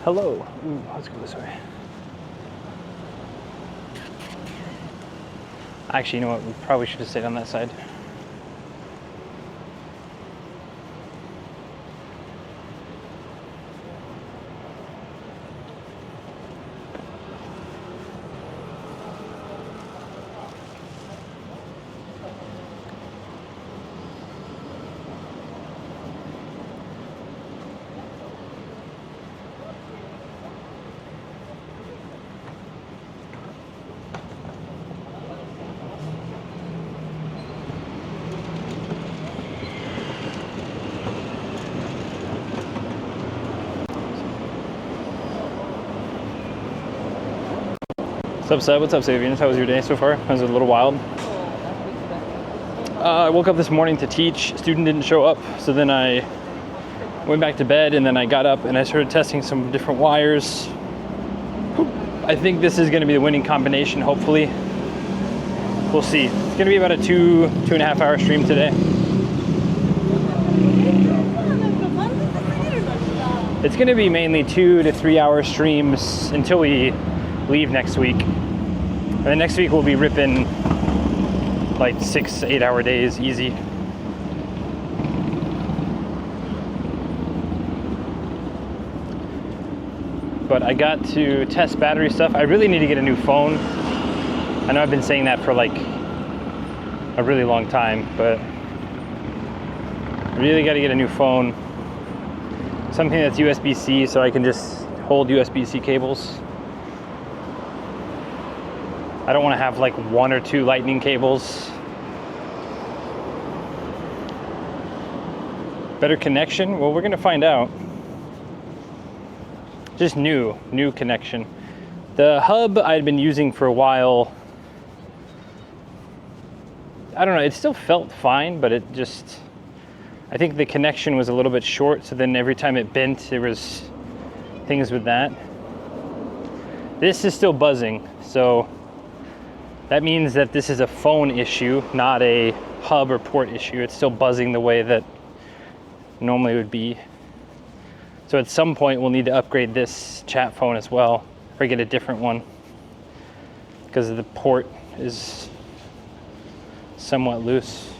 Hello. Ooh, let's go this way. Actually, you know what? We probably should have stayed on that side. What's up, Seb? What's up, Savians? How was your day so far? Was it a little wild? I woke up this morning to teach. Student didn't show up, so then I went back to bed, and then I got up and I started testing some different wires. I think this is going to be the winning combination, hopefully. We'll see. It's going to be about a 2.5 hour stream today. It's going to be mainly 2 to 3 hour streams until we leave next week. And then next week we'll be ripping like 6 to 8 hour days easy. But I got to test battery stuff. I really need to get a new phone. I know I've been saying that for like a really long time, but I really got to get a new phone. Something that's USB-C so I can just hold USB-C cables. I don't want to have like 1 or 2 lightning cables. Better connection? Well, we're gonna find out. Just new connection. The hub I'd been using for a while, I don't know, it still felt fine, but it just, I think the connection was a little bit short, so then every time it bent, there was things with that. This is still buzzing, so that means that this is a phone issue, not a hub or port issue. It's still buzzing the way that normally would be. So at some point we'll need to upgrade this chat phone as well, or get a different one, because the port is somewhat loose,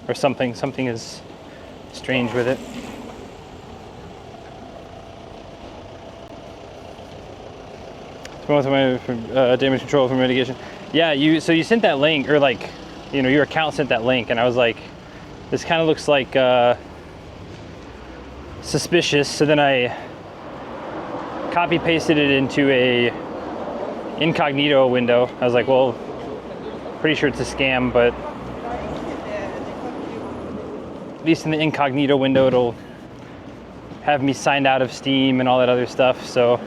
or something is strange with it. Most of my damage control for mitigation. Yeah, so you sent that link, or like, you know, your account sent that link, and I was like, this kind of looks like suspicious. So then I copy pasted it into a incognito window. I was like, well, pretty sure it's a scam, but at least in the incognito window it'll have me signed out of Steam and all that other stuff. So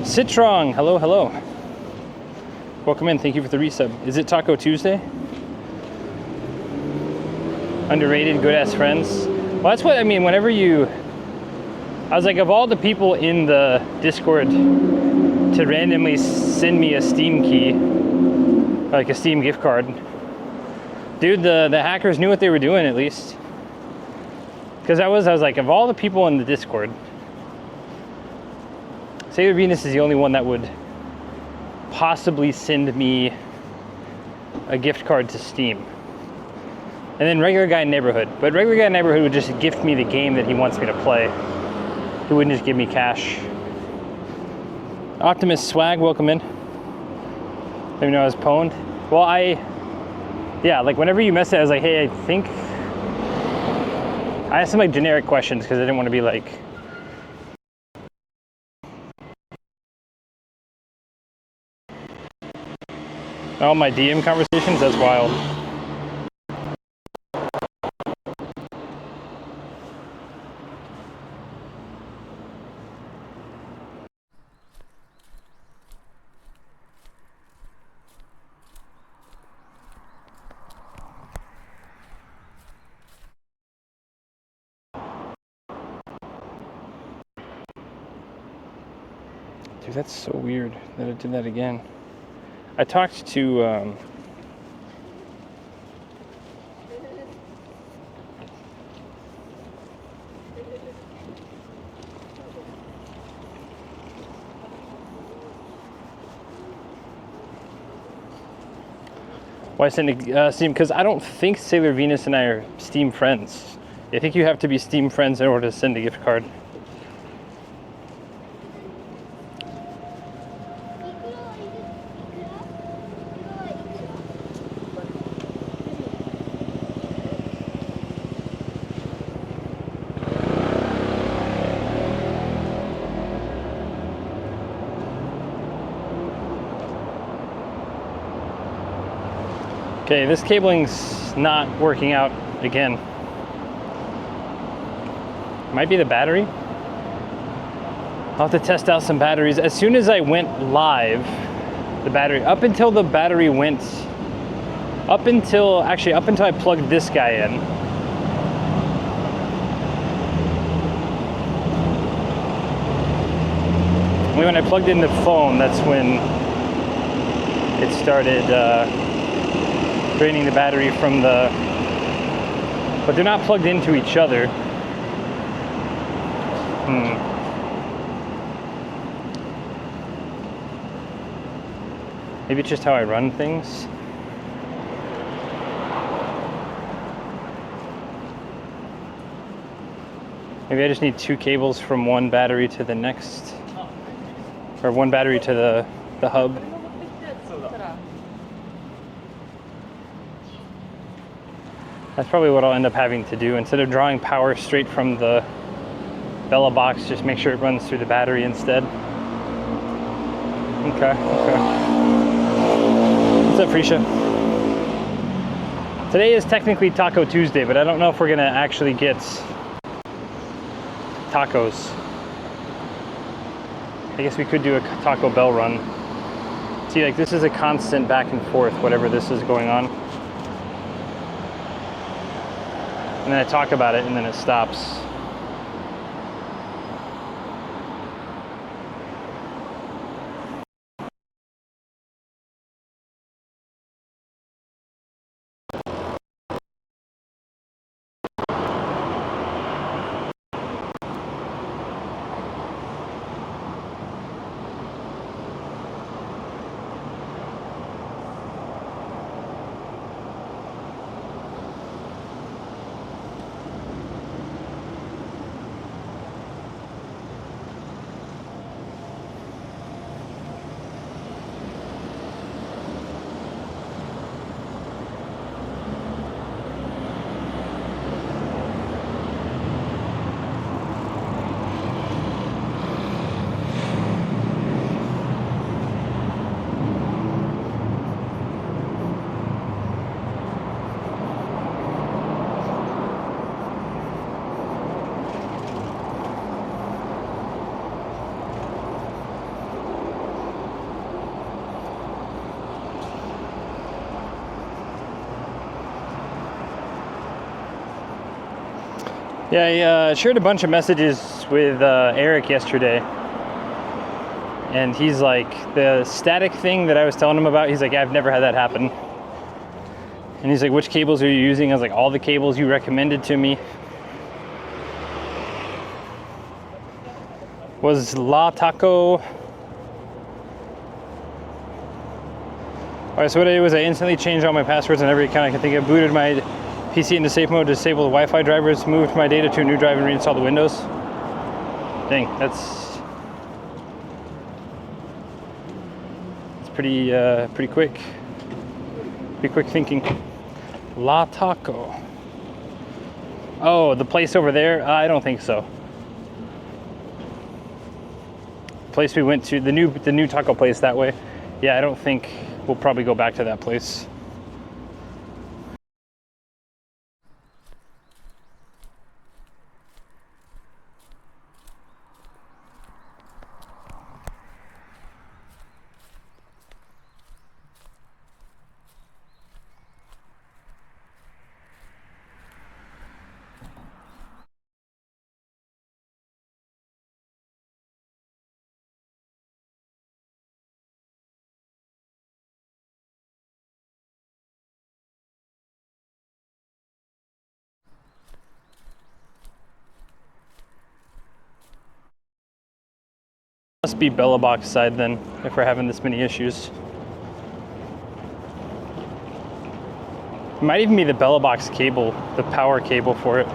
Citrong, hello. Welcome in, thank you for the resub. Is it Taco Tuesday? Underrated, good ass friends. Well, that's what I mean, I was like, of all the people in the Discord to randomly send me a Steam key, like a Steam gift card, dude, the hackers knew what they were doing at least. Because I was like, of all the people in the Discord, Sailor Venus is the only one that would possibly send me a gift card to Steam. And then Regular Guy Neighborhood. But Regular Guy Neighborhood would just gift me the game that he wants me to play. He wouldn't just give me cash. Optimus Swag, welcome in. Let me know I was pwned. Well, yeah, like whenever you messaged, I was like, hey, I think, I asked some like generic questions because I didn't want to be like, all my DM conversations, that's wild. Dude, that's so weird that it did that again. I talked to Why send Steam? Because I don't think Sailor Venus and I are Steam friends. I think you have to be Steam friends in order to send a gift card. Okay, this cabling's not working out again. Might be the battery. I'll have to test out some batteries. As soon as I went live, the battery, up until I plugged this guy in. When I plugged in the phone, that's when it started draining the battery from the, but they're not plugged into each other. Maybe it's just how I run things. Maybe I just need 2 cables from one battery to the next, or one battery to the hub. That's probably what I'll end up having to do. Instead of drawing power straight from the Bella box, just make sure it runs through the battery instead. Okay. What's up, Frisha? Today is technically Taco Tuesday, but I don't know if we're gonna actually get tacos. I guess we could do a Taco Bell run. See, like, this is a constant back and forth, whatever this is going on. And then I talk about it and then it stops. Yeah, I shared a bunch of messages with Eric yesterday, and he's like, the static thing that I was telling him about, he's like, yeah, I've never had that happen. And he's like, which cables are you using? I was like, all the cables you recommended to me. Was La Taco. Alright, so what I did was I instantly changed all my passwords on every account I could think of, booted my PC into safe mode, disabled the Wi-Fi drivers, moved my data to a new drive, and reinstalled the Windows. Dang, that's pretty quick. Pretty quick thinking. La Taco. Oh, the place over there? I don't think so. The place we went to, the new taco place that way. Yeah, I don't think we'll probably go back to that place. Must be Bella Box side then, if we're having this many issues. might even be the BellaBox cable, the power cable for it.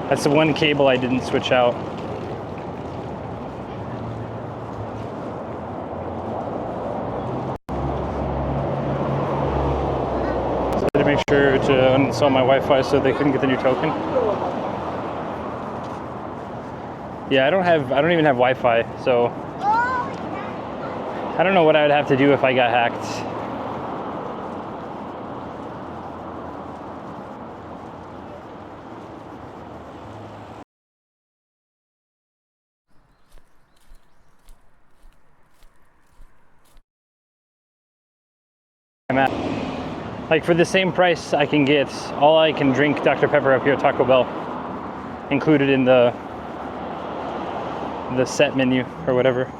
That's the one cable I didn't switch out. So I had to make sure to uninstall my Wi-Fi so they couldn't get the new token. Yeah, I don't even have Wi-Fi, so I don't know what I would have to do if I got hacked. I'm at, like, for the same price I can get all I can drink Dr. Pepper up here at Taco Bell included in the set menu or whatever.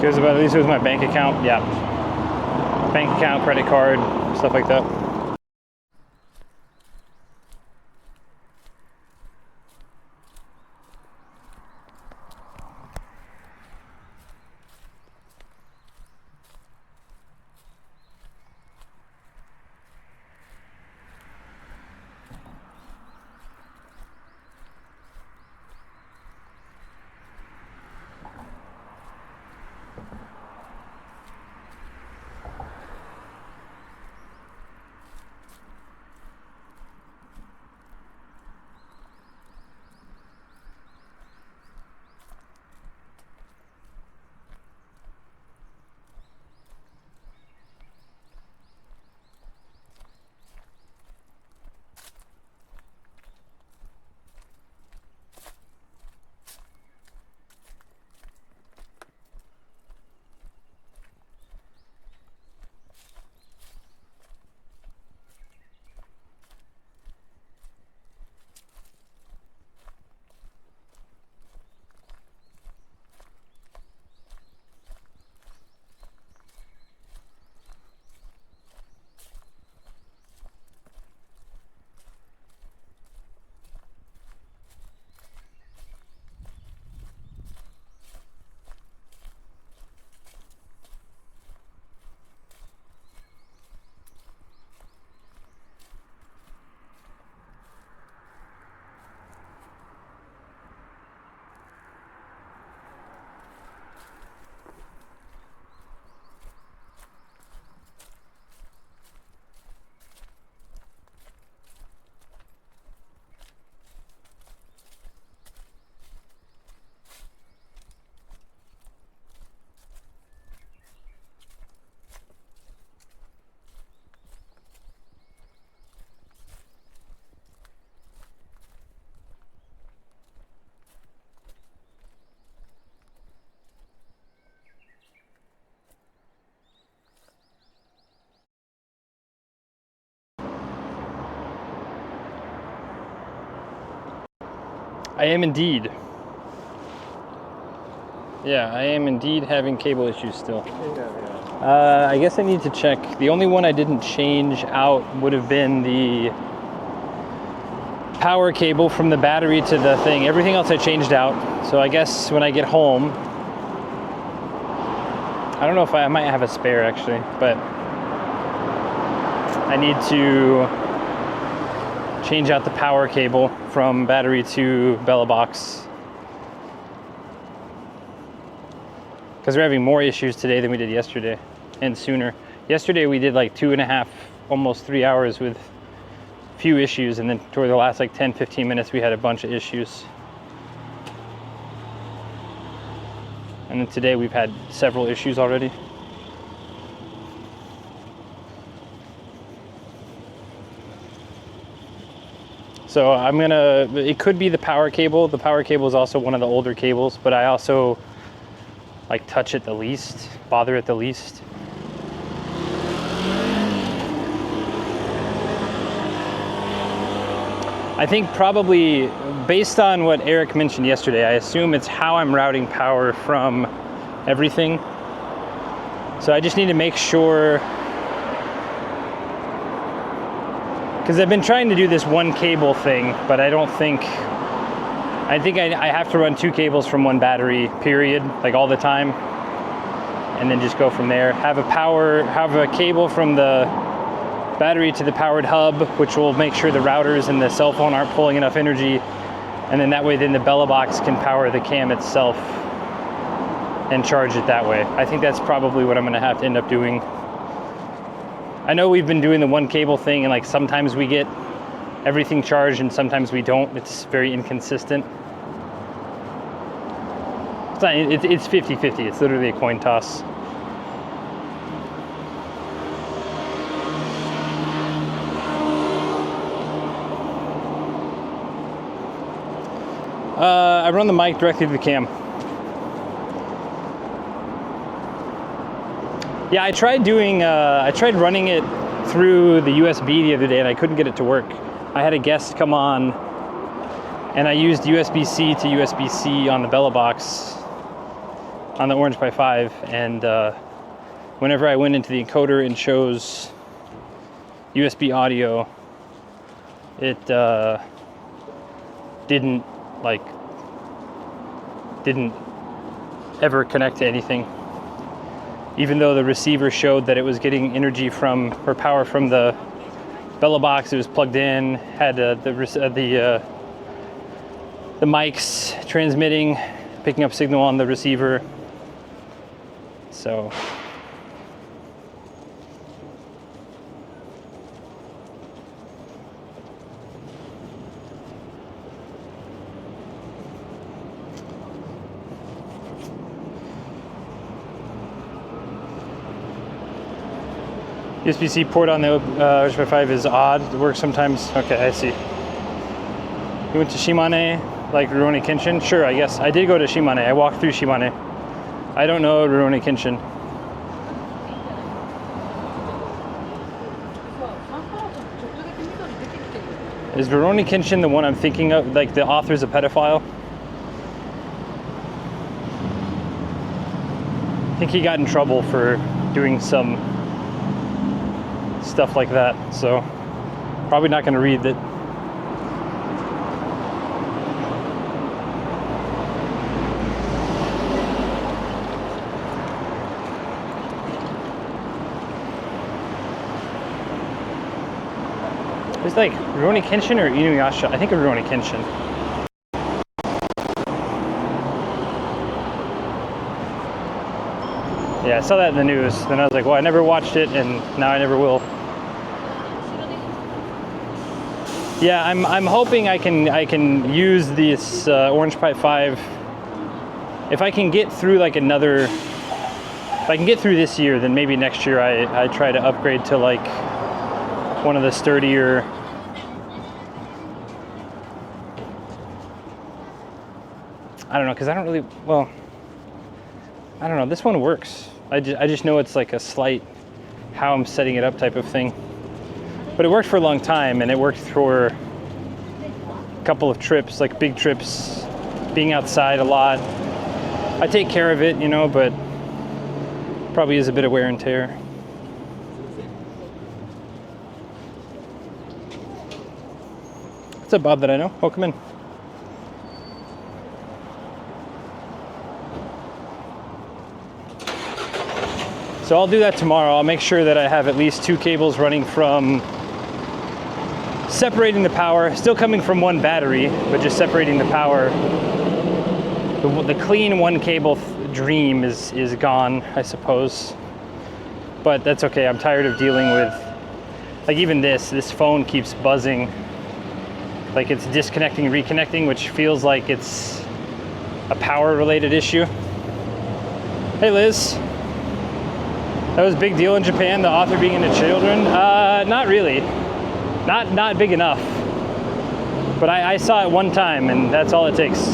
Cares about at least it was my bank account. Yeah, bank account, credit card, stuff like that. I am indeed. Yeah, I am indeed having cable issues still. I guess I need to check. The only one I didn't change out would have been the power cable from the battery to the thing. Everything else I changed out. So I guess when I get home, I don't know if I might have a spare actually, but I need to change out the power cable from battery to BellaBox. Because we're having more issues today than we did yesterday. and sooner. Yesterday we did like 2.5, almost 3 hours with few issues, and then toward the last like 10-15 minutes we had a bunch of issues. And then today we've had several issues already. So it could be the power cable. The power cable is also one of the older cables, but I also like touch it the least, bother it the least. I think probably based on what Eric mentioned yesterday, I assume it's how I'm routing power from everything. So I just need to make sure, because I've been trying to do this one cable thing, but I think I have to run 2 cables from one battery, period, like all the time, and then just go from there. Have a cable from the battery to the powered hub, which will make sure the routers and the cell phone aren't pulling enough energy, and then that way then the Bellabox can power the cam itself and charge it that way. I think that's probably what I'm going to have to end up doing. I know we've been doing the one cable thing, and like sometimes we get everything charged and sometimes we don't. It's very inconsistent. It's 50-50. It's literally a coin toss. I run the mic directly to the cam. Yeah, I tried running it through the USB the other day, and I couldn't get it to work. I had a guest come on, and I used USB-C to USB-C on the Bellabox on the Orange Pi 5, and whenever I went into the encoder and chose USB audio, it didn't ever connect to anything, even though the receiver showed that it was getting energy from, or power from, the Bellabox. It was plugged in, had the mics transmitting, picking up signal on the receiver. So USB-C port on the Orange Pi 5 is odd. It works sometimes. Okay, I see. You went to Shimane, like Rurouni Kenshin? Sure, I guess. I did go to Shimane. I walked through Shimane. I don't know Rurouni Kenshin. Is Rurouni Kenshin the one I'm thinking of? Like the author's a pedophile? I think he got in trouble for doing some stuff like that, so probably not going to read that. It's like Rurouni Kenshin or Inuyasha. I think of Rurouni Kenshin. Yeah, I saw that in the news. Then I was like, well, I never watched it, and now I never will. Yeah, I'm hoping I can use this Orange Pi 5. If I can get through like if I can get through this year, then maybe next year I try to upgrade to like one of the sturdier. I don't know, because I don't really, well, I don't know, this one works. I just know it's like a slight how I'm setting it up type of thing. But it worked for a long time, and it worked for a couple of trips, like big trips, being outside a lot. I take care of it, you know, but probably is a bit of wear and tear. What's up, Bob, that I know? Welcome in. So I'll do that tomorrow. I'll make sure that I have at least 2 cables running from separating the power, still coming from one battery, but just separating the power. The clean one cable dream is gone, I suppose. But that's okay. I'm tired of dealing with, like, even this phone keeps buzzing, like it's disconnecting, reconnecting, which feels like it's a power related issue. Hey Liz, that was a big deal in Japan, the author being into children. Not really, not big enough, but I saw it one time and that's all it takes.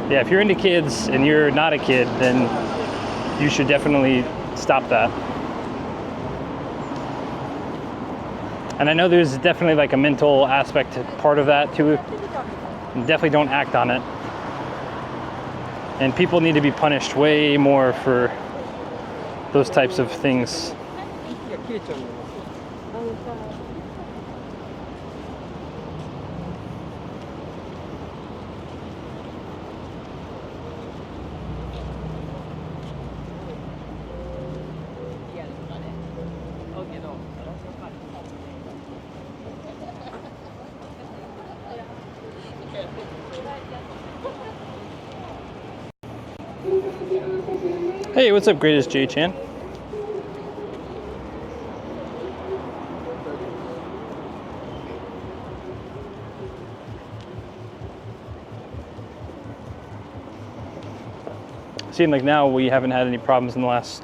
Yeah, if you're into kids and you're not a kid, then you should definitely stop that. And I know there's definitely like a mental aspect part of that too. Definitely don't act on it. And people need to be punished way more for those types of things. Hey, what's up, Greatest J Chan? Seems like now we haven't had any problems in the last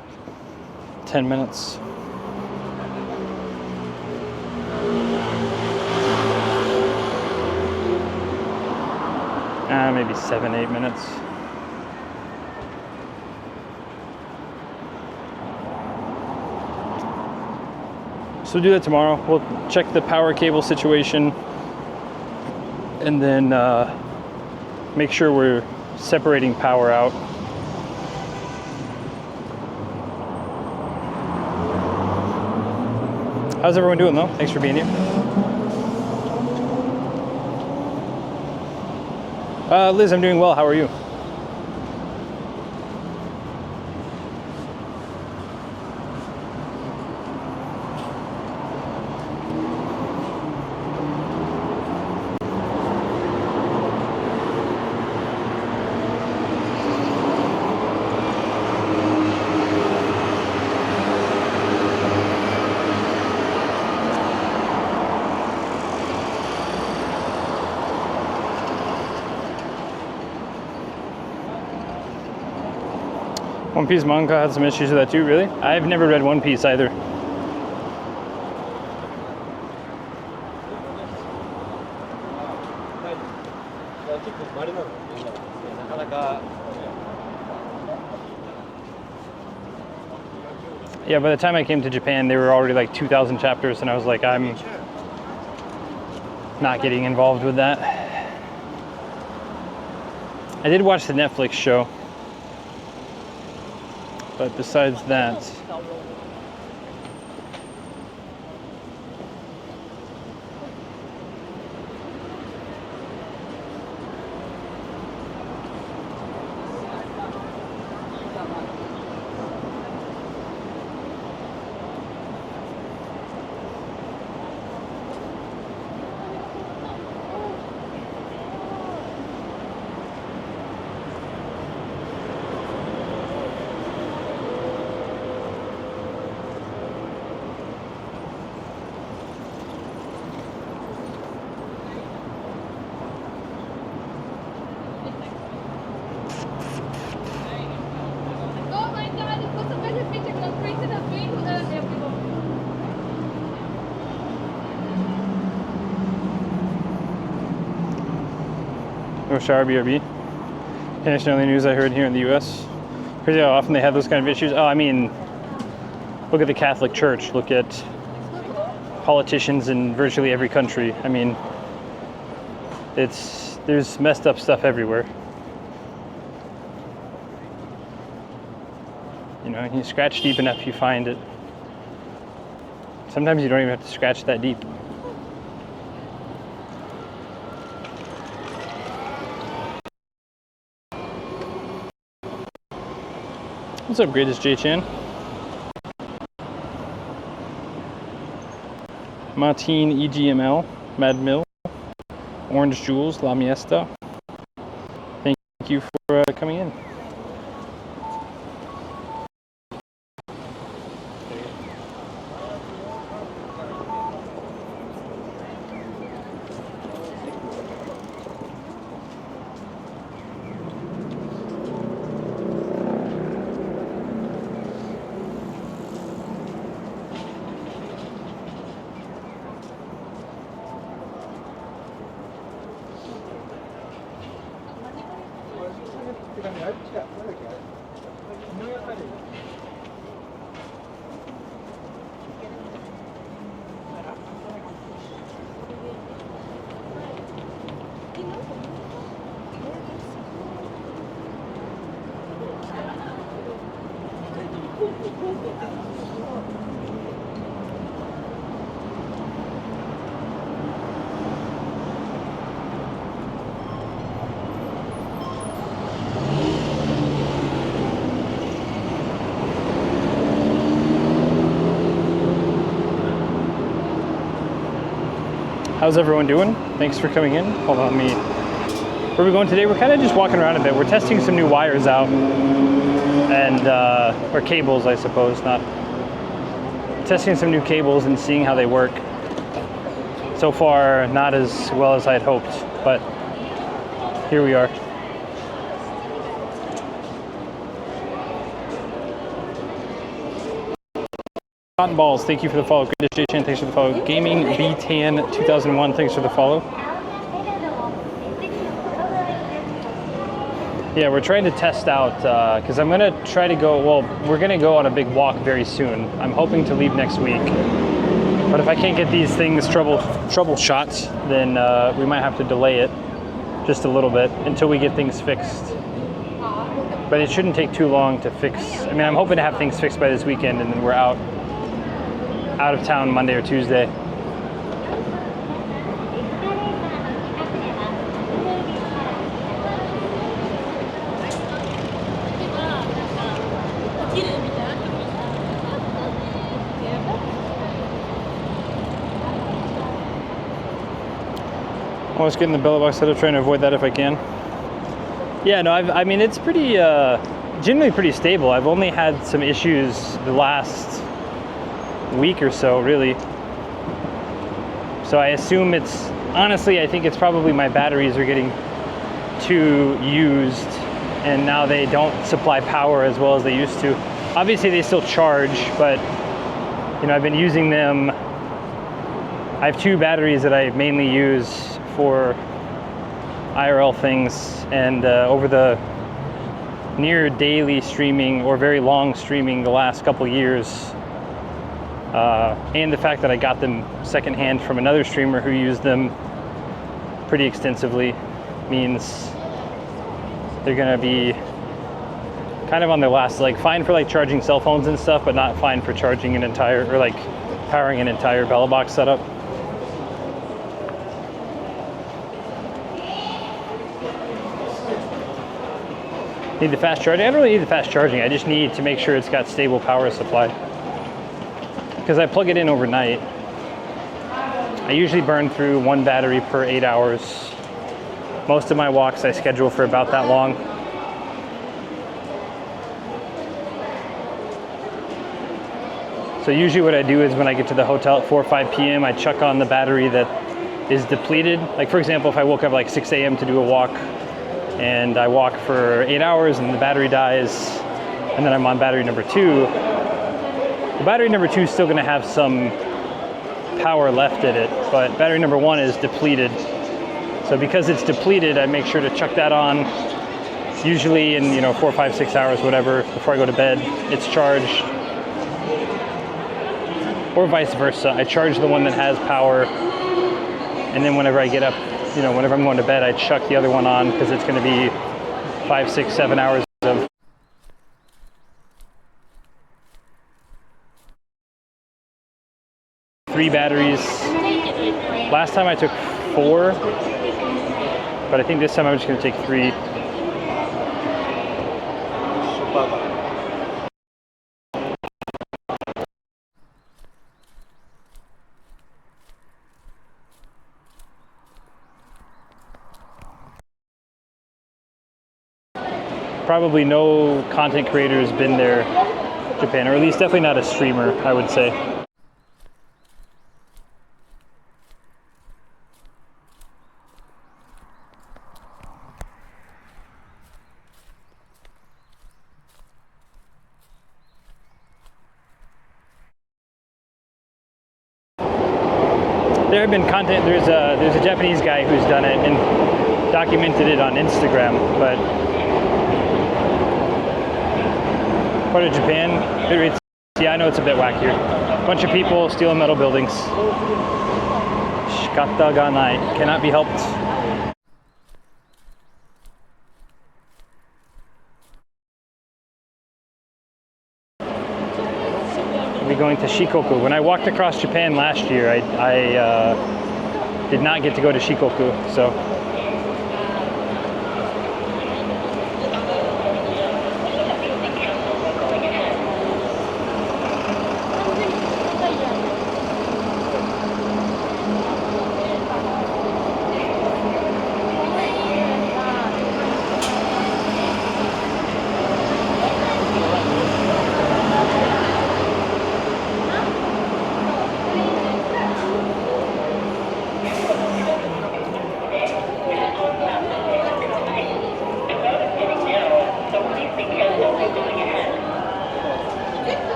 10 minutes. Maybe 7-8 minutes. So we'll do that tomorrow. We'll check the power cable situation and then make sure we're separating power out. How's everyone doing though? Thanks for being here. Liz, I'm doing well. How are you? One Piece manga had some issues with that too, really? I've never read One Piece either. Yeah, by the time I came to Japan, there were already like 2,000 chapters, and I was like, I'm not getting involved with that. I did watch the Netflix show, but besides that, no shower BRB. International news I heard here in the US. Crazy how often they have those kind of issues. Oh, I mean, look at the Catholic Church. Look at politicians in virtually every country. I mean, there's messed up stuff everywhere. You know, you scratch deep enough, you find it. Sometimes you don't even have to scratch that deep. What's up, Greatest J Chan? Martine EGML, Mad Mill, Orange Jules, La Miesta. Thank Thank you for coming in. How's everyone doing? Thanks for coming in. Hold on, where are we going today? We're kind of just walking around a bit. We're testing some new wires out and, or cables, I suppose, not. Testing some new cables and seeing how they work. So far, not as well as I'd hoped, but here we are. Cotton Balls, thank you for the follow. Good Station, thanks for the follow. Gaming B10 2001, thanks for the follow. Yeah, we're trying to test out, because I'm going to try to go, well, we're going to go on a big walk very soon. I'm hoping to leave next week. But if I can't get these things troubleshot, then we might have to delay it just a little bit until we get things fixed. But it shouldn't take too long to fix. I mean, I'm hoping to have things fixed by this weekend, and then we're out of town Monday or Tuesday. Almost getting the Bella box set up, trying to avoid that if I can. Yeah, no, I mean, it's pretty, generally pretty stable. I've only had some issues the last week or so, really. So I assume it's, honestly, I think it's probably my batteries are getting too used and now they don't supply power as well as they used to. Obviously they still charge, but you know, I've been using them. I have two batteries that I mainly use for IRL things, and over the near daily streaming or very long streaming the last couple years, and the fact that I got them secondhand from another streamer who used them pretty extensively means they're gonna be kind of on their last leg. Fine for like charging cell phones and stuff, but not fine for charging an entire, or like powering an entire Bella box setup. Need the fast charging? I don't really need the fast charging. I just need to make sure it's got stable power supply. Because I plug it in overnight. I usually burn through one battery per 8 hours. Most of my walks I schedule for about that long. So usually what I do is when I get to the hotel at 4 or 5 p.m., I chuck on the battery that is depleted. Like for example, if I woke up like 6 a.m. to do a walk, and I walk for 8 hours and the battery dies, and then I'm on battery number 2, the battery number 2 is still going to have some power left in it, but battery number 1 is depleted. So because it's depleted, I make sure to chuck that on usually in 4, 5, 6 hours, whatever, before I go to bed. It's charged, or vice versa. I charge the one that has power, and then whenever I get up, whenever I'm going to bed, I chuck the other one on, because it's going to be 5, 6, 7 hours of three batteries. Last time I took 4, but I think this time I'm just going to take 3. probably no content creator has been there, Japan, or at least definitely not a streamer, I would say. There have been content, there's a Japanese guy who's done it and documented it on Instagram, but part of Japan, yeah, I know it's a bit wackier. Bunch of people stealing metal buildings. Shikata ga nai, cannot be helped. We'll be going to Shikoku. When I walked across Japan last year, I did not get to go to Shikoku, so.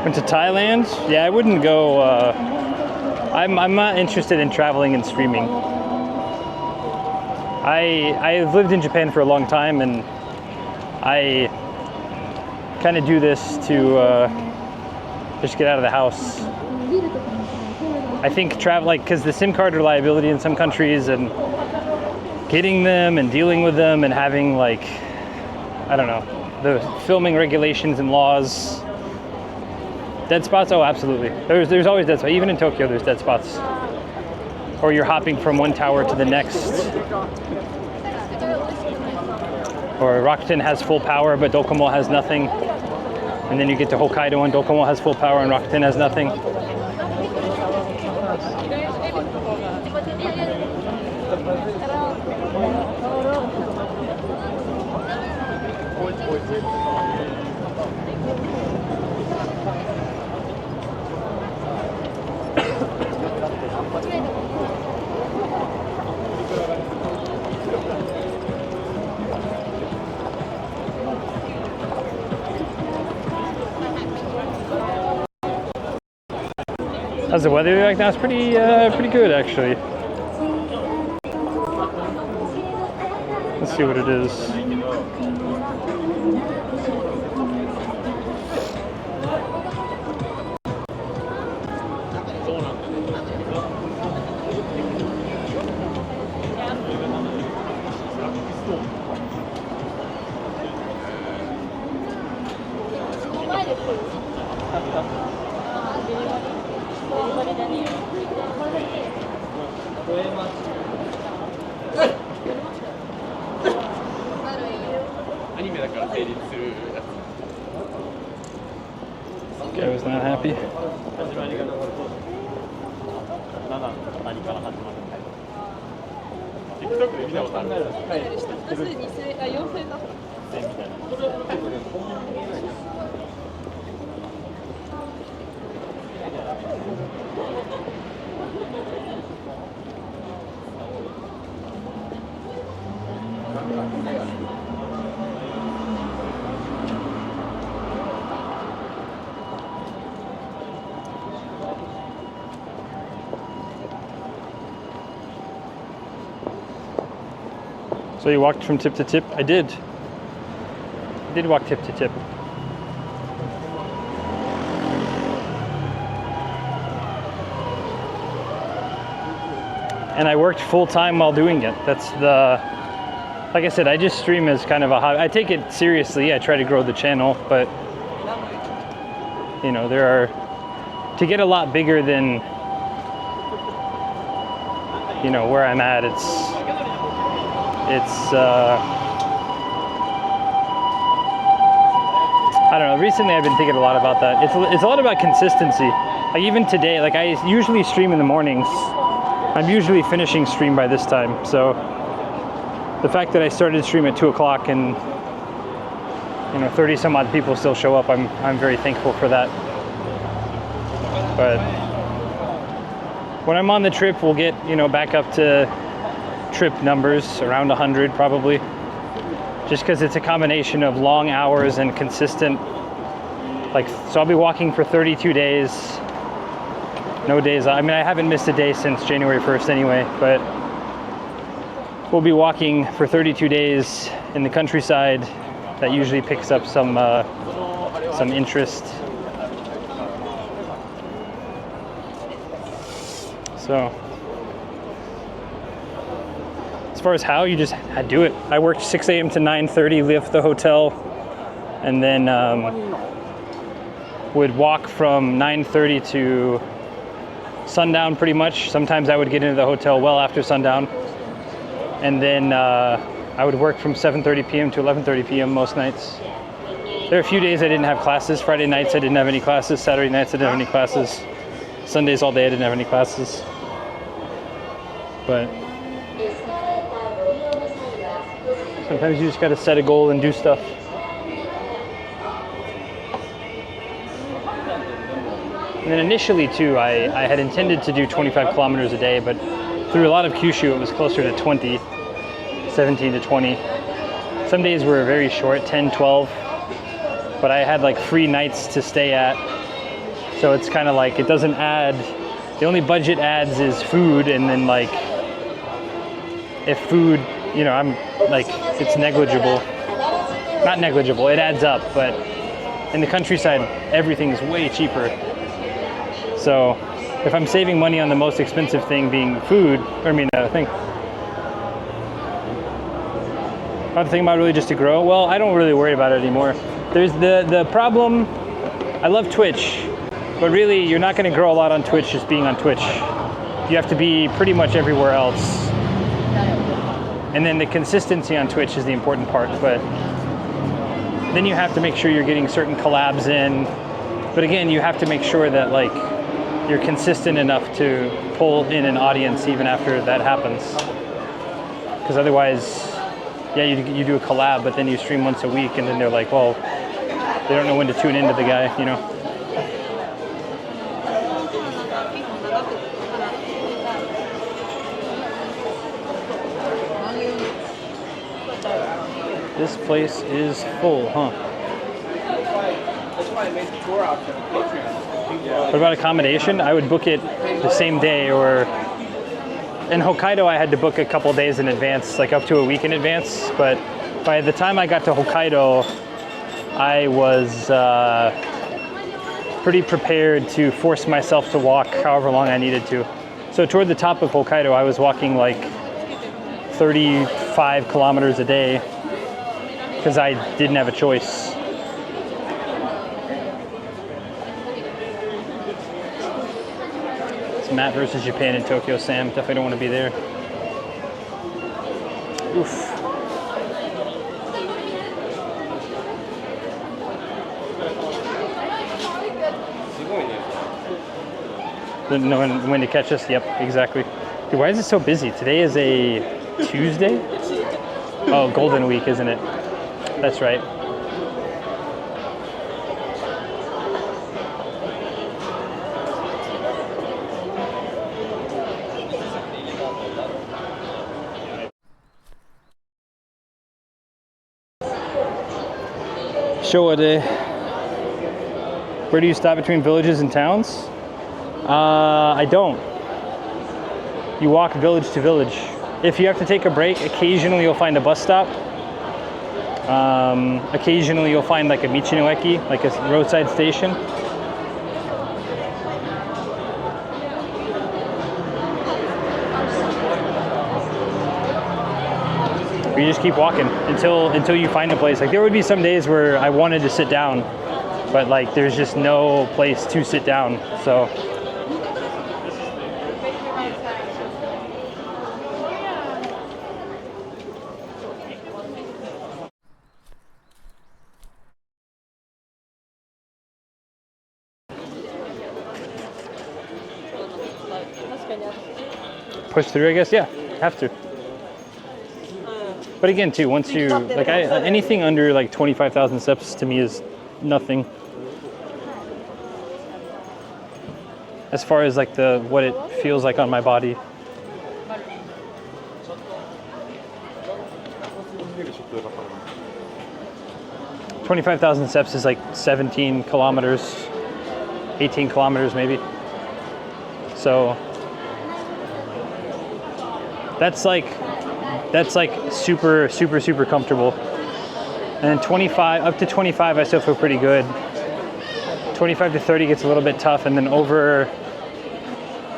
Went to Thailand. Yeah, I wouldn't go. I'm not interested in traveling and streaming. I've lived in Japan for a long time, and I kind of do this to just get out of the house. I think travel, like, because the SIM card reliability in some countries, and getting them and dealing with them and having, like, I don't know, the filming regulations and laws. Dead spots? Oh, absolutely. There's always dead spots. Even in Tokyo, there's dead spots. Or you're hopping from one tower to the next. Or Rakuten has full power, but Docomo has nothing. And then you get to Hokkaido and Docomo has full power and Rakuten has nothing. How's the weather like now? It's pretty good, actually. Let's see what it is. I was not happy. So you walked from tip to tip? I did. I did walk tip to tip. And I worked full time while doing it. That's the, like I said, I just stream as kind of a hobby. I take it seriously. I try to grow the channel, but you know, there are, to get a lot bigger than, you know, where I'm at, it's I don't know, recently I've been thinking a lot about that. It's a lot about consistency. Like even today, like I usually stream in the mornings, I'm usually finishing stream by this time, so the fact that I started stream at 2 o'clock and 30 some odd people still show up, I'm very thankful for that. But when I'm on the trip, we'll get back up to trip numbers around 100 probably, just because it's a combination of long hours and consistent. So I'll be walking for 32 days, no days. I mean, I haven't missed a day since January 1st anyway, but we'll be walking for 32 days in the countryside. That usually picks up some interest. So as far as how, you just do it. I worked 6 a.m. to 9:30, left the hotel, and then would walk from 9:30 to sundown pretty much. Sometimes I would get into the hotel well after sundown. And then I would work from 7:30 p.m. to 11:30 p.m. most nights. There are a few days I didn't have classes. Friday nights I didn't have any classes. Saturday nights I didn't have any classes. Sundays all day I didn't have any classes. But sometimes you just gotta set a goal and do stuff. And then initially too, I had intended to do 25 kilometers a day, but through a lot of Kyushu it was closer to 20, 17 to 20. Some days were very short, 10, 12, but I had free nights to stay at. So it's kind of it doesn't add, the only budget adds is food, and then if food, I'm it's negligible. Not negligible, it adds up, but in the countryside, everything is way cheaper. So if I'm saving money on the most expensive thing being food, About the thing about really just to grow, well, I don't really worry about it anymore. There's the problem, I love Twitch, but really you're not going to grow a lot on Twitch just being on Twitch. You have to be pretty much everywhere else. And then the consistency on Twitch is the important part, but then you have to make sure you're getting certain collabs in. But again, you have to make sure that you're consistent enough to pull in an audience even after that happens. Because otherwise, yeah, you do a collab, but then you stream once a week, and then they're well, they don't know when to tune into the guy, This place is full, huh? That's why I made the tour option on Patreon. What about accommodation? I would book it the same day, or in Hokkaido I had to book a couple days in advance, up to a week in advance. But by the time I got to Hokkaido, I was pretty prepared to force myself to walk however long I needed to. So toward the top of Hokkaido, I was walking 35 kilometers a day because I didn't have a choice. Matt versus Japan in Tokyo, Sam. Definitely don't want to be there. Oof. Didn't know when to catch us. Yep, exactly. Dude, why is it so busy? Today is a Tuesday? Oh, Golden Week, isn't it? That's right. Showa-de. Where do you stop between villages and towns? I don't. You walk village to village. If you have to take a break, occasionally you'll find a bus stop. Occasionally you'll find a Michinoeki, a roadside station. You just keep walking until you find a place. There would be some days where I wanted to sit down, but there's just no place to sit down. So push through, I guess. Yeah, have to. But again, too, once you like, anything under like 25,000 steps to me is nothing. As far as like what it feels like on my body. 25,000 steps is like 17 kilometers, 18 kilometers maybe. So that's like super, super, super comfortable. And then 25, up to 25, I still feel pretty good. 25 to 30 gets a little bit tough, and then over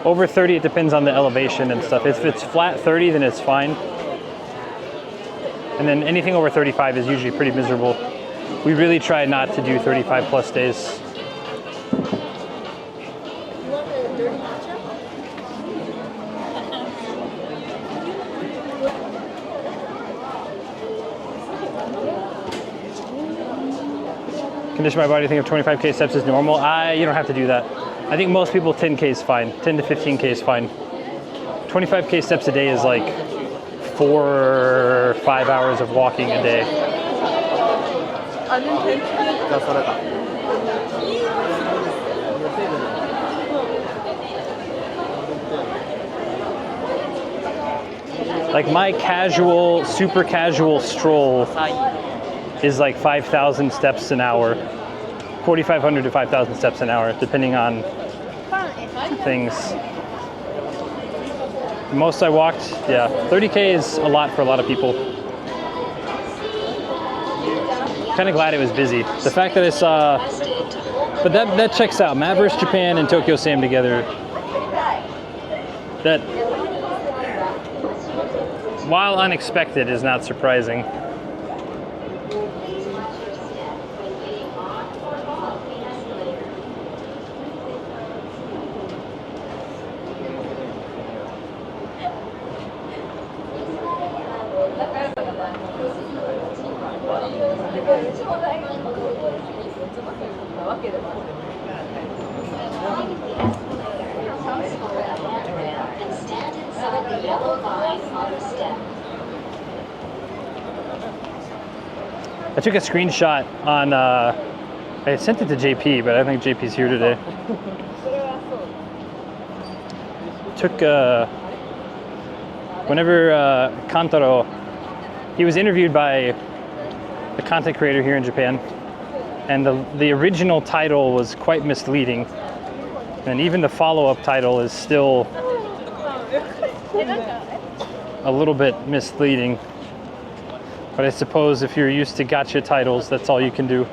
30, it depends on the elevation and stuff. If it's flat 30, then it's fine. And then anything over 35 is usually pretty miserable. We really try not to do 35 plus days. Condition my body to think of 25K steps as normal. You don't have to do that. I think most people 10K is fine. 10 to 15K is fine. 25K steps a day is like 4 or 5 hours of walking a day. Like my casual, super casual stroll is like 5,000 steps an hour, 4,500 to 5,000 steps an hour, depending on things. Most I walked, yeah, 30K is a lot for a lot of people. Kind of glad it was busy. The fact that I saw, but that checks out. Maverick Japan and Tokyo Sam together. That, while unexpected, is not surprising. I took a screenshot on, I sent it to JP, but I think JP's here today. Took, whenever Kantaro, he was interviewed by a content creator here in Japan, and the original title was quite misleading, and even the follow-up title is still a little bit misleading. But I suppose if you're used to gotcha titles, that's all you can do.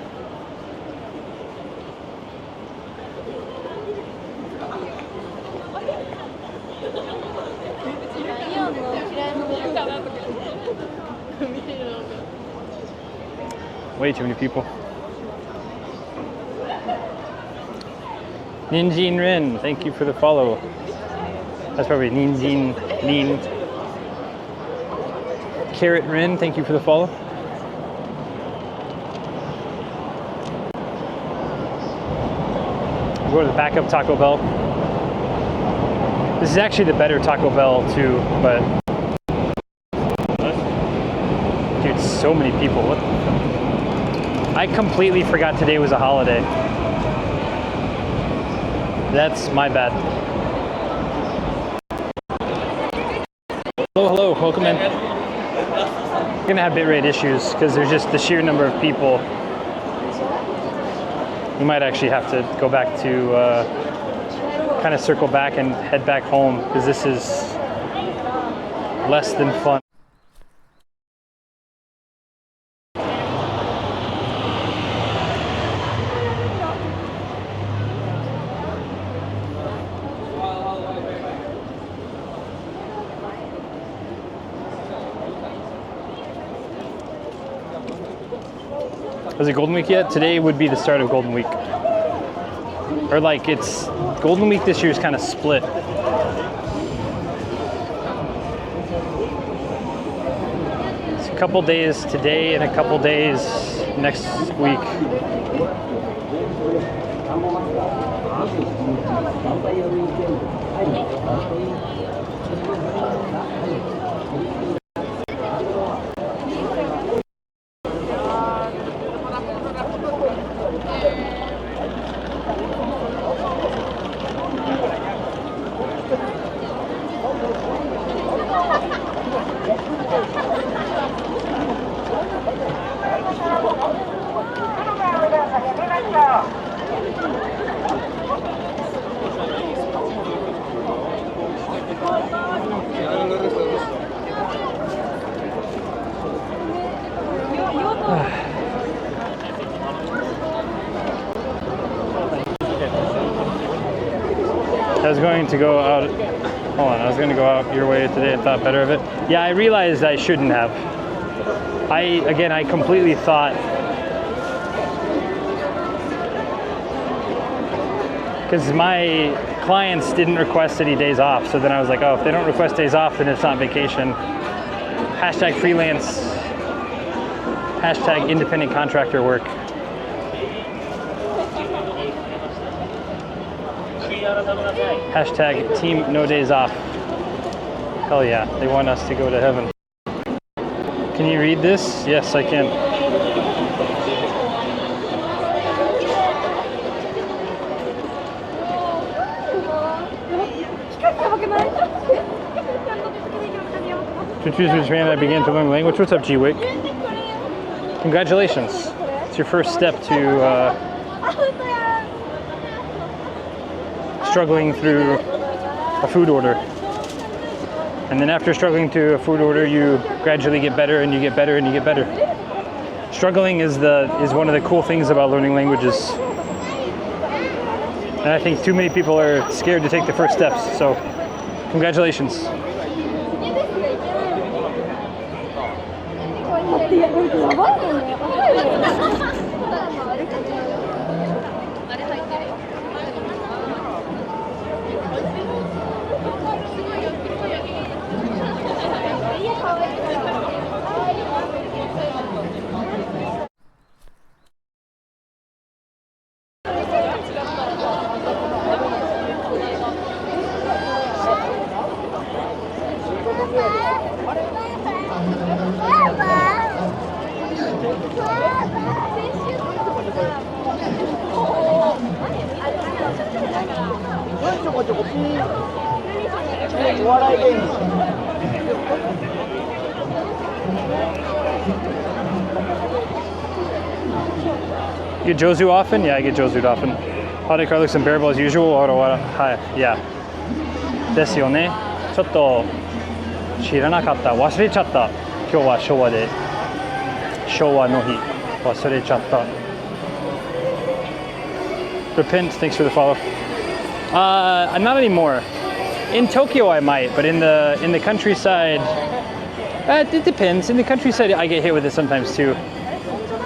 Way too many people. Ninjin Rin, thank you for the follow. That's probably Ninjin Nin. Carrot Rin, thank you for the follow. We'll go to the backup Taco Bell. This is actually the better Taco Bell too, but dude, so many people. What the fuck? I completely forgot today was a holiday. That's my bad. Hello, welcome in. We're gonna have bitrate issues because there's just the sheer number of people. We might actually have to go back to kind of circle back and head back home because this is less than fun. Was it Golden Week yet? Today would be the start of Golden Week. Or like it's, Golden Week this year is kind of split. It's a couple days today and a couple days next week. I was going to go out. Hold on, I was going to go out your way today. I thought better of it. Yeah, I realized I shouldn't have. I completely thought, because my clients didn't request any days off. So then I was like, oh, if they don't request days off, then it's not vacation. Hashtag freelance. Hashtag independent contractor work. Hashtag team no days off. Hell yeah, they want us to go to heaven. Can you read this? Yes, I can. To choose which man I began to learn language. What's up, G-Wick? Congratulations. It's your first step to struggling through a food order. And then after struggling through a food order, you gradually get better and you get better and you get better. Struggling is one of the cool things about learning languages. And I think too many people are scared to take the first steps. So congratulations. You get Jozu often? Yeah, I get Jozu'd often. Holiday car looks unbearable as usual. Hi, yeah. ですよね。ちょっと知らなかった。忘れちゃった。今日は昭和で。昭和の日。忘れちゃった。Repent, thanks for the follow. Not anymore. In Tokyo I might, but in the countryside, it depends. In the countryside I get hit with it sometimes too.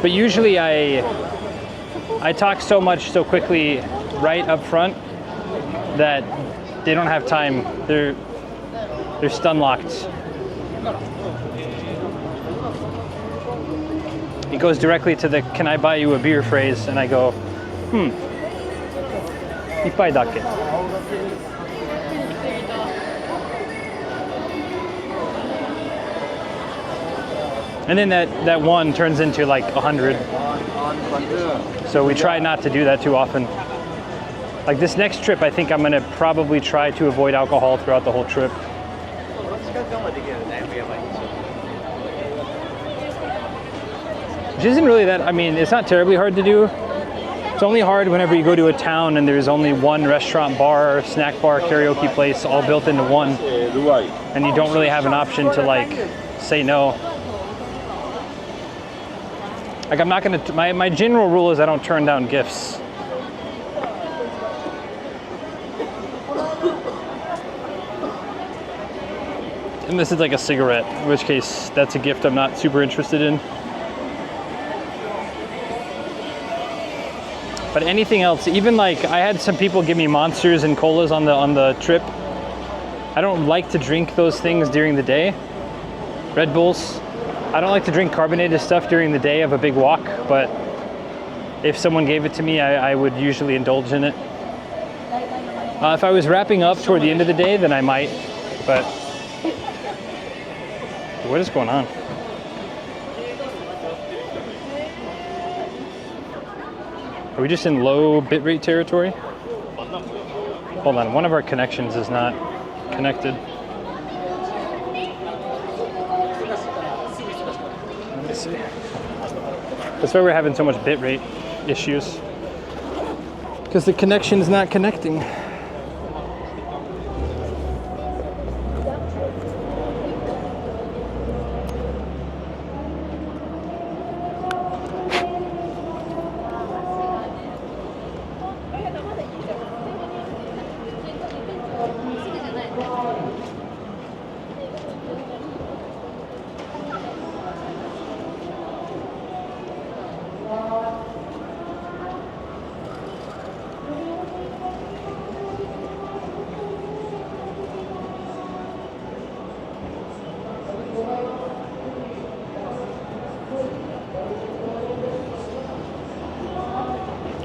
But usually I talk so much so quickly right up front that they don't have time. They're stun locked. It goes directly to the "Can I buy you a beer?" phrase, and I go, 一杯だけ. And then that one turns into like 100. So we try not to do that too often. Like this next trip, I think I'm gonna probably try to avoid alcohol throughout the whole trip. Which isn't really that, I mean, it's not terribly hard to do. It's only hard whenever you go to a town and there's only one restaurant, bar, snack bar, karaoke place all built into one. And you don't really have an option to like say no. Like I'm not gonna, my general rule is I don't turn down gifts. And this is like a cigarette, in which case that's a gift I'm not super interested in. But anything else, even like I had some people give me monsters and colas on the trip. I don't like to drink those things during the day. Red Bulls. I don't like to drink carbonated stuff during the day of a big walk, but if someone gave it to me, I would usually indulge in it. If I was wrapping up toward the end of the day, then I might. But what is going on? Are we just in low bitrate territory? Hold on, one of our connections is not connected. Let me see. That's why we're having so much bitrate issues. Because the connection is not connecting.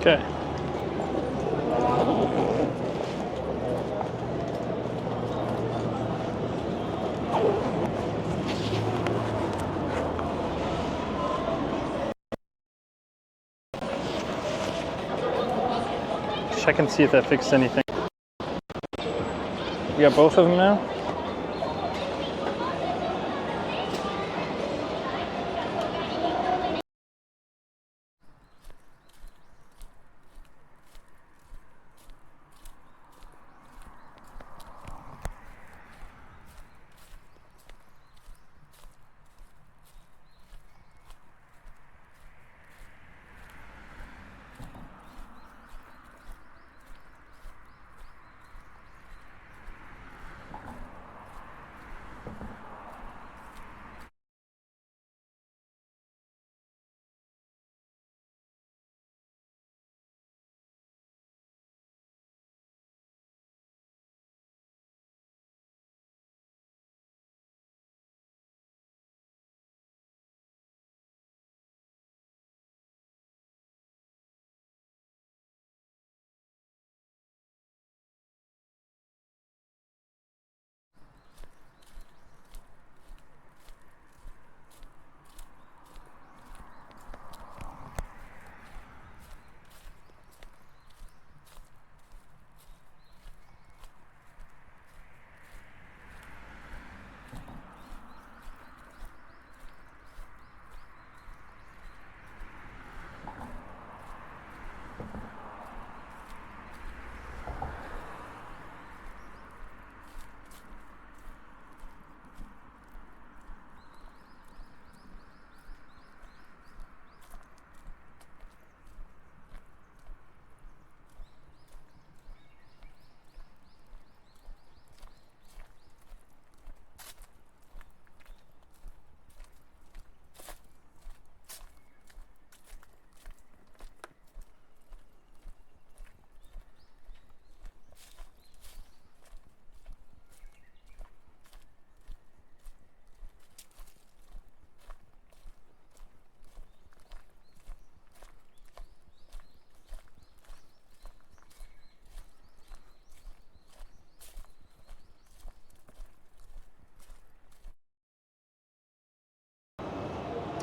Okay. Check and see if that fixed anything. We got both of them now?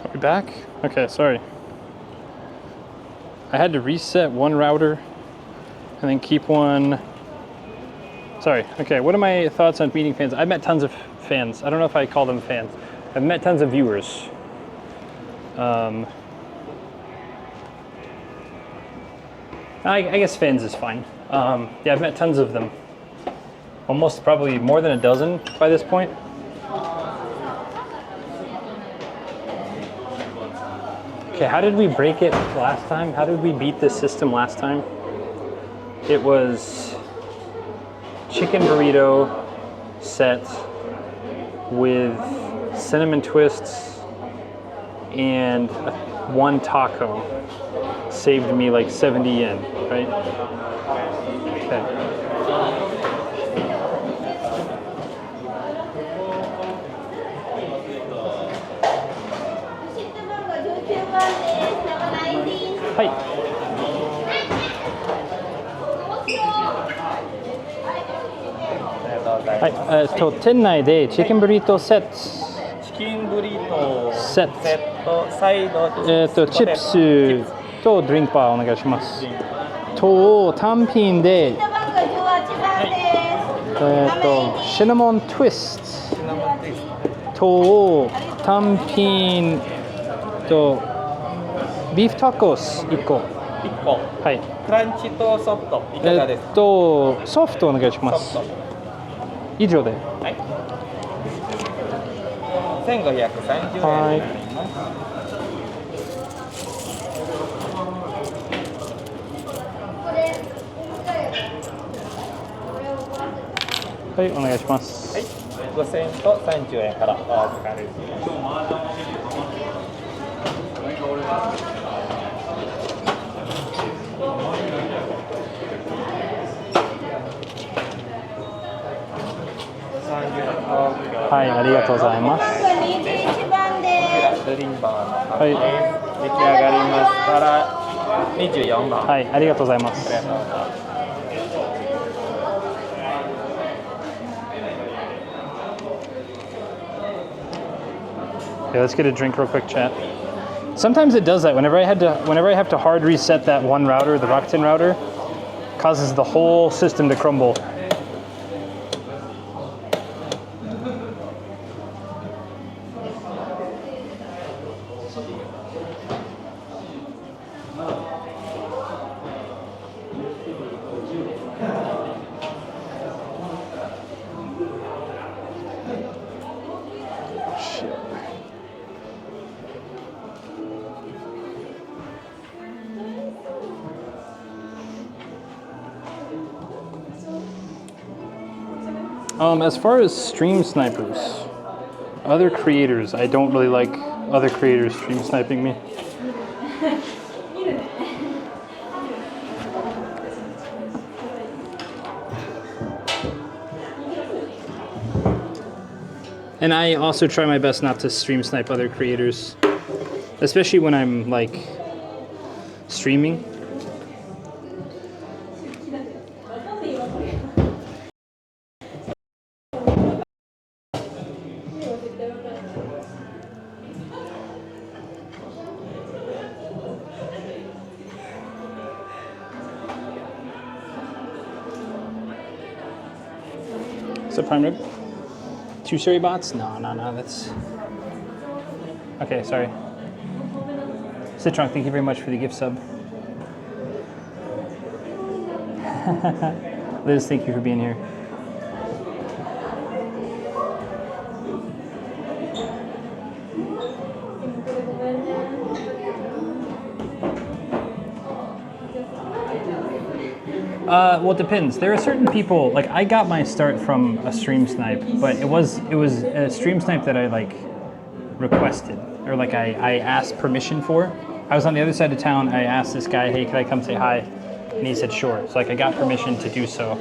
Are we back? Okay, sorry. I had to reset one router and then keep one. Sorry, okay, what are my thoughts on meeting fans? I've met tons of fans. I don't know if I call them fans. I've met tons of viewers. I guess fans is fine. Yeah, I've met tons of them. Almost probably more than a dozen by this point. Okay, how did we break it last time? How did we beat this system last time? It was chicken burrito set with cinnamon twists and one taco. Saved me like 70 yen, right? Okay. Hi. ありがとうございはい、店内でチキンブリトーセット、チキンブリトーセット、セットサイドチップスとドリンクバーお願いします。と単品で、シナモントゥイストと単品とビーフタコス1個。1個。はい。クランチとソフトいかがですか？ソフトお願いします。ソフト。以上で。はい。1530円。はい。はい、お願いします。はい。5000と30円からお預かりします。はい、ありがとうございます。21番です。ドリンバーのはい、出来上がりましたら24番。はい、ありがとうございます。ありがとうございます。Yeah, let's get a drink real quick, chat. Sometimes it does that. Whenever I have to hard reset that one router, the Rakuten router, causes the whole system to crumble. As far as stream snipers, other creators, I don't really like other creators stream sniping me. And I also try my best not to stream snipe other creators, especially when I'm like streaming. What's up, Prime Rib? 2 Siri bots? No, that's... Okay, sorry. Citron, thank you very much for the gift sub. Liz, thank you for being here. Well, it depends. There are certain people, like I got my start from a stream snipe, but it was a stream snipe that I like requested, or like I asked permission for. I was on the other side of town. I asked this guy, hey, can I come say hi? And he said sure. So like I got permission to do so,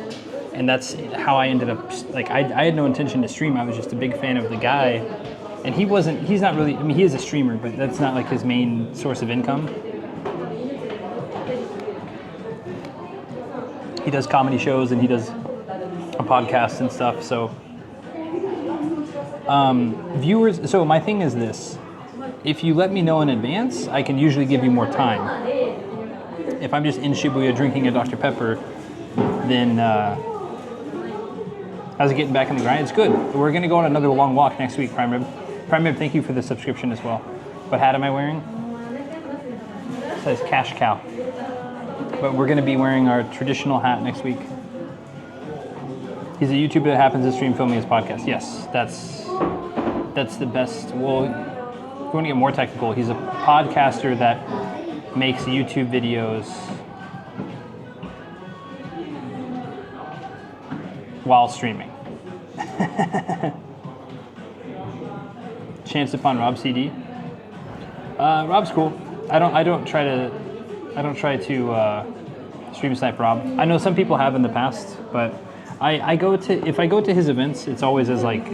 and that's how I ended up. Like I had no intention to stream. I was just a big fan of the guy, and he's not really. I mean, he is a streamer, but that's not like his main source of income. He does comedy shows and he does a podcast and stuff. So viewers, so my thing is this: if you let me know in advance, I can usually give you more time. If I'm just in Shibuya drinking a Dr. Pepper, then how's it getting back in the grind? It's good. We're gonna go on another long walk next week, Prime Rib. Prime Rib, thank you for the subscription as well. What hat am I wearing? It says Cash Cow. But we're gonna be wearing our traditional hat next week. He's a YouTuber that happens to stream filming his podcast. Yes, that's the best. Well, if you want to get more technical, he's a podcaster that makes YouTube videos while streaming. Chance upon Rob CD. Rob's cool. I don't try to stream snipe Rob. I know some people have in the past, but if I go to his events, it's always as like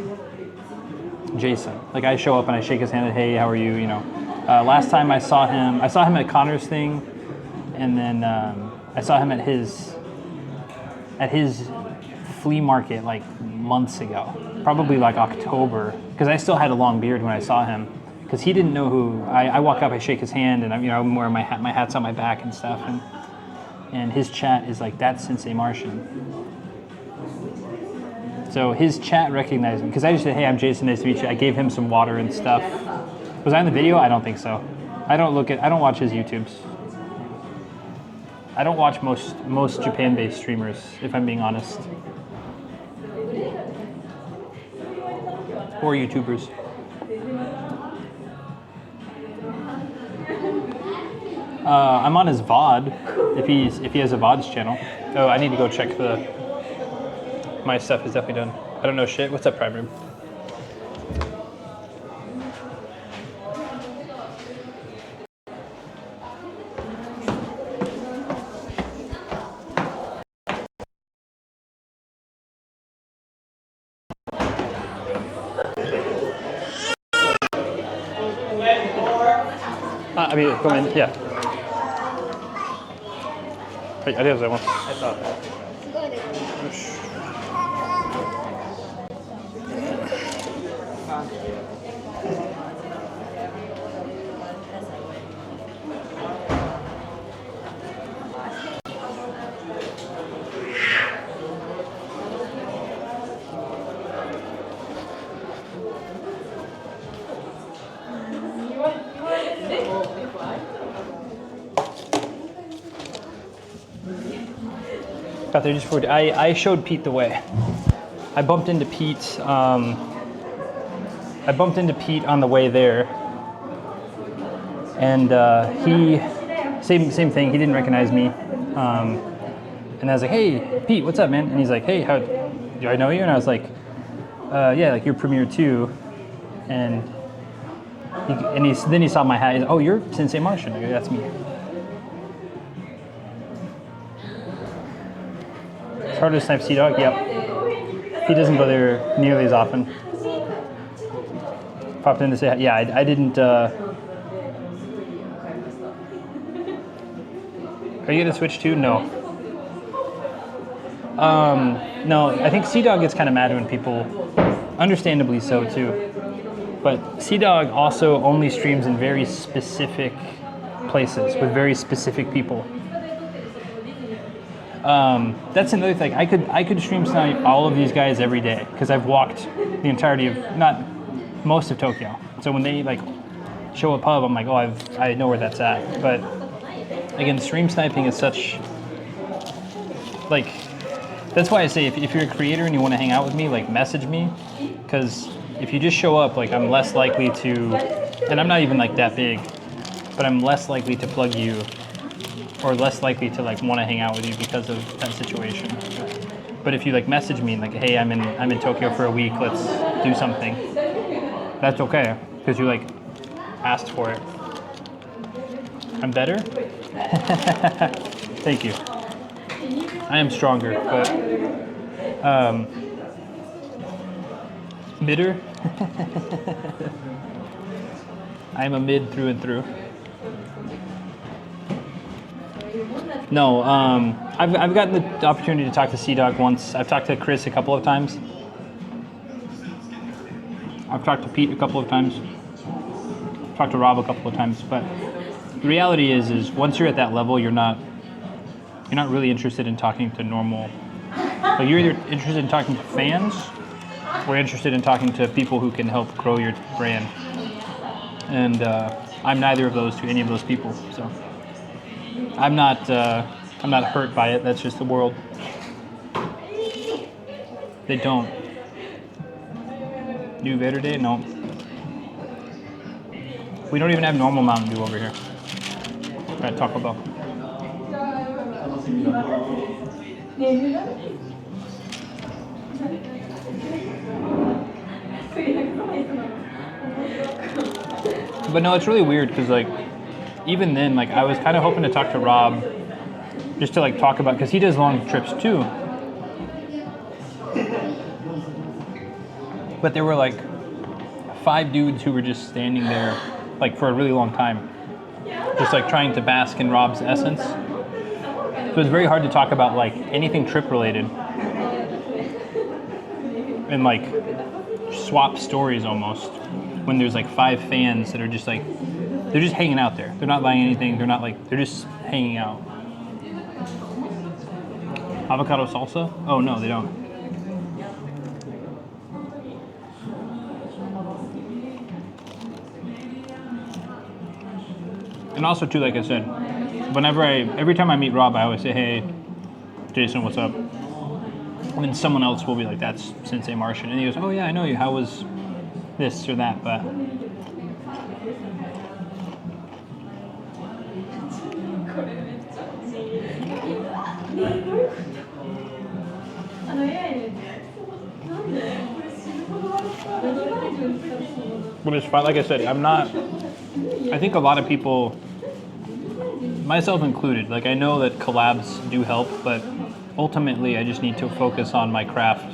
Jason. Like I show up and I shake his hand and hey, how are you? You know. Last time I saw him at Connor's thing, and then I saw him at his flea market like months ago, probably like October, because I still had a long beard when I saw him. Because he didn't know who I walk up, I shake his hand, and I'm wearing my hat. My hat's on my back and stuff, and his chat is like, "That's Sensei Martian." So his chat recognized me because I just said, "Hey, I'm Jason. Nice to meet you." I gave him some water and stuff. Was I in the video? I don't think so. I don't watch his YouTubes. I don't watch most Japan-based streamers, if I'm being honest, or YouTubers. I'm on his VOD, if he has a VODs channel. Oh, I need to go check my stuff is definitely done. I don't know shit. What's up, Prime Room? I mean, come in, yeah. Hey, adios, everyone. Got there just before. I showed Pete the way. I bumped into Pete. I bumped into Pete on the way there, and he same thing. He didn't recognize me, and I was like, "Hey, Pete, what's up, man?" And he's like, "Hey, how do I know you?" And I was like, "Yeah, like you're Premiere 2," and then he saw my hat. He's like, "Oh, you're Sensei Martian." I go, "That's me." It's harder to snipe Sea-Dog? Yep. He doesn't go there nearly as often. Popped in to say hi. Yeah, I didn't... Are you gonna switch too? No. No, I think Sea-Dog gets kind of mad when people... Understandably so, too. But Sea-Dog also only streams in very specific places with very specific people. That's another thing. I could stream snipe all of these guys every day because I've walked the entirety of most of Tokyo. So when they like show a pub, I'm like, oh, I know where that's at. But again, stream sniping is such like that's why I say if you're a creator and you want to hang out with me, like message me, because if you just show up, like I'm less likely to, and I'm not even like that big, but I'm less likely to plug you. Or less likely to like want to hang out with you because of that situation. But if you like message me like, hey, I'm in Tokyo for a week, let's do something. That's okay because you like asked for it. I'm better. Thank you. I am stronger, but midder. I am a mid through and through. No, I've gotten the opportunity to talk to Sea-Dog once. I've talked to Chris a couple of times. I've talked to Pete a couple of times. I've talked to Rob a couple of times. But the reality is once you're at that level, you're not really interested in talking to normal. Like you're either interested in talking to fans, or interested in talking to people who can help grow your brand. And I'm neither of those to any of those people. So. I'm not hurt by it. That's just the world. They don't. New Verde? No. We don't even have normal Mountain Dew over here. At Taco Bell. But no, it's really weird because like. Even then, like I was kind of hoping to talk to Rob, just to like talk about because he does long trips too. But there were like 5 dudes who were just standing there, like for a really long time, just like trying to bask in Rob's essence. So it's very hard to talk about like anything trip related and like swap stories almost when there's like 5 fans that are just like they're just hanging out there. They're not buying anything. They're not like they're just hanging out. Avocado salsa? Oh no, they don't. And also too, like I said, every time I meet Rob, I always say, "Hey, Jason, what's up?" And then someone else will be like, "That's Sensei Martian," and he goes, "Oh yeah, I know you. How was this or that?" But it's fine. Like I said, I'm not. I think a lot of people, myself included, like I know that collabs do help, but ultimately I just need to focus on my craft.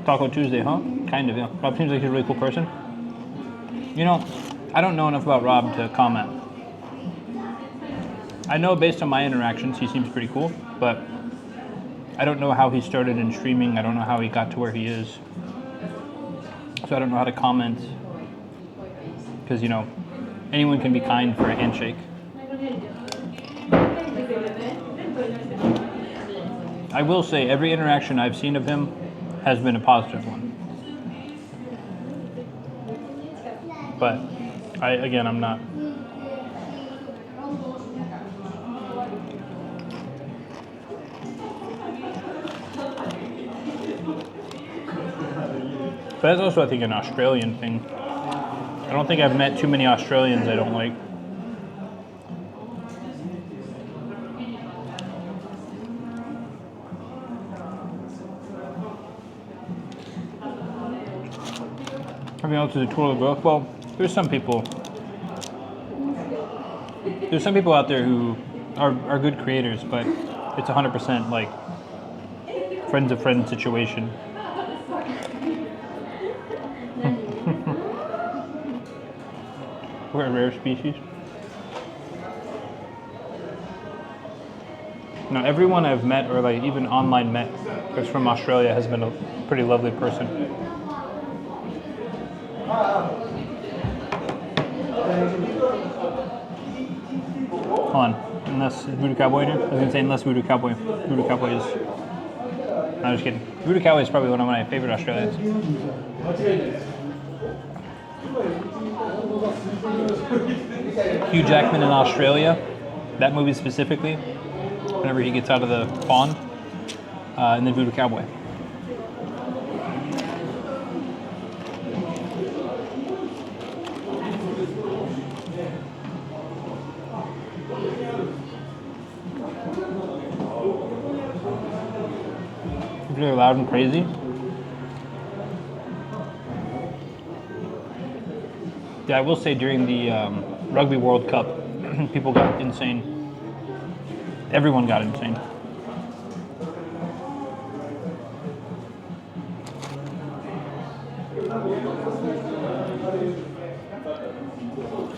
Taco Tuesday, huh? Kind of, yeah. Rob seems like he's a really cool person. You know, I don't know enough about Rob to comment. I know based on my interactions, he seems pretty cool, but I don't know how he started in streaming. I don't know how he got to where he is. So I don't know how to comment. Because, you know, anyone can be kind for a handshake. I will say every interaction I've seen of him has been a positive one. But I'm not. But that's also, I think, an Australian thing. I don't think I've met too many Australians I don't like. Everything else is a tool of growth. Well, there's some people out there who are good creators, but it's 100% like friends of friends situation. We're a rare species. No, everyone I've met, or like even online met, that's from Australia has been a pretty lovely person. Hold on, unless Voodoo Cowboy here? I was gonna say unless Voodoo Cowboy. Voodoo Cowboy is. No, I'm just kidding. Voodoo Cowboy is probably one of my favorite Australians. Hugh Jackman in Australia, that movie specifically, whenever he gets out of the pond, and then Voodoo Cowboy. It's really loud and crazy. Yeah, I will say during the Rugby World Cup, people got insane. Everyone got insane.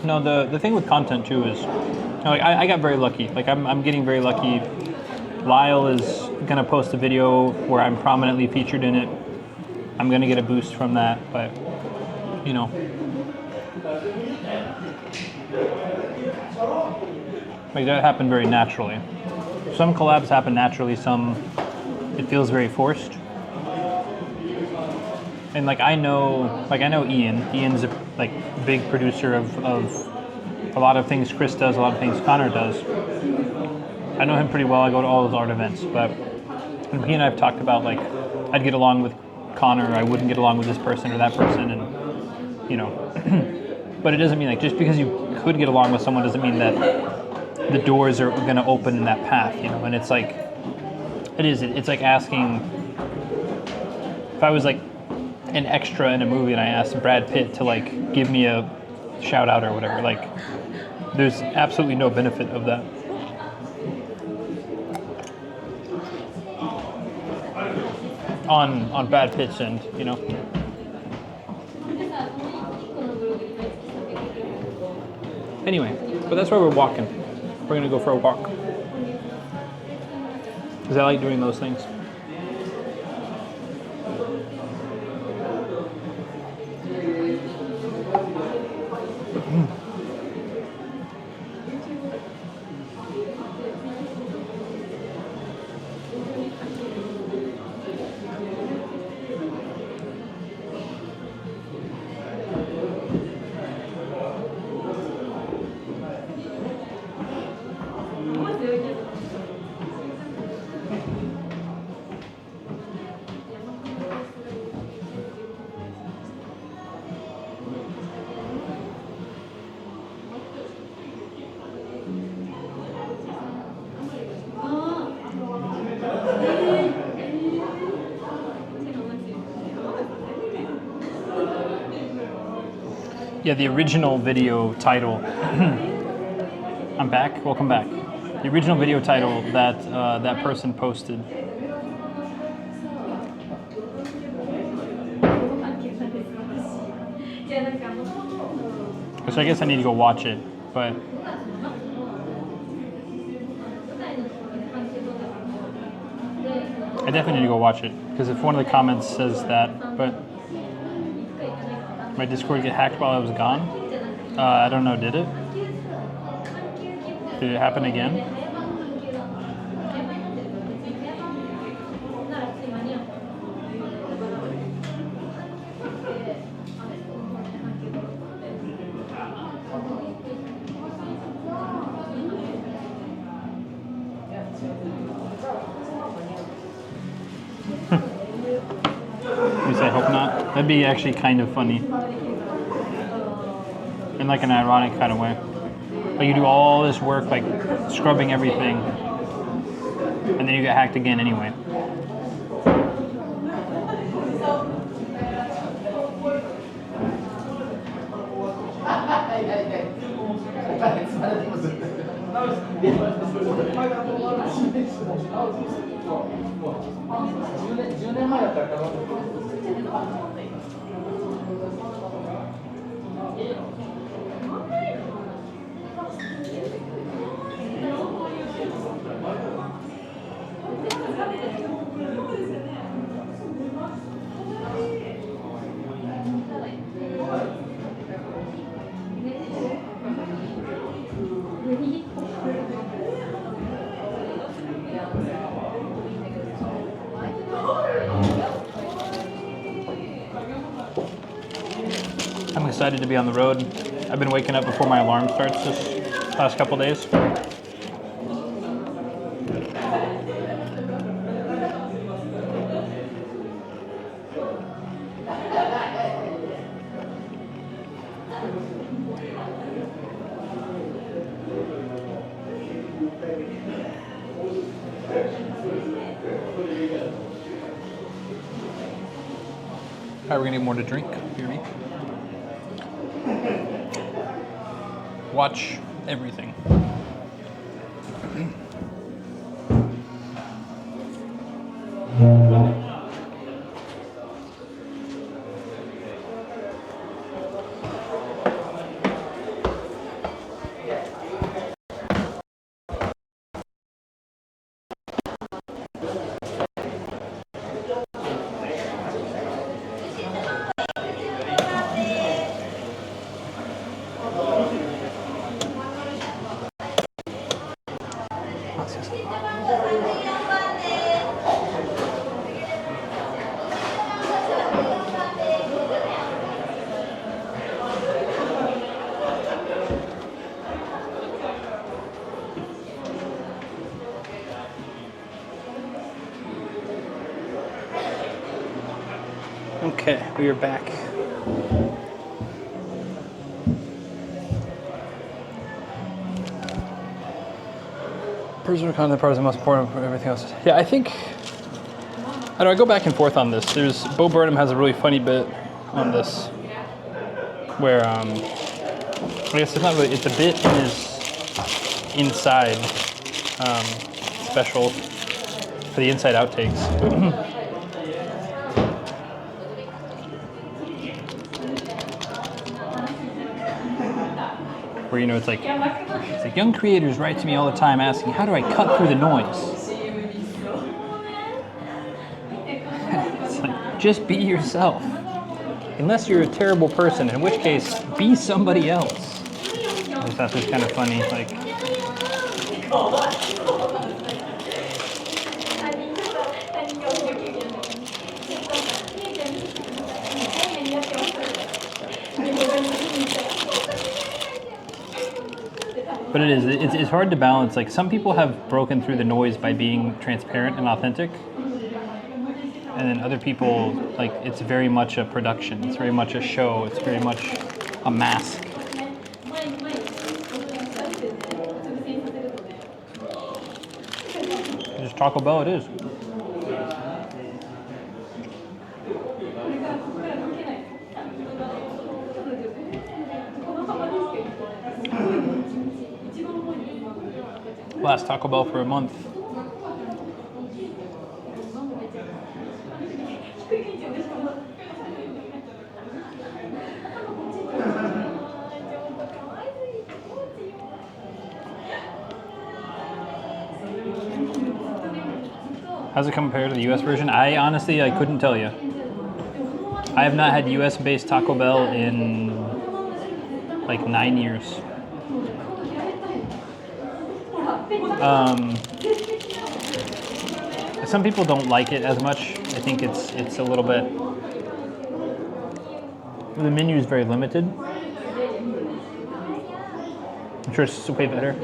No, the thing with content too is, you know, like I got very lucky. Like I'm getting very lucky. Lyle is gonna post a video where I'm prominently featured in it. I'm gonna get a boost from that, but you know. Like that happened very naturally. Some collabs happen naturally, some it feels very forced. And like I know Ian. Ian's a like big producer of a lot of things Chris does, a lot of things Connor does. I know him pretty well. I go to all his art events, but and he and I've talked about like I'd get along with Connor, or I wouldn't get along with this person or that person, and you know. But it doesn't mean like just because you could get along with someone doesn't mean that the doors are going to open in that path, you know. And it's like it's like asking if I was like an extra in a movie and I asked Brad Pitt to like give me a shout out or whatever, like there's absolutely no benefit of that. On Brad Pitt's end, you know. Anyway, but that's where we're walking. We're gonna go for a walk. Because I like doing those things. Yeah, the original video title. I'm back. Welcome back. The original video title that that person posted. Which I guess I need to go watch it, but I definitely need to go watch it because if one of the comments says that, but my Discord get hacked while I was gone. I don't know. Did it? Did it happen again? At least I hope not. That'd be actually kind of funny. In like an ironic kind of way. Like you do all this work, like scrubbing everything, and then you get hacked again anyway. I'm excited to be on the road. I've been waking up before my alarm starts this last couple days. All right, we're gonna get more to drink. Hear me? Watch everything. Okay, we are back. Personal content part is the most important for everything else. Yeah, I think, I know I go back and forth on this. Bo Burnham has a really funny bit on this where, I guess it's not really, it's a bit in his inside special for the inside outtakes. Where, you know, it's like young creators write to me all the time asking, how do I cut through the noise? Just be yourself. Unless you're a terrible person, in which case, be somebody else. I just thought this was kind of funny. Like, but it's hard to balance. Like, some people have broken through the noise by being transparent and authentic. And then other people, like, it's very much a production. It's very much a show. It's very much a mask. Just Taco Bell it is. Last Taco Bell for a month. How's it compare to the US version? I honestly couldn't tell you. I have not had US based Taco Bell in like 9 years. Some people don't like it as much. I think it's a little bit. The menu is very limited. I'm sure it's way better.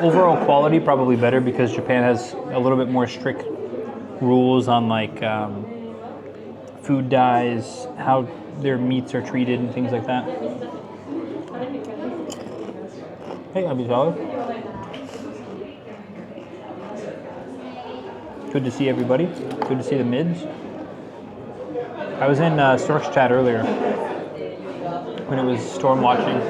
Overall quality probably better because Japan has a little bit more strict rules on like food dyes, how their meats are treated, and things like that. Hey, Abisali. Good to see everybody. Good to see the mids. I was in Stork's chat earlier when it was storm watching.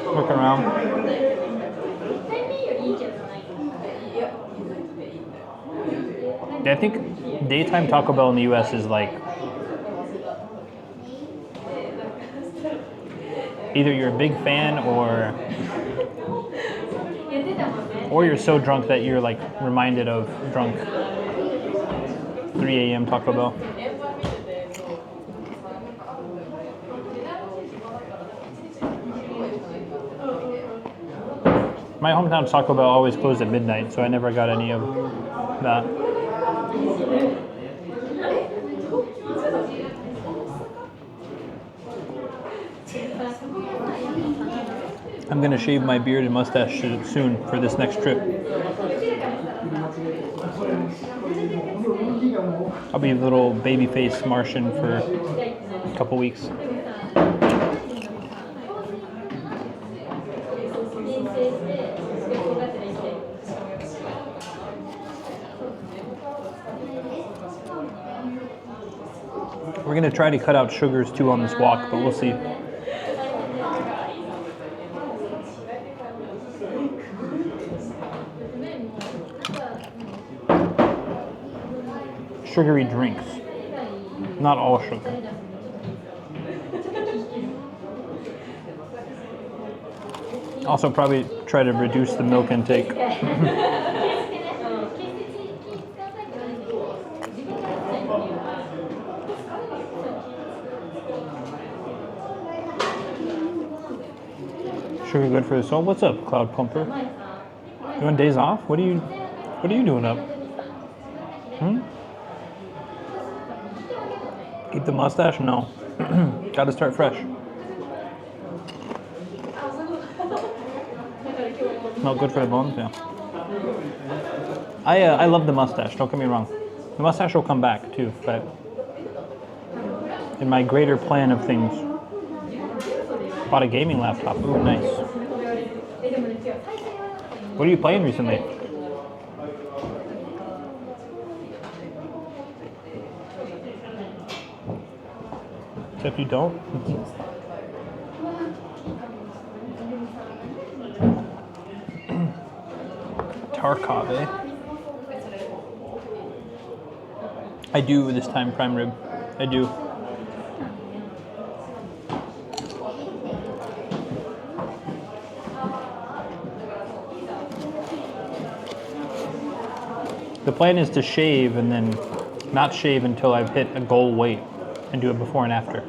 Looking around. Yeah, I think daytime Taco Bell in the US is like either you're a big fan or you're so drunk that you're like reminded of drunk 3 a.m. Taco Bell. My hometown Taco Bell always closed at midnight, so I never got any of that. I'm gonna shave my beard and mustache soon for this next trip. I'll be a little baby-faced Martian for a couple weeks. We're gonna try to cut out sugars too on this walk, but we'll see. Sugary drinks, not all sugar. Also probably try to reduce the milk intake. Sugar good for the soul. What's up, Cloud Pumper? You on days off? What are you doing up? Keep the mustache? No. Gotta start fresh. Not good for the bones, yeah. I love the mustache, don't get me wrong. The mustache will come back too, but in my greater plan of things, bought a gaming laptop. Ooh, nice. What are you playing recently? Except you don't? Tarkov, eh? I do this time, prime rib. I do. The plan is to shave and then not shave until I've hit a goal weight and do it before and after.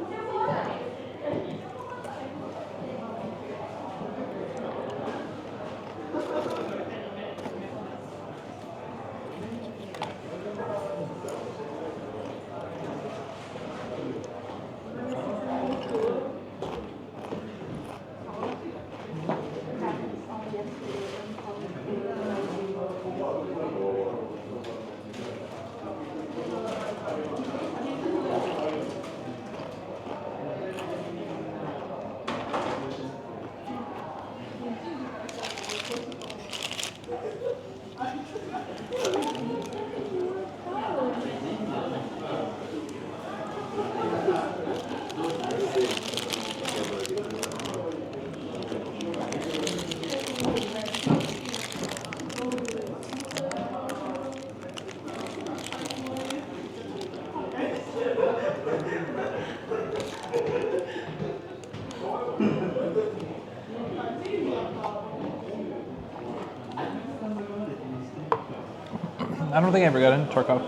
I don't think I ever got into Tarkov.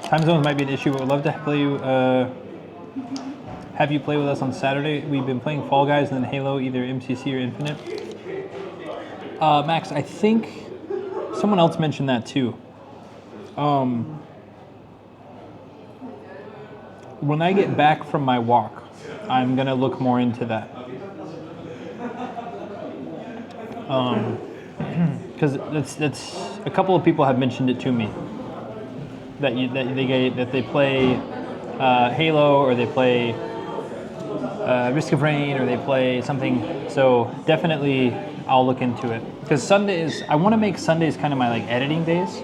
Time zones might be an issue, but would love to play you. Have you play with us on Saturday? We've been playing Fall Guys and then Halo, either MCC or Infinite. Max, I think someone else mentioned that too. When I get back from my walk, I'm gonna look more into that. Because that's a couple of people have mentioned it to me that they play Halo or they play Risk of Rain or they play something. So definitely I'll look into it because Sundays I want to make Sundays kind of my like editing days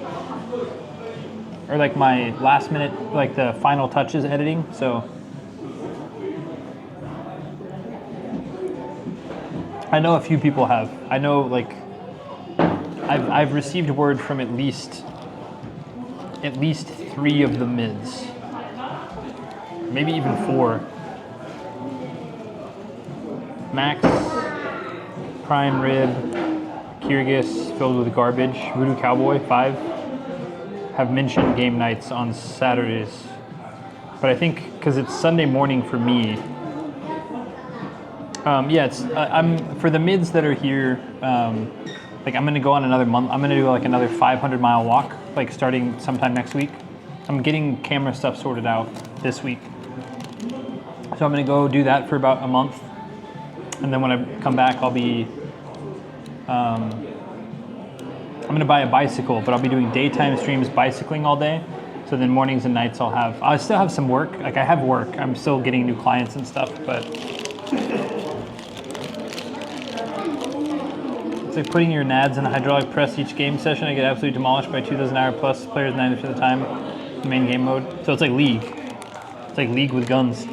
or like my last minute like the final touches editing. So I know a few people have. I know like I've received word from at least 3 of the mids, maybe even 4. Max, Prime Rib, Kyrgyz filled with garbage, Voodoo Cowboy 5 have mentioned game nights on Saturdays, but I think because it's Sunday morning for me. Yeah, it's I'm for the mids that are here. Like I'm gonna go on another month. I'm gonna do like another 500-mile walk, like starting sometime next week. I'm getting camera stuff sorted out this week, so I'm gonna go do that for about a month, and then when I come back, I'll be. I'm gonna buy a bicycle, but I'll be doing daytime streams bicycling all day. So then mornings and nights I'll still have some work. Like I have work. I'm still getting new clients and stuff, but. It's like putting your nads in a hydraulic press each game session. I get absolutely demolished by 2,000 hour plus players 90% of the time in main game mode. So it's like League. It's like League with guns.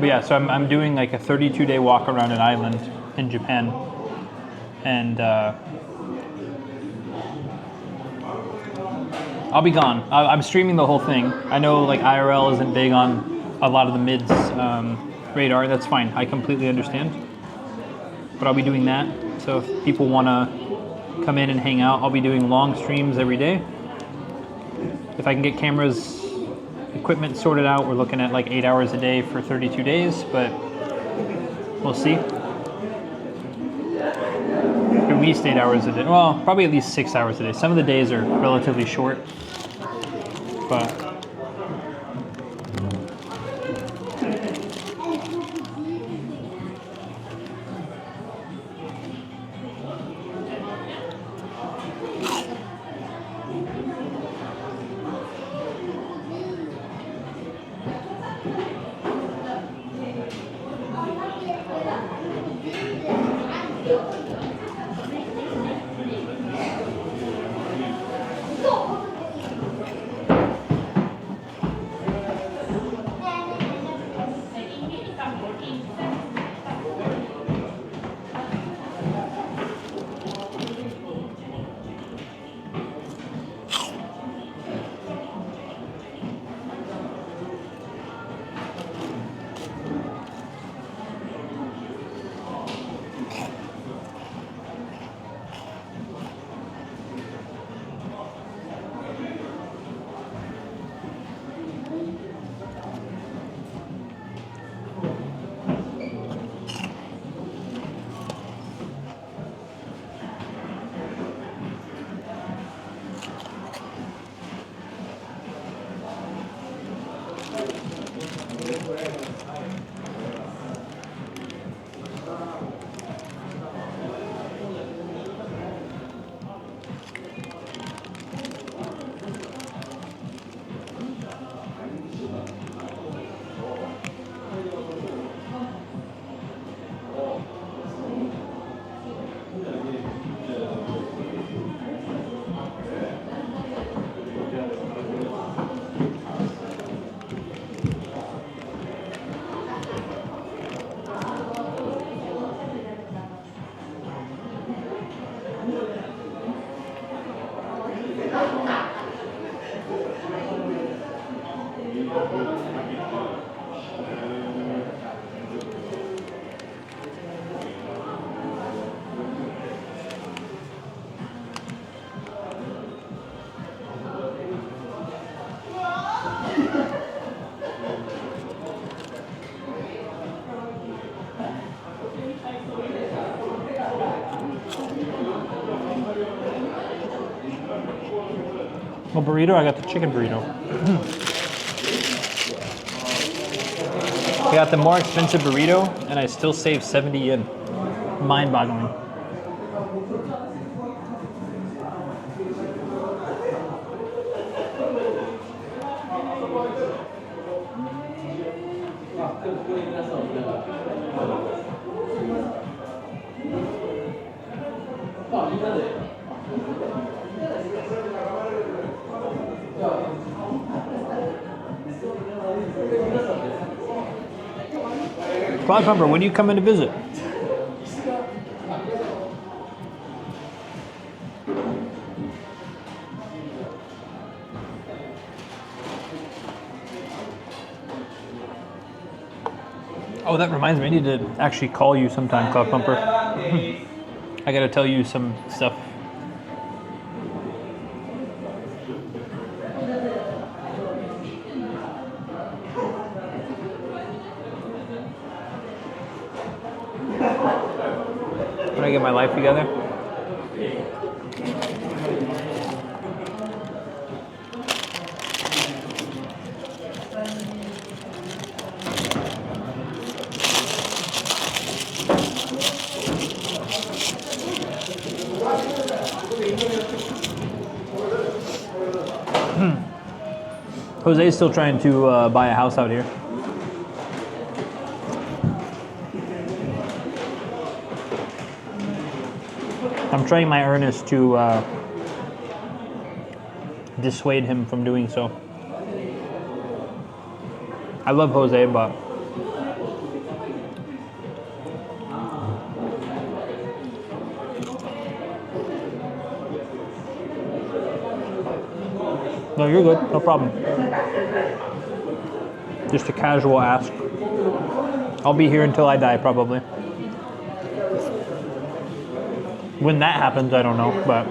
But yeah, so I'm doing like a 32-day walk around an island in Japan. And I'll be gone. I'm streaming the whole thing. I know like IRL isn't big on a lot of the mids radar. That's fine. I completely understand. But I'll be doing that. So if people want to come in and hang out, I'll be doing long streams every day. If I can get cameras, equipment sorted out, we're looking at like 8 hours a day for 32 days, but we'll see. At least 8 hours a day. Well, probably at least 6 hours a day. Some of the days are relatively short, but Well, burrito, I got the chicken burrito. I got the more expensive burrito, and I still saved 70 yen. Mind-boggling. Cloud Pumper, when are you coming to visit? Oh, that reminds me, I need to actually call you sometime, Cloud Pumper. I gotta tell you some stuff. When I get my life together. Jose's still trying to buy a house out here. I'm trying my earnest to dissuade him from doing so. I love Jose, but no, you're good. No problem. Just a casual ask. I'll be here until I die, probably. When that happens, I don't know, but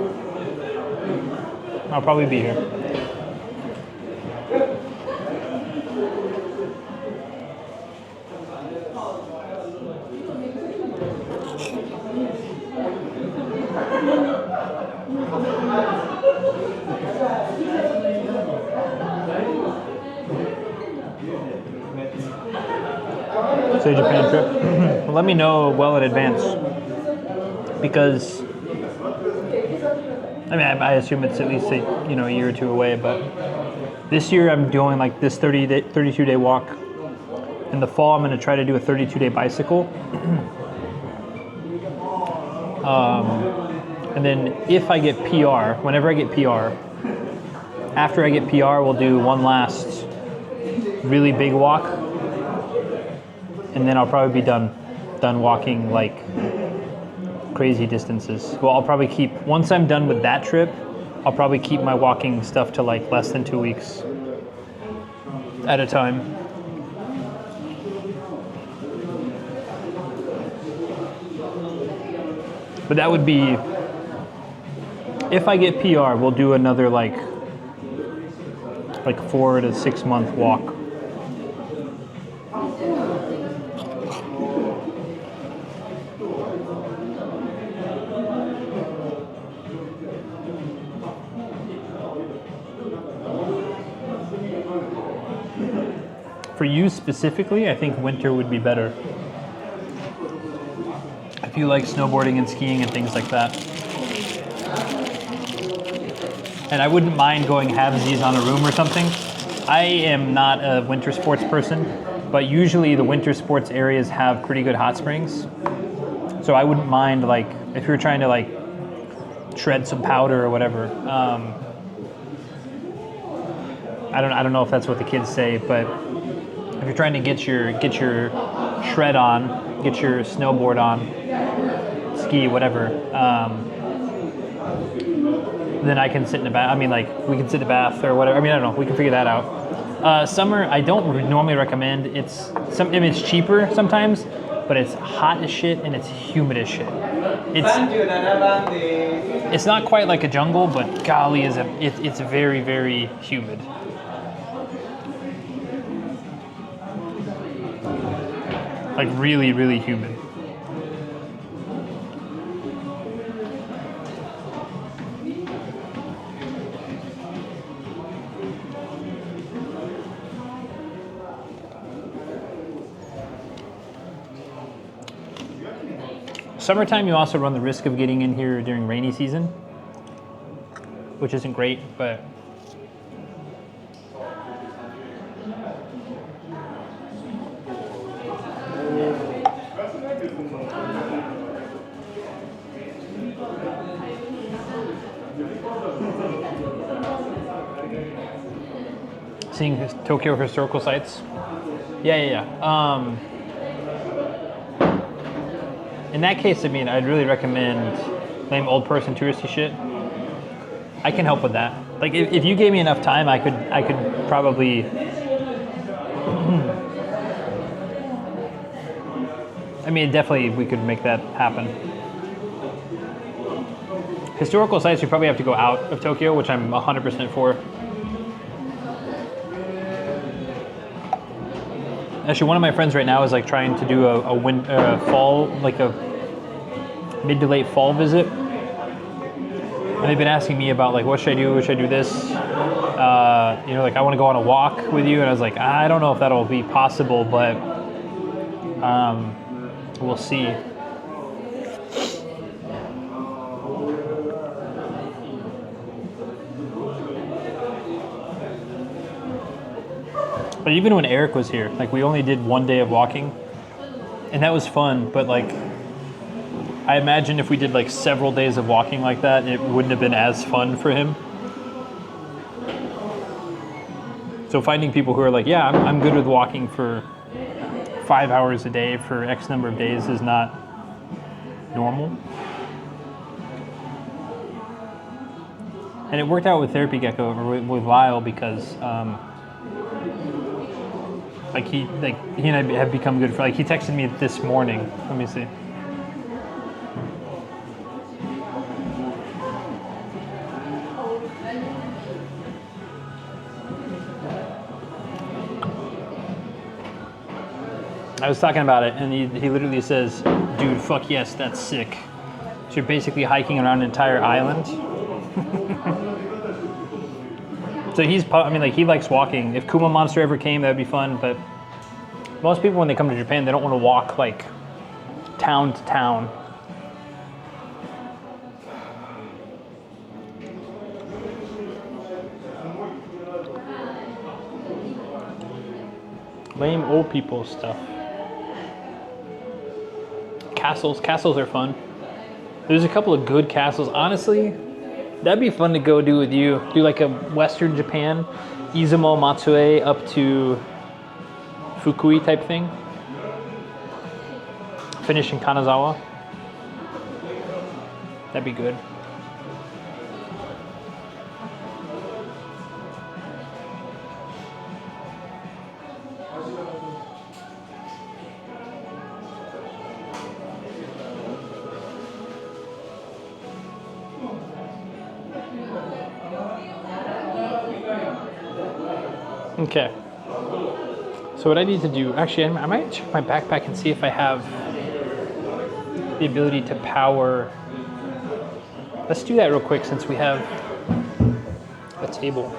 I'll probably be here. Say Japan trip. Let me know well in advance, because I mean I assume it's at least a year or two away. But this year I'm doing like this 32-day walk. In the fall I'm going to try to do a 32-day bicycle. And then if I get PR, whenever I get PR, after I get PR, we'll do one last really big walk. And then I'll probably be done walking like crazy distances. Well, I'll probably keep, once I'm done with that trip, I'll probably keep my walking stuff to like less than 2 weeks at a time. But that would be, if I get PR, we'll do another like 4 to 6 month walk. For you specifically, I think winter would be better. If you like snowboarding and skiing and things like that. And I wouldn't mind going halvesies on a room or something. I am not a winter sports person, but usually the winter sports areas have pretty good hot springs. So I wouldn't mind, like, if you're trying to like shred some powder or whatever. I don't know if that's what the kids say, but if you're trying to get your shred on, get your snowboard on, ski, whatever, then I can sit in the bath. I mean, like, we can sit in the bath or whatever. I mean, I don't know. We can figure that out. Summer, I don't normally recommend. It's cheaper sometimes, but it's hot as shit and it's humid as shit. It's not quite like a jungle, but golly, it's very, very humid. Like really, really humid. Summertime, you also run the risk of getting in here during rainy season, which isn't great, but seeing Tokyo historical sites. Yeah. In that case, I mean, I'd really recommend lame old person touristy shit. I can help with that. Like, if you gave me enough time, I could probably. I mean, definitely, we could make that happen. Historical sites, we probably have to go out of Tokyo, which I'm 100% for. Actually, one of my friends right now is like trying to do a fall, like a mid to late fall visit. And they've been asking me about like, what should I do? Should I do this? Like I want to go on a walk with you. And I was like, I don't know if that'll be possible, but we'll see. But even when Eric was here, like we only did 1 day of walking, and that was fun. But like, I imagine if we did like several days of walking like that, it wouldn't have been as fun for him. So finding people who are like, yeah, I'm good with walking for 5 hours a day for X number of days is not normal. And it worked out with Therapy Gecko or with Lyle because he and I have become good friends. Like he texted me this morning. Let me see. I was talking about it, and he literally says, "Dude, fuck yes, that's sick." So you're basically hiking around an entire island. So he likes walking. If Kuma Monster ever came, that'd be fun. But most people, when they come to Japan, they don't want to walk like town to town. Lame old people stuff. Castles are fun. There's a couple of good castles. Honestly, that'd be fun to go do with you. Do like a Western Japan, Izumo Matsue up to Fukui type thing. Finish in Kanazawa. That'd be good. Okay. So what I need to do, actually, I might check my backpack and see if I have the ability to power. Let's do that real quick since we have a table.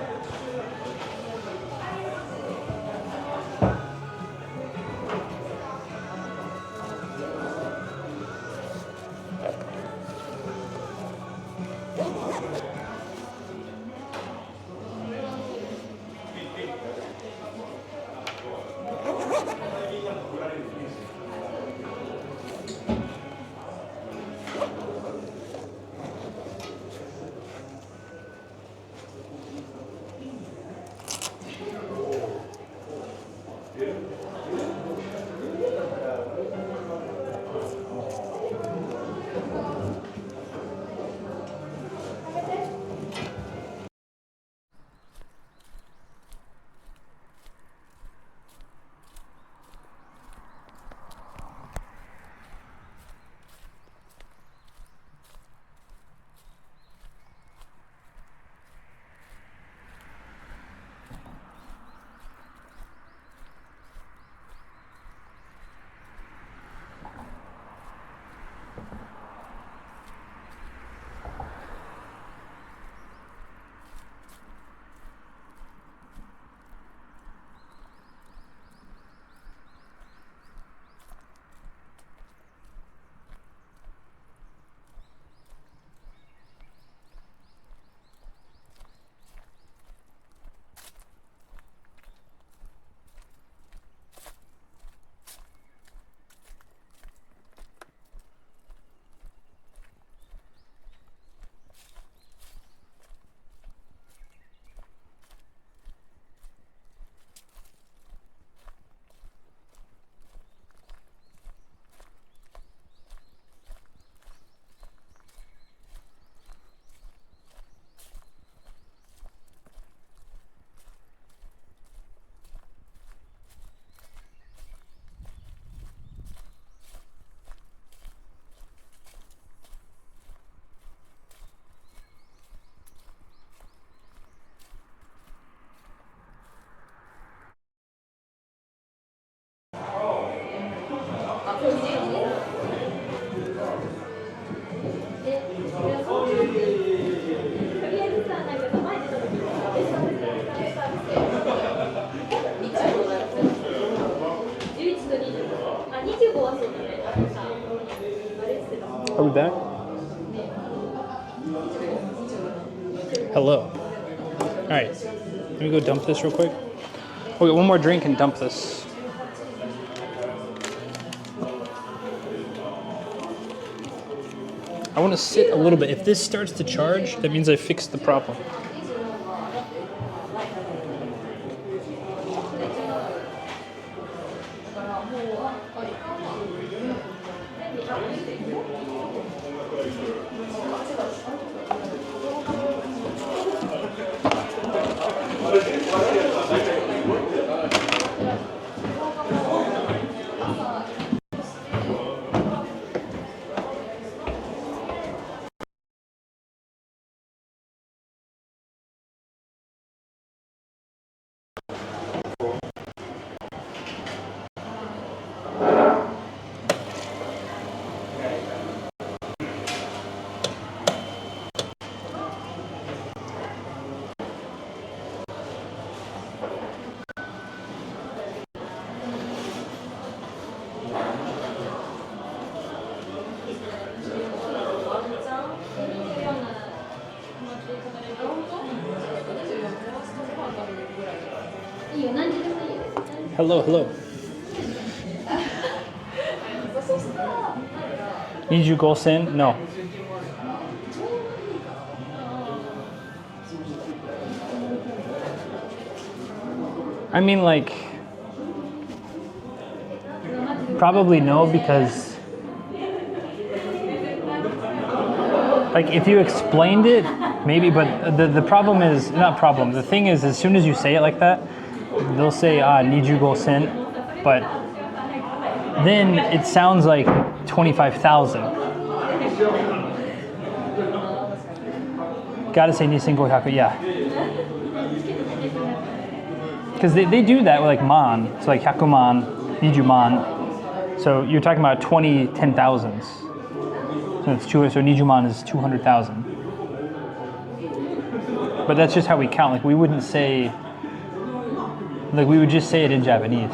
food back. Hello. All right, let me go dump this real quick. Okay, one more drink and dump this. I want to sit a little bit. If this starts to charge, that means I fixed the problem. Hello, hello. Need you go send? No. I mean, like, probably no, because, like, if you explained it, maybe, but the problem is, not problem, the thing is, as soon as you say it like that, they'll say, need you go send, but then it sounds like 25,000. Gotta say Nisengo Hyaku, yeah. Because they do that with like man, so like Hyakuman, Nijuman. So you're talking about 20 10,000s. So it's two, so Nijuman is 200,000. But that's just how we count. Like we wouldn't say, like we would just say it in Japanese.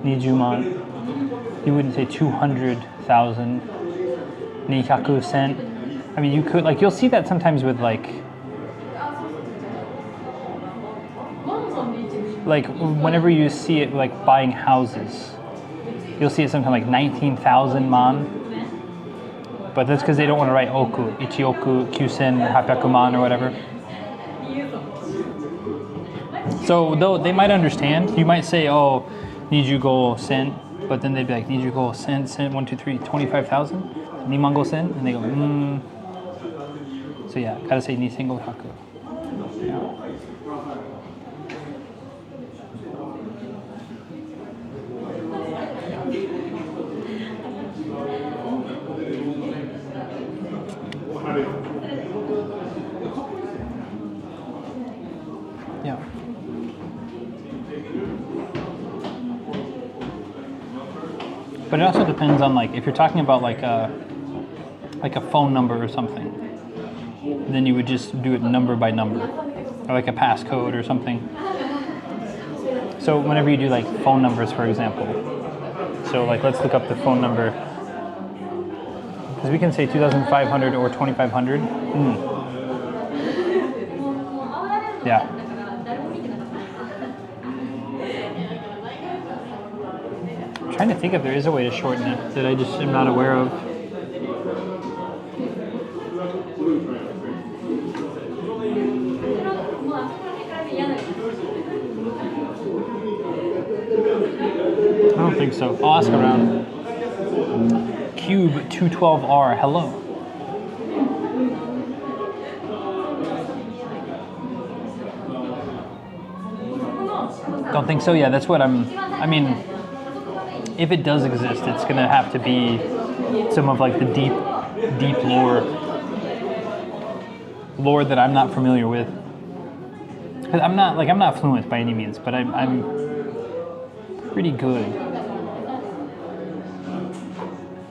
Nijuman. You wouldn't say 200,000. Nihyaku cent. I mean, you could, like, you'll see that sometimes with like whenever you see it like buying houses, you'll see it sometimes like 19,000 man. But that's because they don't want to write oku, ichioku, kyusen, hapyaku man or whatever. So though they might understand, you might say, oh, nijugo sen, but then they'd be like, nijugo sen, 1, 2, 3, 25,000, nimango sen, and they go, So yeah, gotta say nisengo haku. Yeah. Yeah. But it also depends on like if you're talking about like a phone number or something, then you would just do it number by number, or like a passcode or something. So whenever you do like phone numbers, for example, so like let's look up the phone number, because we can say 2,500 or 2,500. Yeah. I'm trying to think if there is a way to shorten it that I just am not aware of. I don't think so. I'll ask around. Cube 212R, hello. Don't think so? Yeah, that's what I mean, if it does exist, it's gonna have to be some of like the deep lore that I'm not familiar with. Because I'm not fluent by any means, but I'm pretty good.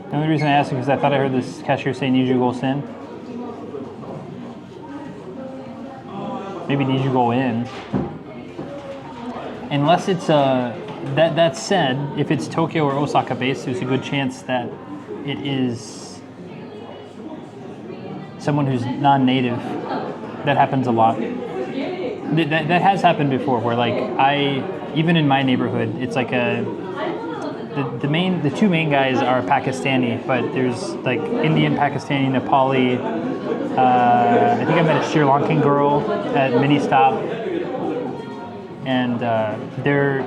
The only reason I asked is because I thought I heard this cashier say Nijugo sen. Maybe Nijugo in. Unless it's that said, if it's Tokyo or Osaka based, there's a good chance that it is someone who's non-native, that happens a lot. That has happened before, where like even in my neighborhood, it's like the two main guys are Pakistani, but there's like Indian, Pakistani, Nepali. I think I met a Sri Lankan girl at Mini Stop, and their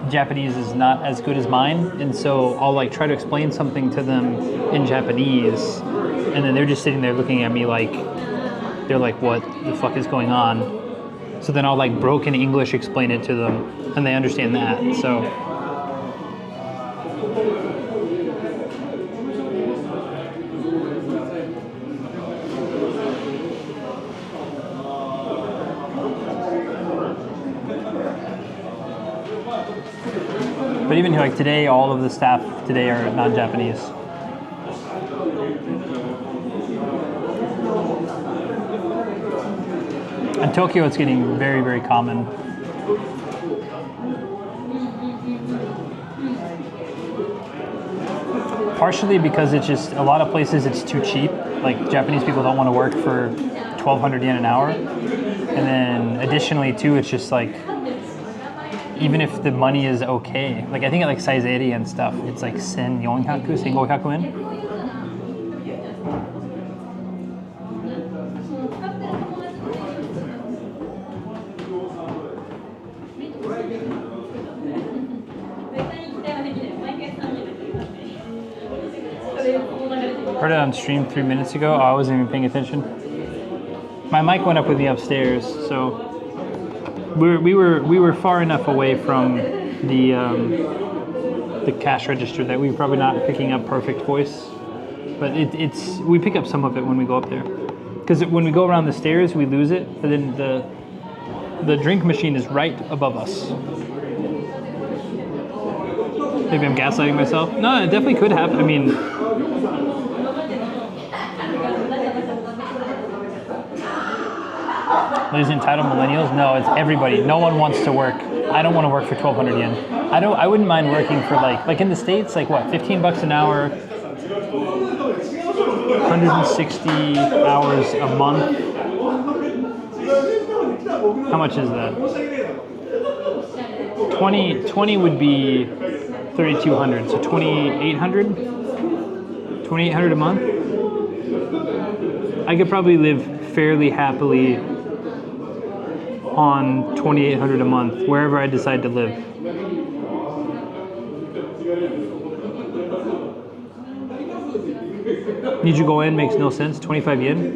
Japanese is not as good as mine, and so I'll like try to explain something to them in Japanese, and then they're just sitting there looking at me like they're like, "What the fuck is going on?" So then I'll like broken English explain it to them, and they understand that. So. But even like today, all of the staff today are non-Japanese. In Tokyo, it's getting very, very common. Partially because it's just, a lot of places it's too cheap. Like Japanese people don't want to work for 1,200 yen an hour. And then additionally too, it's just like, even if the money is okay, like I think at like Saizeri and stuff, it's like 1,500 yen. Heard it on stream 3 minutes ago. Oh, I wasn't even paying attention. My mic went up with me upstairs, so we were far enough away from the cash register that we were probably not picking up perfect voice, but we pick up some of it when we go up there, because when we go around the stairs we lose it, and then the drink machine is right above us. Maybe I'm gaslighting myself. No, it definitely could happen. I mean, these entitled millennials? No, it's everybody. No one wants to work. I don't want to work for 1,200 yen. I wouldn't mind working for like in the States, like what, 15 bucks an hour, 160 hours a month. How much is that? 20 would be 3,200, so 2,800 a month. I could probably live fairly happily on 2,800 a month, wherever I decide to live. Need you go in makes no sense. 25 yen.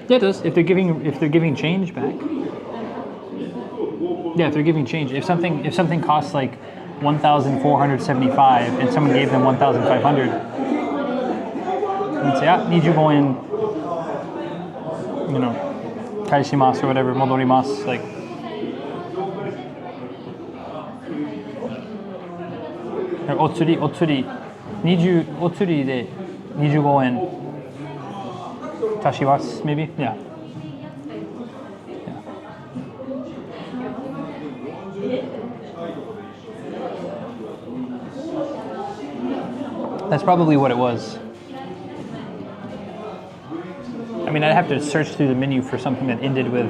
Yeah, it does. If they're giving change back. Yeah, if they're giving change. If something costs like 1,475 and someone gave them 1,500, and say, need you go in, kaishimasu or whatever, modorimasu, like. Otsuri, need you, otsuri de 25 yen. Tashiwasu, maybe? Yeah. That's probably what it was. I mean, I'd have to search through the menu for something that ended with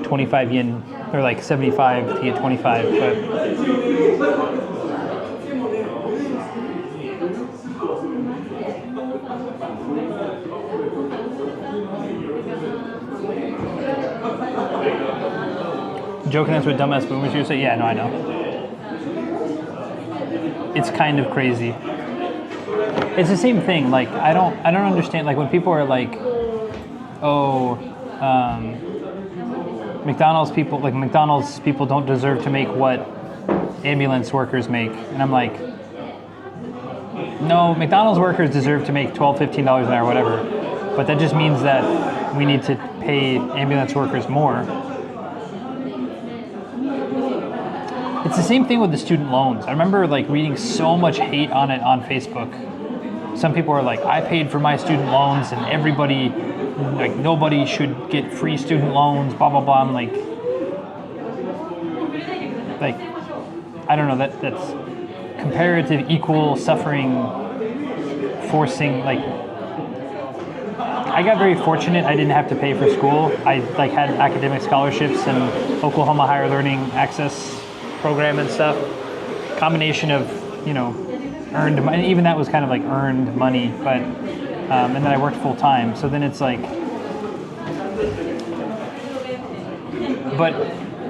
25 yen, or like 75 to get 25, but... Joking us with dumbass boomers, you say, yeah, no, I know. It's kind of crazy. It's the same thing. Like I don't understand. Like when people are like, McDonald's people don't deserve to make what ambulance workers make, and I'm like, no, McDonald's workers deserve to make $12, $15 an hour, whatever. But that just means that we need to pay ambulance workers more. It's the same thing with the student loans. I remember like reading so much hate on it on Facebook. Some people are like, I paid for my student loans and everybody, like nobody should get free student loans, blah, blah, blah. I'm like, I don't know, that's comparative equal suffering, forcing, like I got very fortunate. I didn't have to pay for school. I like had academic scholarships and Oklahoma Higher Learning Access program and stuff. Combination of, earned money. Even that was kind of like earned money, but and then I worked full time. So then it's like, but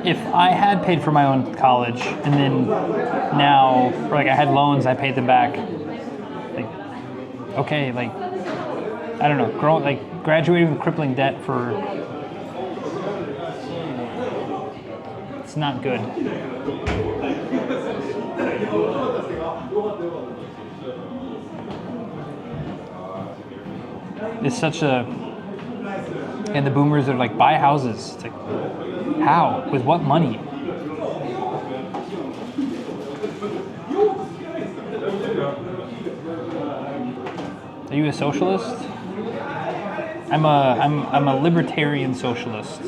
if I had paid for my own college and then now, or like I had loans, I paid them back. Like, okay, like I don't know, graduating with crippling debt it's not good. It's such a, and the boomers are like, buy houses. It's like, how? With what money? Are you a socialist? I'm a libertarian socialist.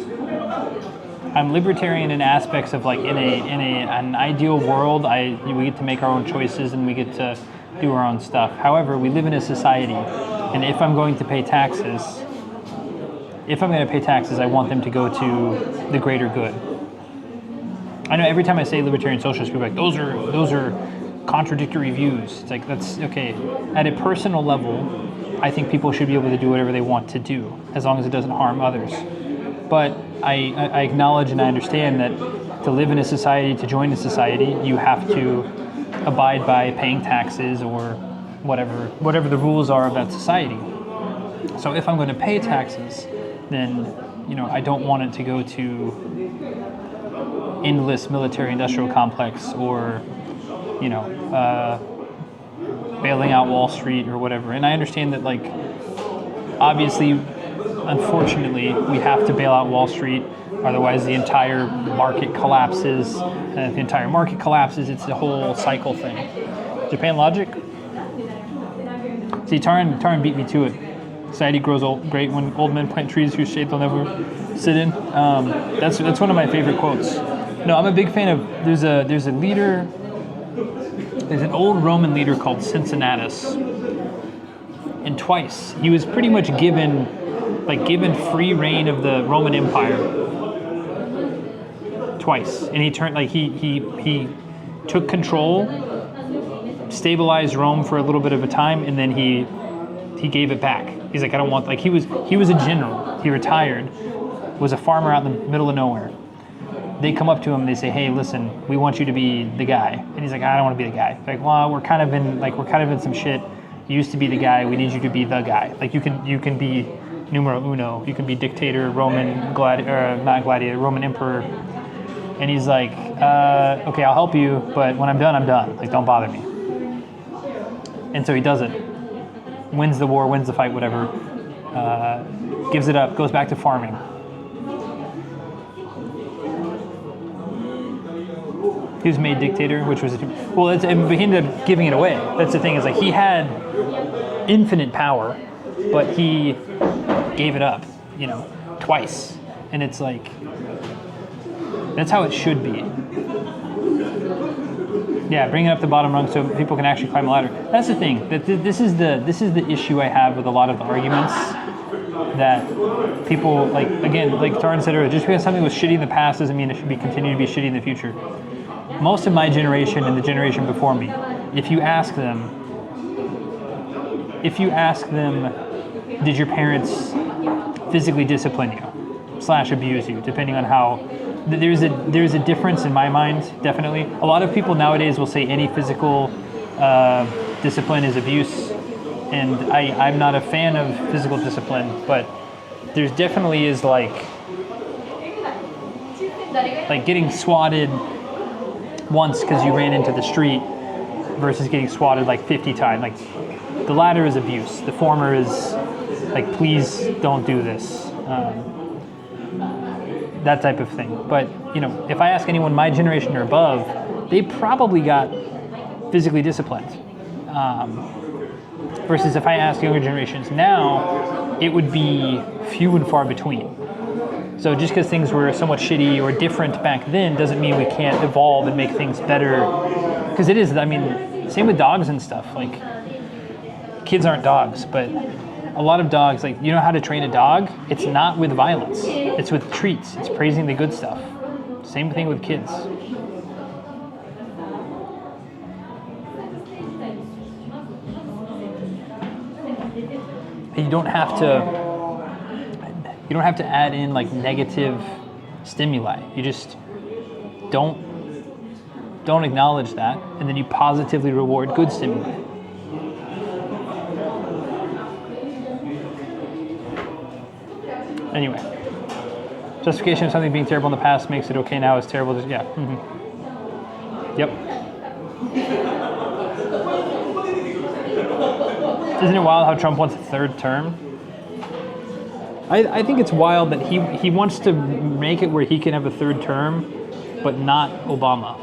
I'm libertarian in aspects of like in an ideal world, we get to make our own choices and we get to do our own stuff. However, we live in a society, and if I'm going to pay taxes, I want them to go to the greater good. I know every time I say libertarian socialist, people are like, those are contradictory views. It's like, that's okay. At a personal level, I think people should be able to do whatever they want to do, as long as it doesn't harm others. But I acknowledge and I understand that to live in a society, to join a society, you have to abide by paying taxes or whatever the rules are of that society. So if I'm going to pay taxes, then I don't want it to go to endless military-industrial complex or bailing out Wall Street or whatever. And I understand that, like, obviously, unfortunately, we have to bail out Wall Street, otherwise the entire market collapses. And if the entire market collapses, it's a whole cycle thing. Japan logic? See, Taran beat me to it. Society grows great when old men plant trees whose shade they'll never sit in. That's one of my favorite quotes. No, I'm a big fan of, there's a leader, there's an old Roman leader called Cincinnatus. And twice, he was pretty much given free reign of the Roman Empire. Twice. And he turned, he took control, stabilized Rome for a little bit of a time, and then he gave it back. He's like, I don't want, he was a general. He retired, was a farmer out in the middle of nowhere. They come up to him, they say, hey, listen, we want you to be the guy. And he's like, I don't want to be the guy. They're like, well, we're kind of in some shit. You used to be the guy, we need you to be the guy. Like, you can be numero uno. You can be dictator, Roman Roman emperor. And he's like, okay, I'll help you, but when I'm done, I'm done. Like, don't bother me. And so he does it. Wins the war, wins the fight, whatever. Gives it up, goes back to farming. He was made dictator, which was, but he ended up giving it away. That's the thing, is like, he had infinite power, but he gave it up, twice. And it's like, that's how it should be. Yeah, bring it up the bottom rung so people can actually climb a ladder. That's the thing. This is the issue I have with a lot of the arguments that people, like Taran said earlier, just because something was shitty in the past doesn't mean it should continue to be shitty in the future. Most of my generation and the generation before me, if you ask them, did your parents physically discipline you / abuse you, depending on how, there's a difference in my mind, definitely. A lot of people nowadays will say any physical discipline is abuse, and I'm not a fan of physical discipline, but there's definitely is like getting swatted once because you ran into the street versus getting swatted like 50 times. Like, the latter is abuse. The former is like, please don't do this. That type of thing. But, if I ask anyone my generation or above, they probably got physically disciplined. Versus if I ask younger generations now, it would be few and far between. So just because things were somewhat shitty or different back then doesn't mean we can't evolve and make things better. Because it is, same with dogs and stuff. Like, kids aren't dogs, but a lot of dogs, like, you know how to train a dog? It's not with violence. It's with treats. It's praising the good stuff. Same thing with kids. You don't have to add in like negative stimuli. You just don't acknowledge that, and then you positively reward good stimuli. Anyway, justification of something being terrible in the past makes it okay now is terrible. Just, yeah. Yep. Isn't it wild how Trump wants a third term? I think it's wild that he wants to make it where he can have a third term, but not Obama.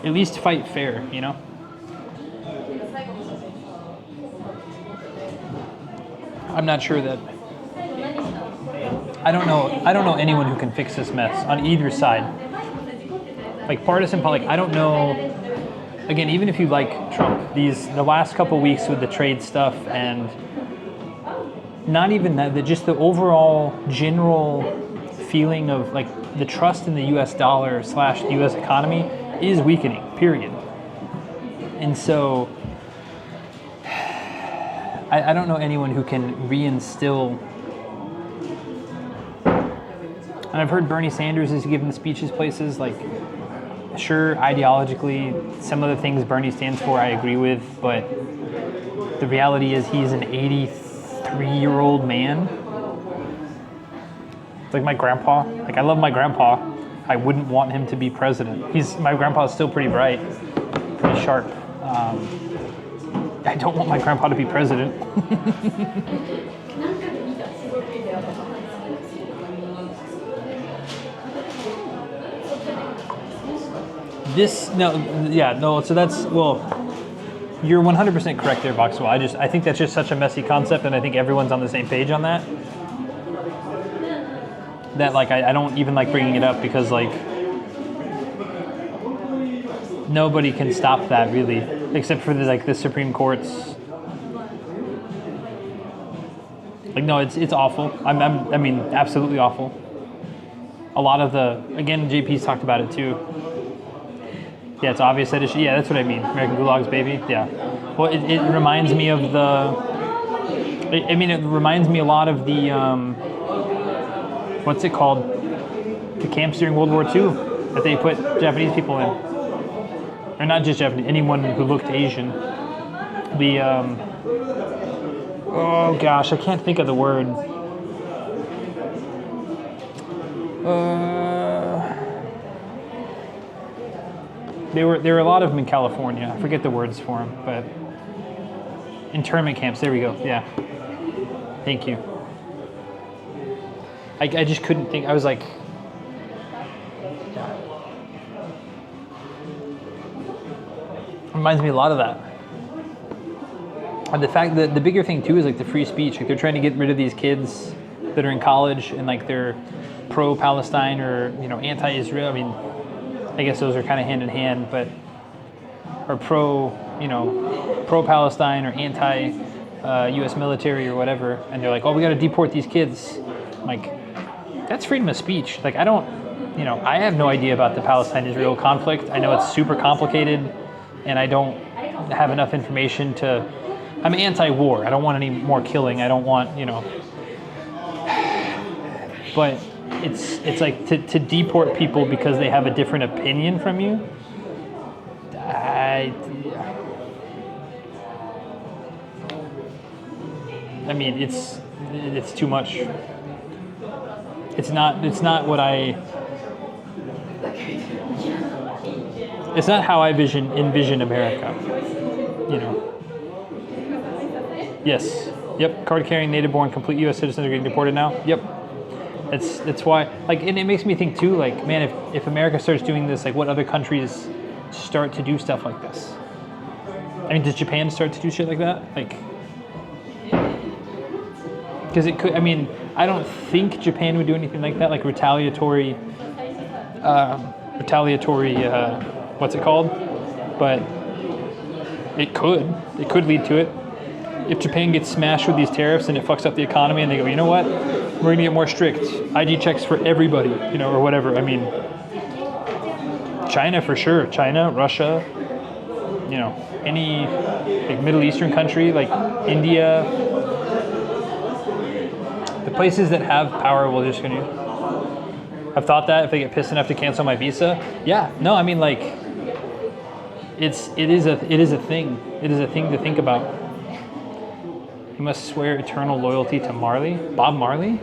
At least fight fair, you know? I'm not sure that... I don't know anyone who can fix this mess on either side. Like partisan politics, I don't know. Again, even if you like Trump, the last couple weeks with the trade stuff and not even that, just the overall general feeling of like the trust in the U.S. dollar / the U.S. economy is weakening. Period. And so, I don't know anyone who can reinstill. And I've heard Bernie Sanders is giving speeches places, like, sure, ideologically, some of the things Bernie stands for I agree with, but the reality is he's an 83-year-old man. Like my grandpa. Like, I love my grandpa. I wouldn't want him to be president. My grandpa's still pretty bright, pretty sharp. I don't want my grandpa to be president. So that's, well, you're 100% correct there, Boxwell. I think that's just such a messy concept, and I think everyone's on the same page on that. That, like, I don't even like bringing it up because, like, nobody can stop that, really, except for the Supreme Court's. Like, no, it's awful. I mean, absolutely awful. A lot of again, JP's talked about it too. Yeah, it's obvious that it should, yeah, that's what I mean. American Gulags, baby. Yeah. Well, it reminds me of it reminds me a lot of the, what's it called? The camps during World War II that they put Japanese people in. Or not just Japanese, anyone who looked Asian. Oh gosh, I can't think of the word. There were a lot of them in California. I forget the words for them, but internment camps. There we go. Yeah. Thank you. I just couldn't think. I was like, reminds me a lot of that. And the fact that the bigger thing too is like the free speech. Like they're trying to get rid of these kids that are in college and like they're pro-Palestine or anti-Israel. I mean, I guess those are kind of hand in hand, but or pro-Palestine or anti-U.S. military or whatever, and they're like, oh, we got to deport these kids. I'm like, that's freedom of speech. Like I have no idea about the Palestine-Israel conflict. I know it's super complicated, and I don't have enough information to. I'm anti-war. I don't want any more killing. I don't want but. It's like to deport people because they have a different opinion from you. I mean, it's too much. It's not what it's not how I envision America. Yes. Yep. Card-carrying native-born complete U.S. citizens are getting deported now. Yep. That's why, like, and it makes me think too, like, man, if America starts doing this, like, what other countries start to do stuff like this? I mean, does Japan start to do shit like that? Like, because it could. I mean, I don't think Japan would do anything like that, like retaliatory. What's it called? But it could lead to it. if Japan gets smashed with these tariffs and it fucks up the economy, and they go, you know what, we're gonna get more strict ID checks for everybody, you know, or whatever. I mean, China for sure. China, Russia, you know, any like Middle Eastern country like India. The places that have power will just continue. I've thought that if they get pissed enough to cancel my visa, yeah, no, I mean like, it is a thing. It is a thing to think about. You must swear eternal loyalty to Marley, Bob Marley.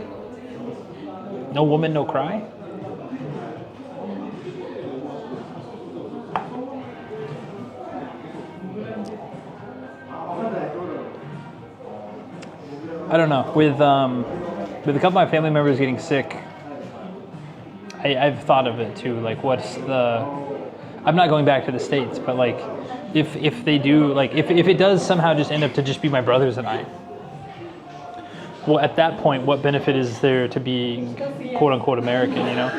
No woman, no cry. I don't know. With a couple of my family members getting sick, I've thought of it too. Like, what's the? I'm not going back to the States, but like, if they do, like, if it does somehow just end up to just be my brothers and I, well, at that point, what benefit is there to being quote unquote American? You know.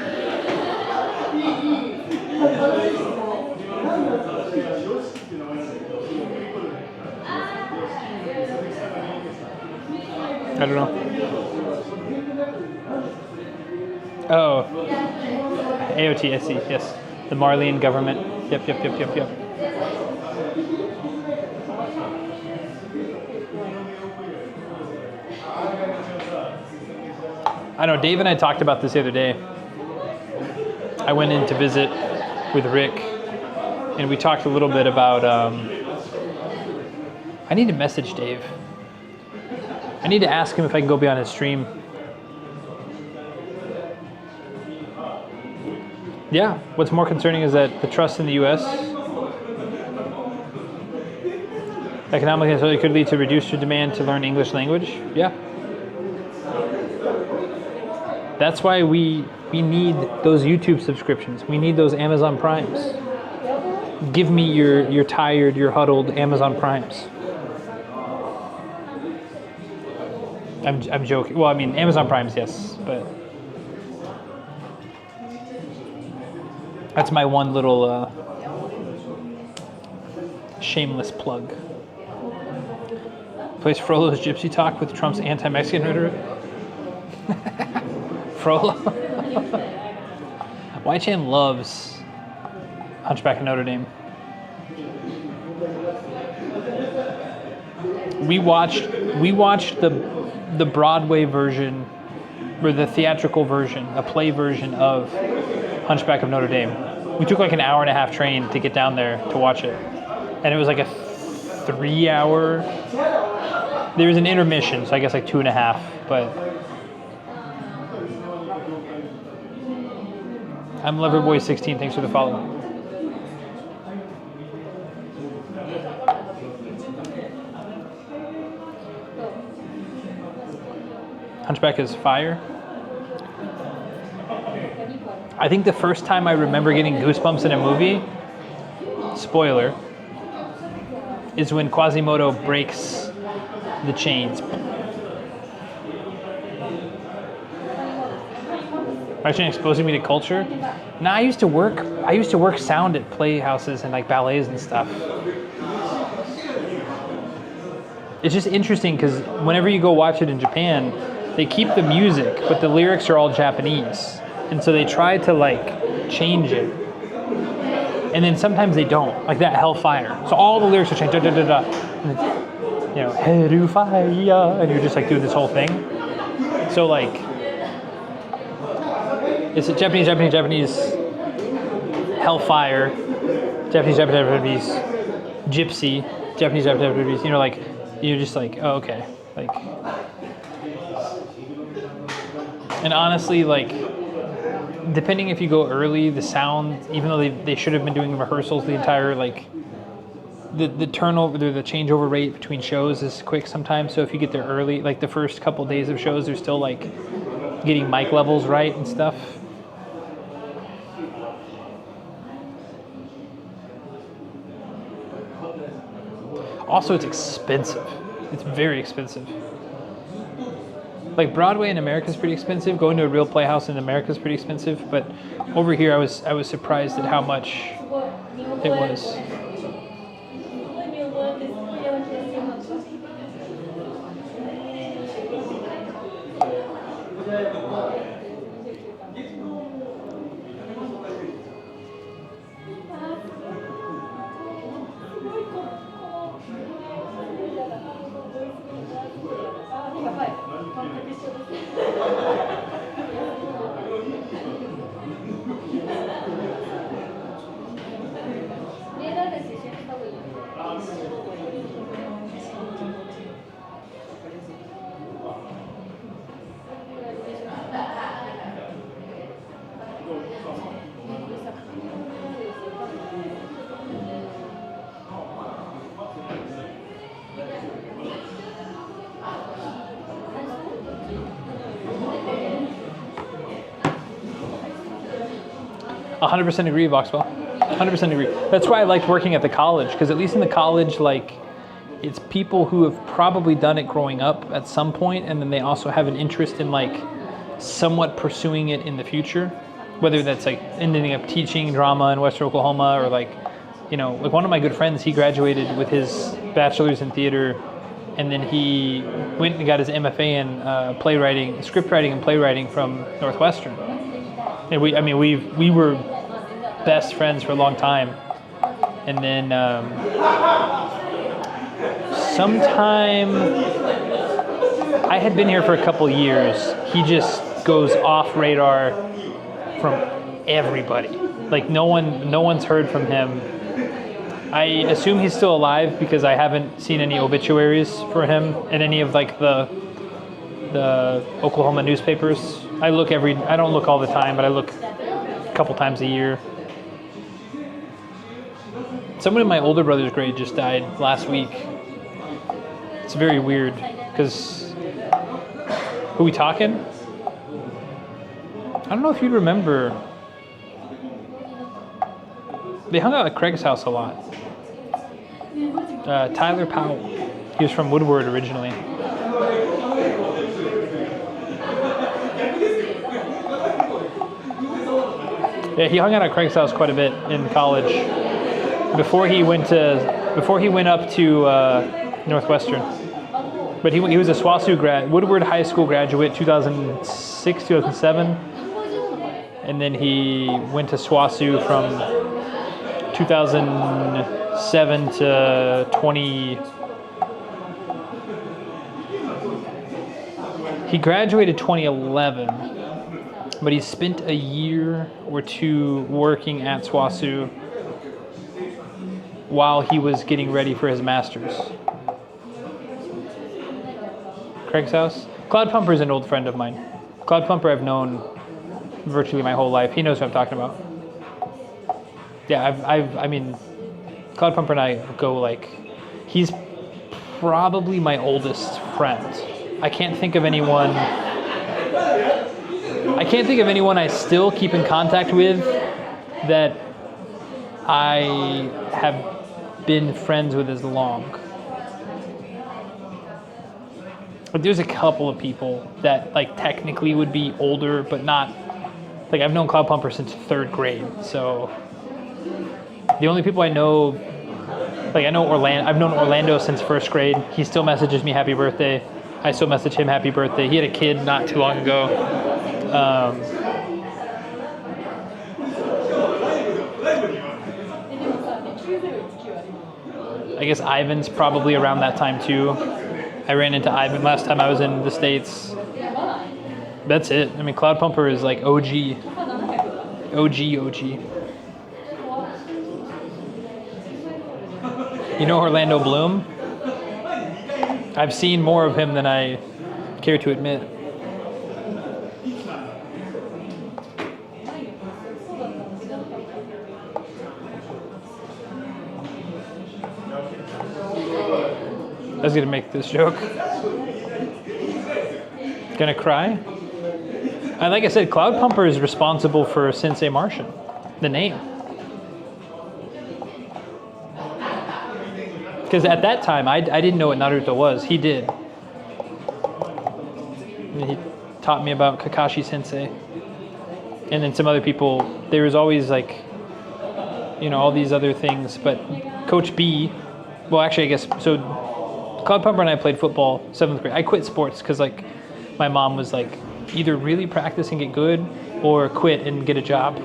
I don't know. Oh, AOT, I see, yes. The Marleyan government. Yep. I know, Dave and I talked about this the other day. I went in to visit with Rick, and we talked a little bit about, I need to message Dave. I need to ask him if I can go be on his stream. Yeah, what's more concerning is that the trust in the U.S. economically and socially could lead to reduced demand to learn English language. Yeah. That's why we need those YouTube subscriptions. We need those Amazon Primes. Give me your tired, your huddled Amazon Primes. I'm joking. Well, I mean, Amazon Primes, yes, but that's my one little shameless plug. Plays Frollo's Gypsy Talk with Trump's anti-Mexican rhetoric. Frollo. Y-Chan loves Hunchback of Notre Dame. We watched the Broadway version, or the theatrical version, a play version of Hunchback of Notre Dame. We took like an hour and a half train to get down there to watch it. And it was like a 3 hour, there was an intermission, so I guess like 2.5, but I'm Loverboy16, thanks for the follow. Hunchback is fire. I think the first time I remember getting goosebumps in a movie, spoiler, is when Quasimodo breaks the chains. Actually exposing me to culture. Nah, I used to work sound at playhouses and like ballets and stuff. It's just interesting because whenever you go watch it in Japan, they keep the music, but the lyrics are all Japanese. And so they try to like change it. And then sometimes they don't, like that Hellfire. So all the lyrics are changed, da da da da. And it's, you know, Hellfire, and you're just like doing this whole thing. So like, it's a Japanese, Hellfire, Japanese, Gypsy, Japanese, you know, like, you're just like, oh, okay. Like, and honestly, like, depending if you go early, the sound, even though they should have been doing rehearsals the entire, like, the turnover, the changeover rate between shows is quick sometimes. So if you get there early, like the first couple days of shows, they're still like getting mic levels right and stuff. Also, it's expensive. It's very expensive. Like Broadway in America is pretty expensive. Going to a real playhouse in America is pretty expensive. But over here, I was surprised at how much it was. %, agree, Voxwell. 100% agree. That's why I liked working at the college, because at least in the college, like, it's people who have probably done it growing up at some point, and then they also have an interest in like somewhat pursuing it in the future, whether that's like ending up teaching drama in Western Oklahoma, or like, you know, like one of my good friends, he graduated with his bachelor's in theater, and then he went and got his MFA in playwriting, script writing and playwriting from Northwestern. And we were best friends for a long time. And then sometime, I had been here for a couple years. He just goes off radar from everybody. Like no one's heard from him. I assume he's still alive because I haven't seen any obituaries for him in any of like the Oklahoma newspapers. I don't look all the time, but I look a couple times a year. Someone in my older brother's grade just died last week. It's very weird, because who we talking? I don't know if you remember. They hung out at Craig's house a lot. Tyler Powell. He was from Woodward originally. Yeah, he hung out at Craig's house quite a bit in college before he went up to Northwestern. But he was a SWOSU Woodward High School graduate, 2006, 2007, and then he went to SWOSU from 2007 to 20. He graduated 2011, but he spent a year or two working at SWOSU while he was getting ready for his master's. Craig's house? Cloud Pumper is an old friend of mine. Cloud Pumper I've known virtually my whole life. He knows what I'm talking about. Yeah, I mean, Cloud Pumper and I go like, he's probably my oldest friend. I can't think of anyone I still keep in contact with that I have been friends with as long. But there's a couple of people that like technically would be older, but not, like I've known Cloud Pumper since 3rd grade. So the only people I know, like I know Orlando, I've known Orlando since 1st grade. He still messages me happy birthday. I still message him happy birthday. He had a kid not too long ago. I guess Ivan's probably around that time too. I ran into Ivan last time I was in the States. That's it. I mean, Cloud Pumper is like OG. You know Orlando Bloom? I've seen more of him than I care to admit. I was gonna make this joke. Gonna cry? And like I said, Cloud Pumper is responsible for Sensei Martian, the name. Because at that time, I didn't know what Naruto was. He did. And he taught me about Kakashi Sensei. And then some other people, there was always like, you know, all these other things. But Coach B, well, actually, I guess, so Cloud Pumper and I played football 7th grade. I quit sports because like my mom was like, either really practice and get good or quit and get a job.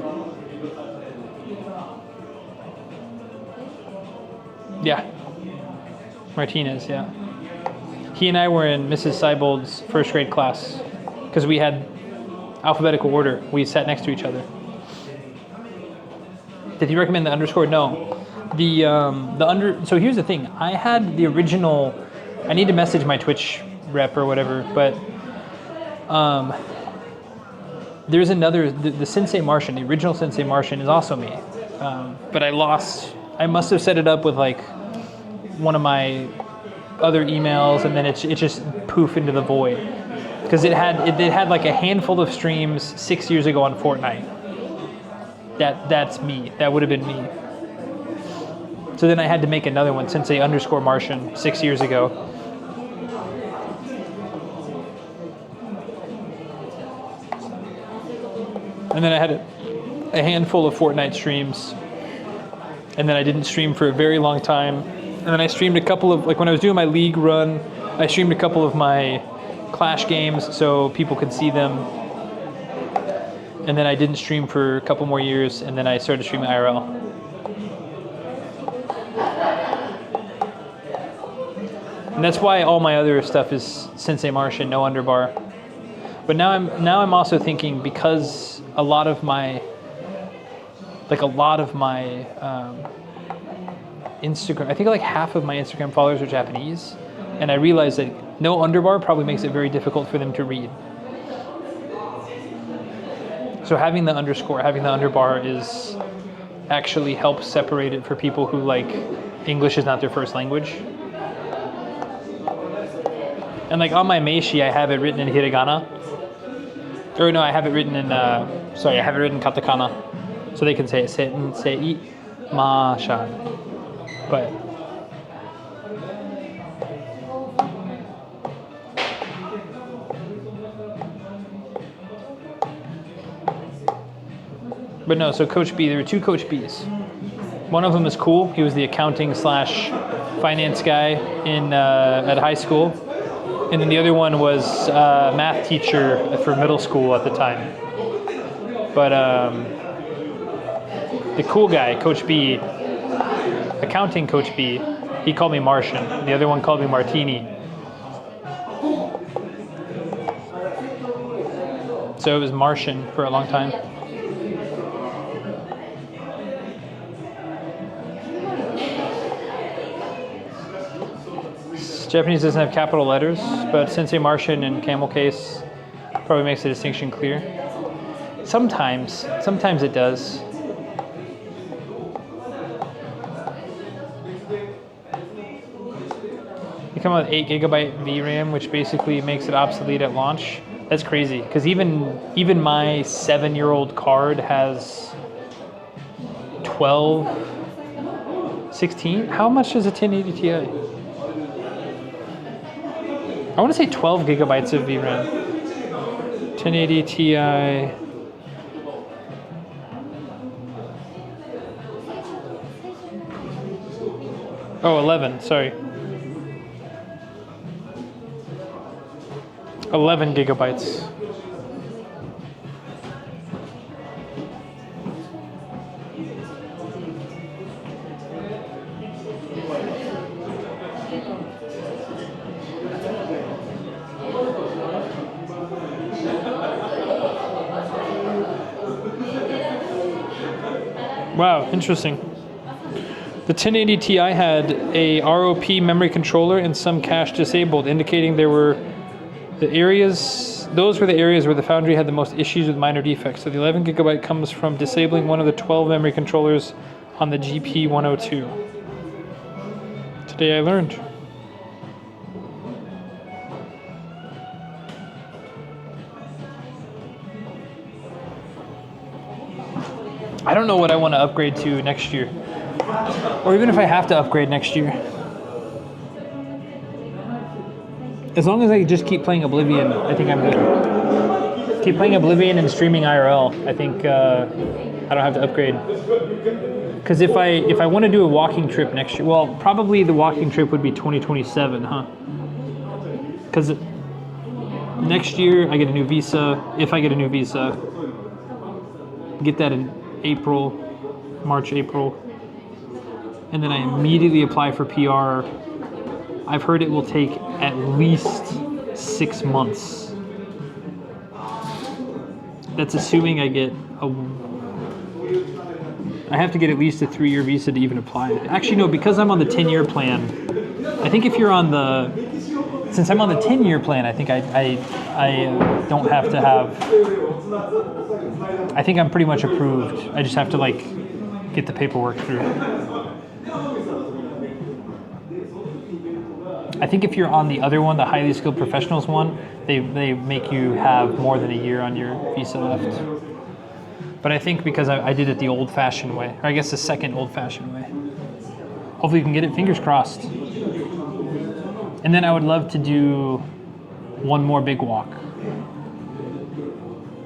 Yeah. Martinez, yeah. He and I were in Mrs. Seibold's 1st grade class because we had alphabetical order. We sat next to each other. Did he recommend the underscore? No. So here's the thing. I had the original. I need to message my Twitch rep or whatever, but there's another. The Sensei Martian, the original Sensei Martian, is also me, but I lost. I must have set it up with like one of my other emails, and then it just poof into the void because it had like a handful of streams 6 years ago on Fortnite. That's me. That would have been me. So then I had to make another one, Sensei underscore Martian, 6 years ago. And then I had a handful of Fortnite streams. And then I didn't stream for a very long time. And then I streamed a couple of, like when I was doing my league run, I streamed a couple of my Clash games so people could see them. And then I didn't stream for a couple more years, and then I started streaming IRL. And that's why all my other stuff is Sensei Martian, no underbar. But now I'm also thinking, because a lot of my Instagram, I think like half of my Instagram followers are Japanese, and I realized that no underbar probably makes it very difficult for them to read. So having the underscore, having the underbar is actually helps separate it for people who like English is not their first language. And like on my Meishi, I have it written in hiragana. Or no, I have it written in, I have it written katakana. So they can say it, sensei Martian. But no, so Coach B, there were two Coach Bs. One of them was cool. He was the accounting / finance guy at high school. And then the other one was a math teacher for middle school at the time. But the cool guy, Coach B, accounting Coach B, he called me Martian. The other one called me Martini. So it was Martian for a long time. Japanese doesn't have capital letters, but Sensei Martian and Camel Case probably makes the distinction clear. Sometimes it does. You come out with 8 GB VRAM, which basically makes it obsolete at launch. That's crazy, because even my 7-year-old card has 12, 16. How much is a 1080 Ti? I want to say 12 gigabytes of VRAM. 1080 Ti. Oh, 11, sorry. 11 gigabytes. Wow, interesting. The 1080 Ti had a ROP memory controller and some cache disabled, indicating those were the areas where the foundry had the most issues with minor defects. So the 11 gigabyte comes from disabling one of the 12 memory controllers on the GP102. Today I learned. I don't know what I want to upgrade to next year. Or even if I have to upgrade next year. As long as I just keep playing Oblivion, I think I'm good. Keep playing Oblivion and streaming IRL, I think I don't have to upgrade. Because if I want to do a walking trip next year, well, probably the walking trip would be 2027, huh? Because next year I get a new visa. If I get a new visa, get that in March, April. And then I immediately apply for PR. I've heard it will take at least 6 months that's assuming I get I have to get at least a 3-year visa to even apply. Actually, no, because I'm on the 10-year plan. I think if you're on since I'm on the 10-year plan, I think I don't have to have. I think I'm pretty much approved. I just have to like get the paperwork through. I think if you're on the other one, the highly skilled professionals one, they make you have more than a year on your visa left. But I think because I did it the old-fashioned way, or I guess the second old-fashioned way. Hopefully you can get it, fingers crossed. And then I would love to do one more big walk.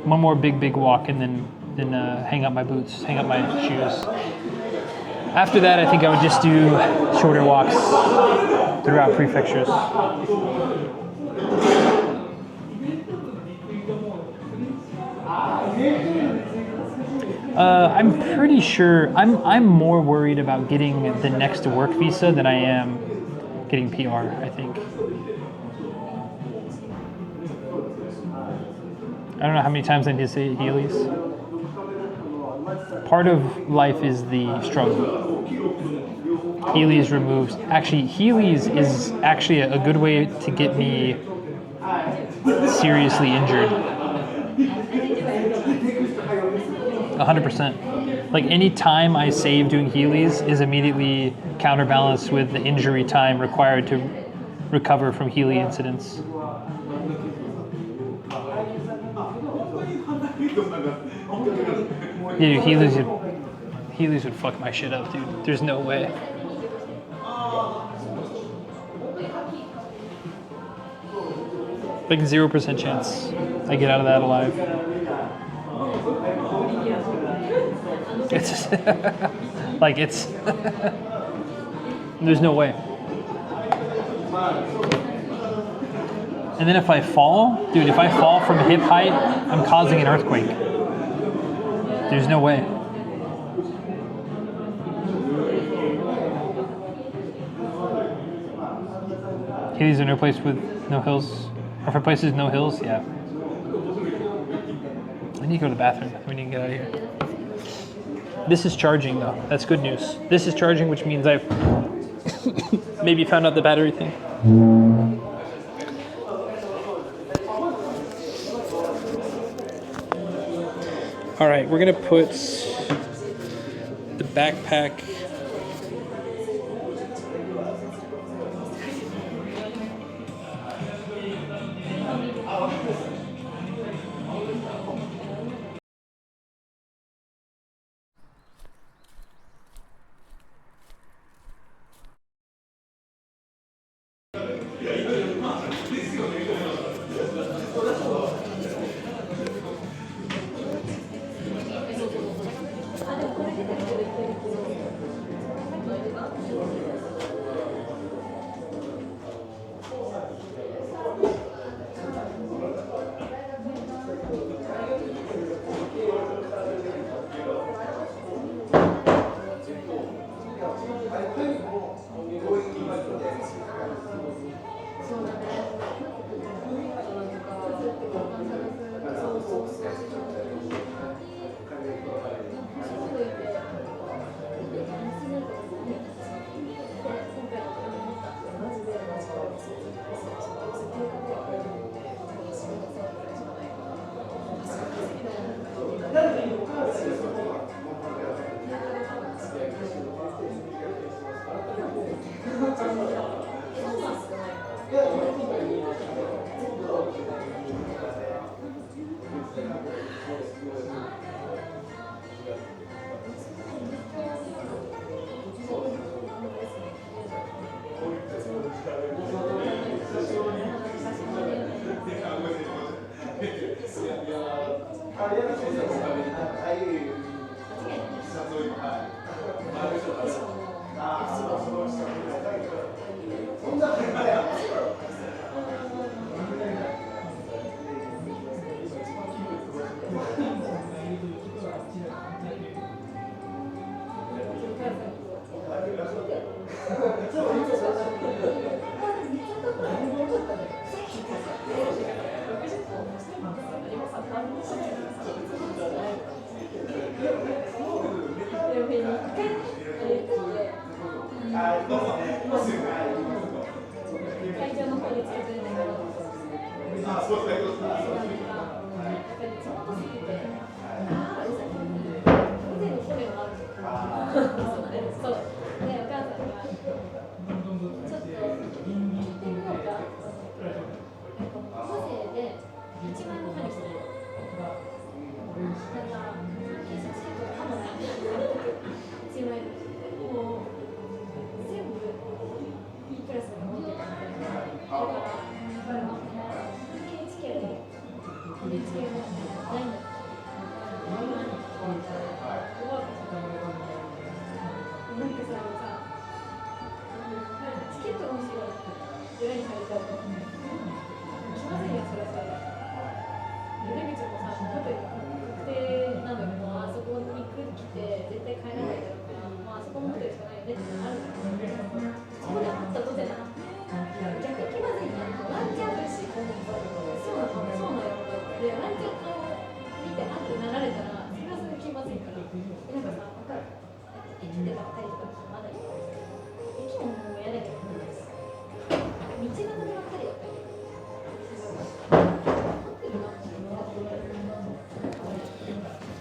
One more big walk, and then hang up my boots, hang up my shoes. After that, I think I would just do shorter walks throughout prefectures. I'm pretty sure I'm more worried about getting the next work visa than I am getting PR, I think. I don't know how many times I need to say Heelys. Part of life is the struggle. Heelys removes. Actually, Heelys is actually a good way to get me seriously injured. 100%. Like any time I save doing Heelys is immediately counterbalanced with the injury time required to recover from Heely incidents. Yeah, dude, Heelys would fuck my shit up, dude. There's no way. Like 0% chance I get out of that alive. It's just like it's there's no way. And then if I fall, dude, if I fall from hip height, I'm causing an earthquake. There's no way. Heelys are no place with no hills. Or for places no hills, yeah. I need to go to the bathroom. We need to get out of here. This is charging though. That's good news. This is charging, which means I've maybe found out the battery thing. All right, we're gonna put the backpack.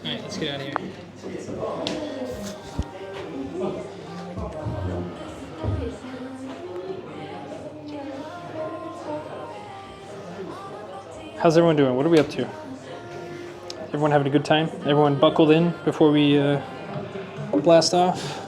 Alright, let's get out of here. How's everyone doing? What are we up to? Everyone having a good time? Everyone buckled in before we blast off?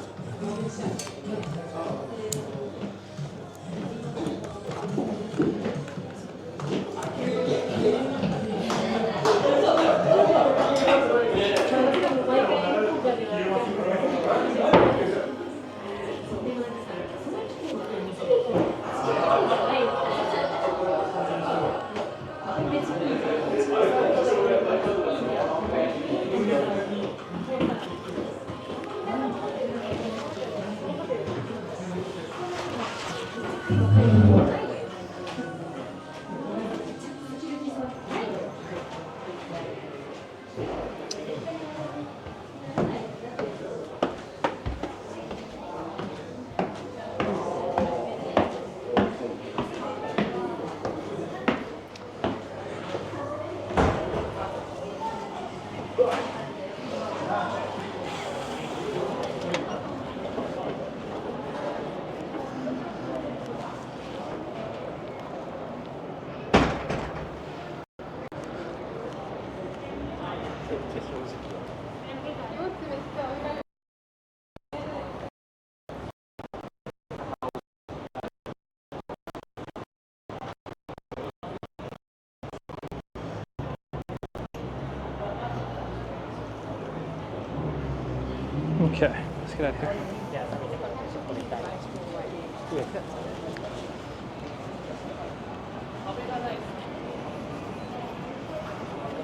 Okay, let's get out of here.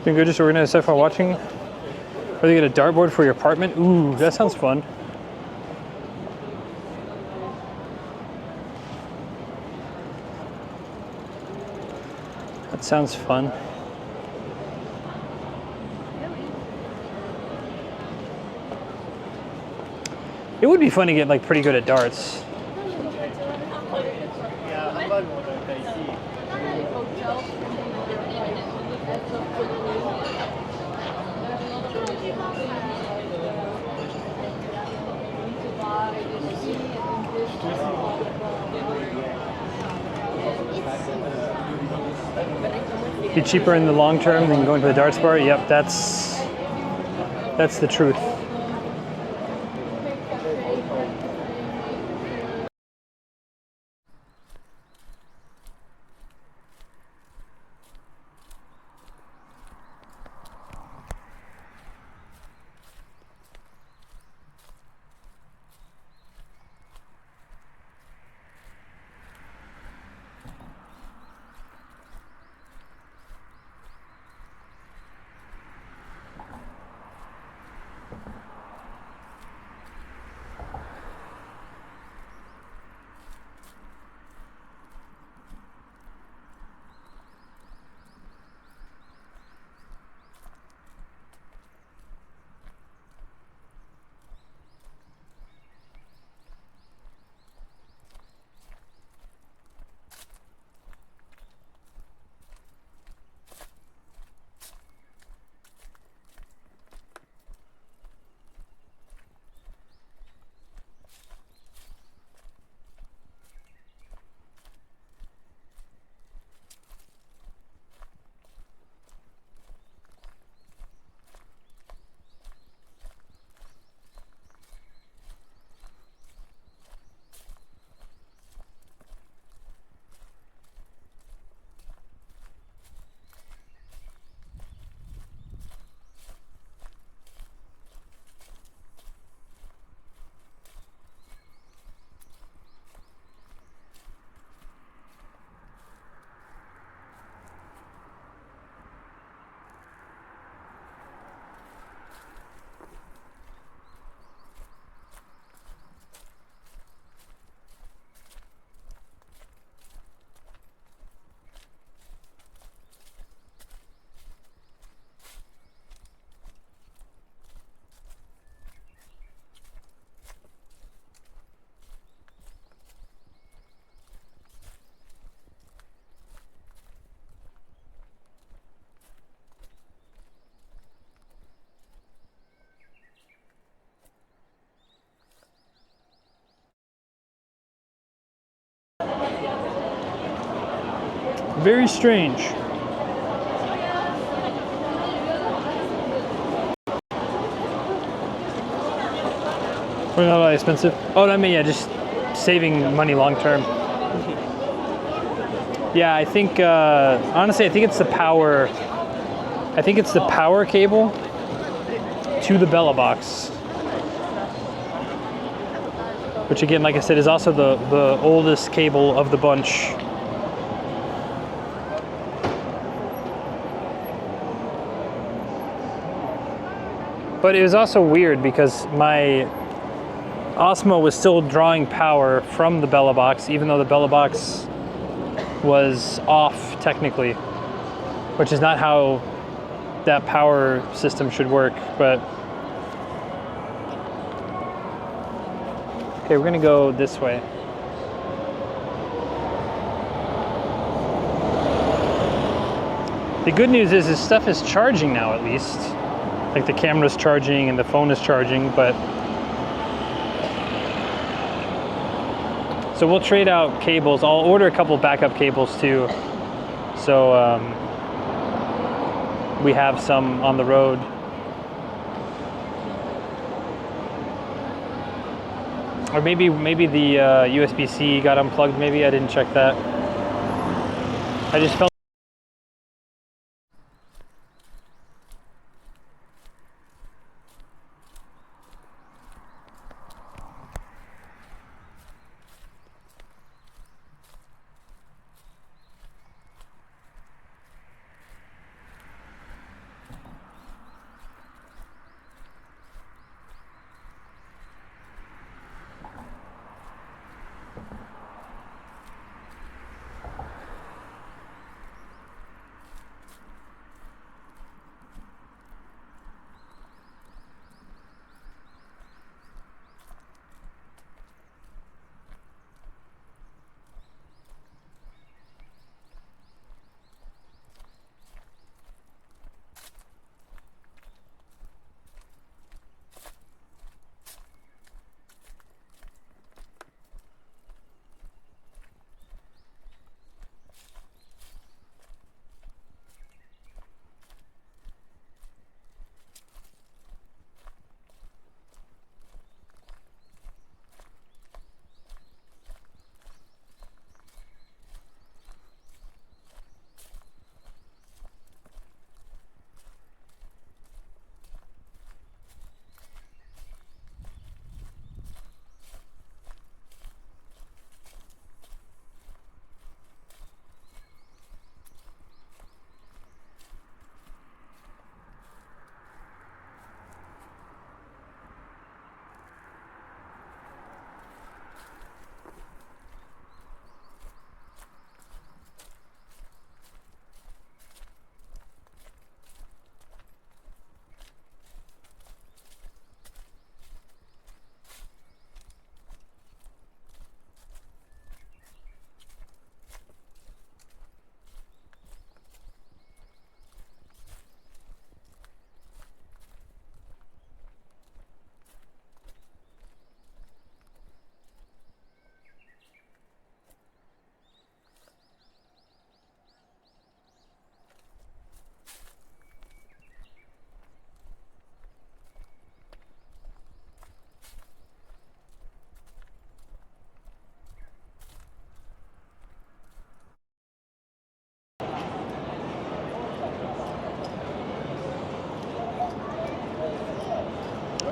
Doing good, just organized stuff while watching. Or they get a dartboard for your apartment? Ooh, that sounds fun. That sounds fun. It would be fun to get like pretty good at darts. Be cheaper in the long term than going to the darts bar. Yep, that's the truth. Very strange. We're not that expensive. Oh, I mean, yeah, just saving money long term. Yeah, I think honestly, I think it's the power. I think it's the power cable to the Bella box, which again, like I said, is also the oldest cable of the bunch. But it was also weird because my Osmo was still drawing power from the Bella box, even though the Bella box was off technically, which is not how that power system should work. But okay, we're gonna go this way. The good news is this stuff is charging now, at least. Like the camera's charging and the phone is charging, but so we'll trade out cables. I'll order a couple backup cables too, so we have some on the road. Or maybe the USB-C got unplugged. Maybe I didn't check that. I just felt.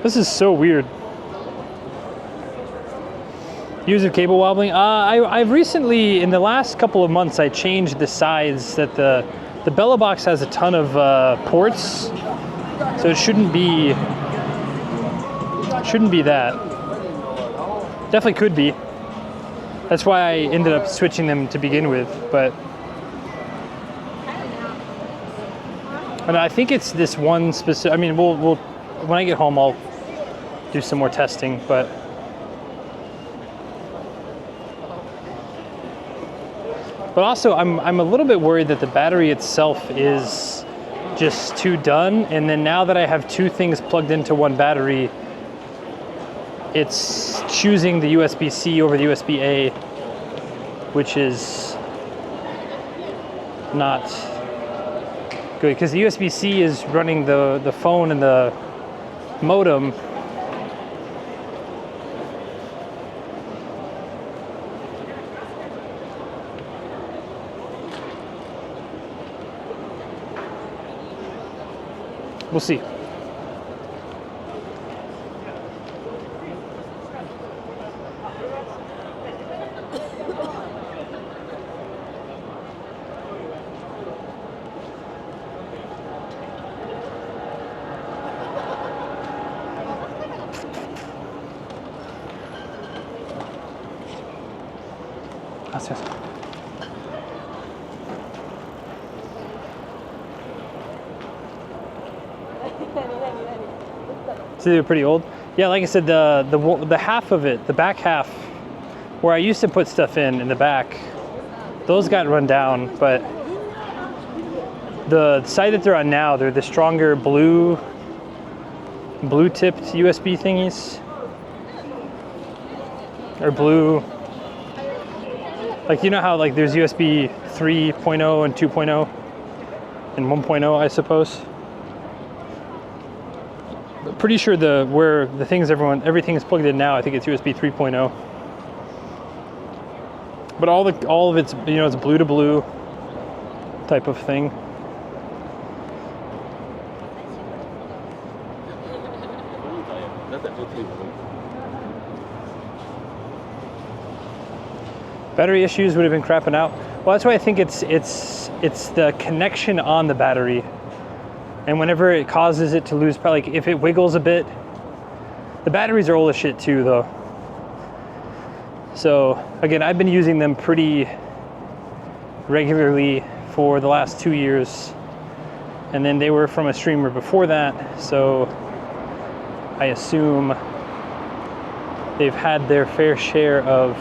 This is so weird. Use of cable wobbling. I've recently, in the last couple of months, I changed the sides. That the Bella box has a ton of ports, so it shouldn't be that. Definitely could be. That's why I ended up switching them to begin with, but. And I think it's this one specific. I mean, we'll when I get home, I'll do some more testing, but also I'm a little bit worried that the battery itself is just too done, and then now that I have two things plugged into one battery, it's choosing the USB-C over the USB-A, which is not good because the USB-C is running the phone and the modem. We'll see. Gracias. So they were pretty old. Yeah, like I said, the half of it, the back half, where I used to put stuff in the back, those got run down. But the side that they're on now, they're the stronger blue tipped USB thingies, or blue. Like, you know how like there's USB 3.0 and 2.0 and 1.0, I suppose. But pretty sure where the things everything is plugged in now, I think it's USB 3.0. But all of it's, you know, it's blue to blue type of thing. Battery issues would have been crapping out. Well, that's why I think it's the connection on the battery, and whenever it causes it to lose power, like if it wiggles a bit, the batteries are old as shit too, though. So again, I've been using them pretty regularly for the last 2 years, and then they were from a streamer before that, so I assume they've had their fair share of.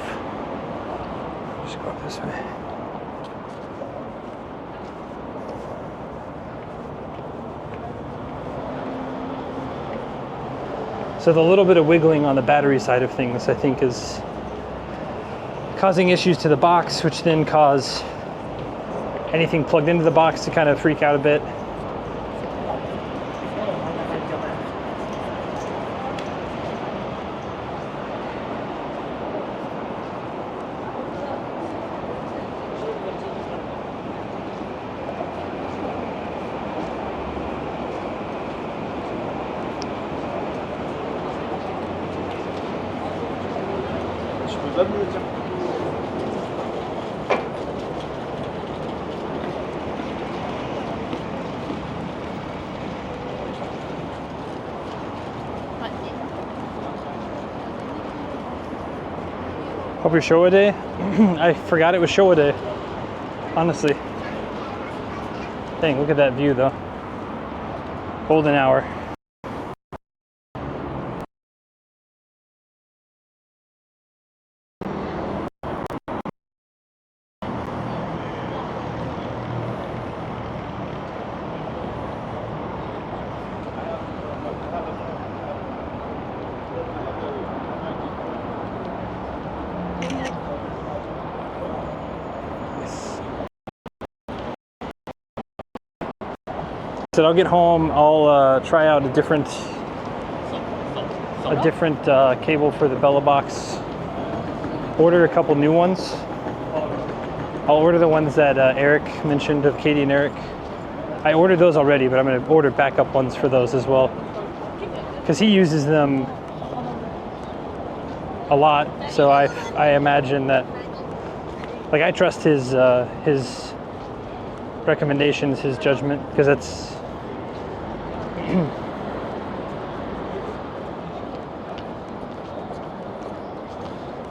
Just go up this way. So the little bit of wiggling on the battery side of things, I think, is causing issues to the box, which then cause anything plugged into the box to kind of freak out a bit. Hope your Showa day. I forgot it was Showa day, honestly. Dang, look at that view though. Golden hour. So I'll get home, I'll try out a different cable for the Bella box. Order a couple new ones. I'll order the ones that Eric mentioned, of Katie and Eric. I ordered those already, but I'm going to order backup ones for those as well, because he uses them a lot. So I imagine that, like, I trust his recommendations, his judgment, because that's.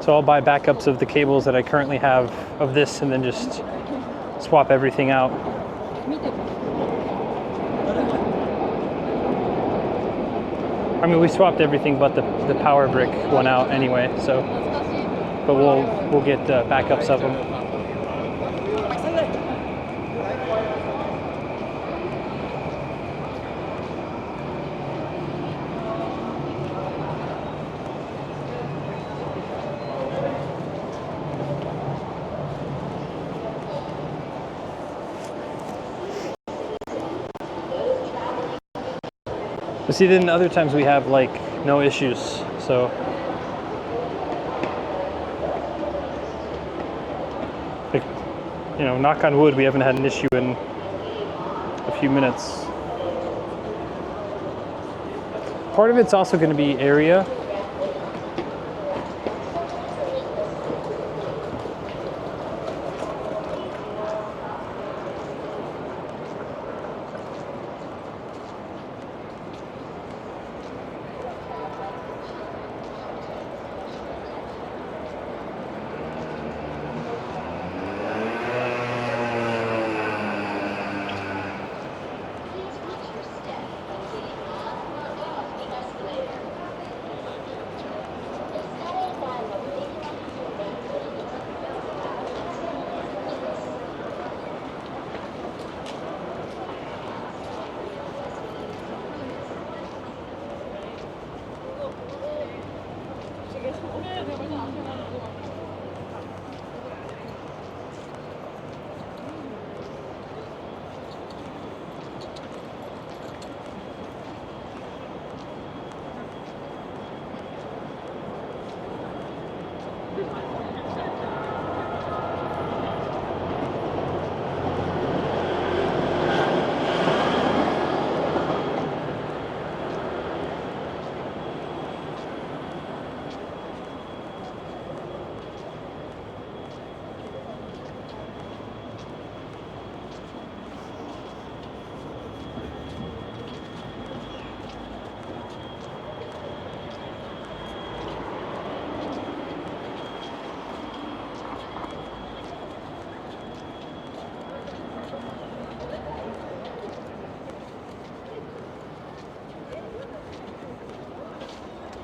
So I'll buy backups of the cables that I currently have of this, and then just swap everything out. I mean, we swapped everything but the power brick one out anyway, so, but we'll get backups of them. But see, then other times we have like no issues. So like, you know, knock on wood, we haven't had an issue in a few minutes. Part of it's also going to be area.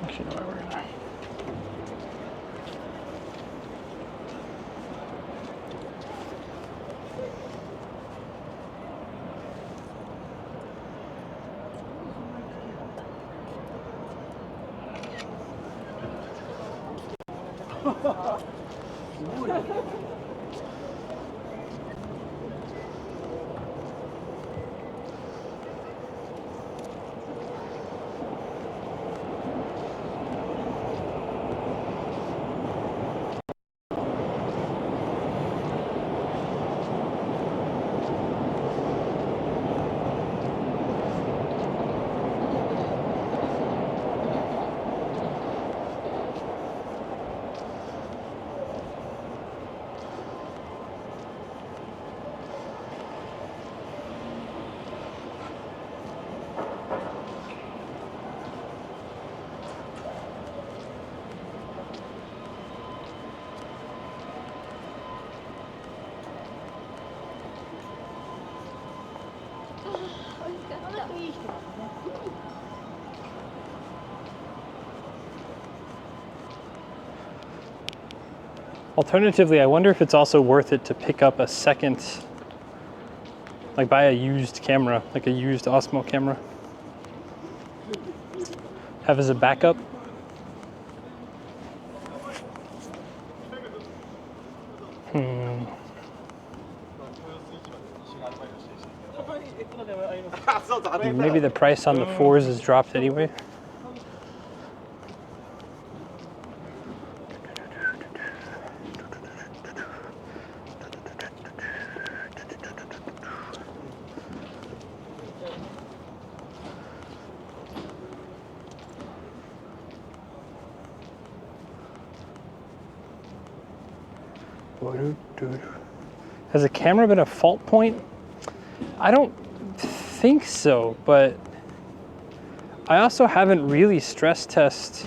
Actually, no, we're gonna. Alternatively, I wonder if it's also worth it to pick up a second, like buy a used camera, like a used Osmo camera. Have as a backup. Maybe the price on the 4s has dropped anyway. Has the camera been a fault point? I don't think so, but I also haven't really stress test.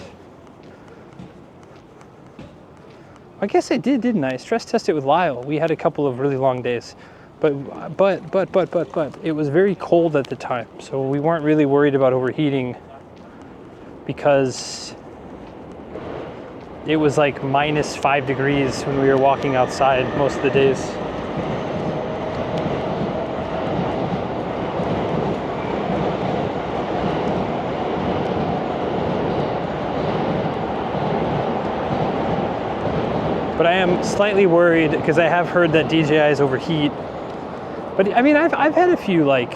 I guess I did, didn't I? Stress test it with Lyle. We had a couple of really long days, but it was very cold at the time, so we weren't really worried about overheating because it was like -5 degrees when we were walking outside most of the days. But I am slightly worried because I have heard that DJIs overheat. But I mean, I've had a few like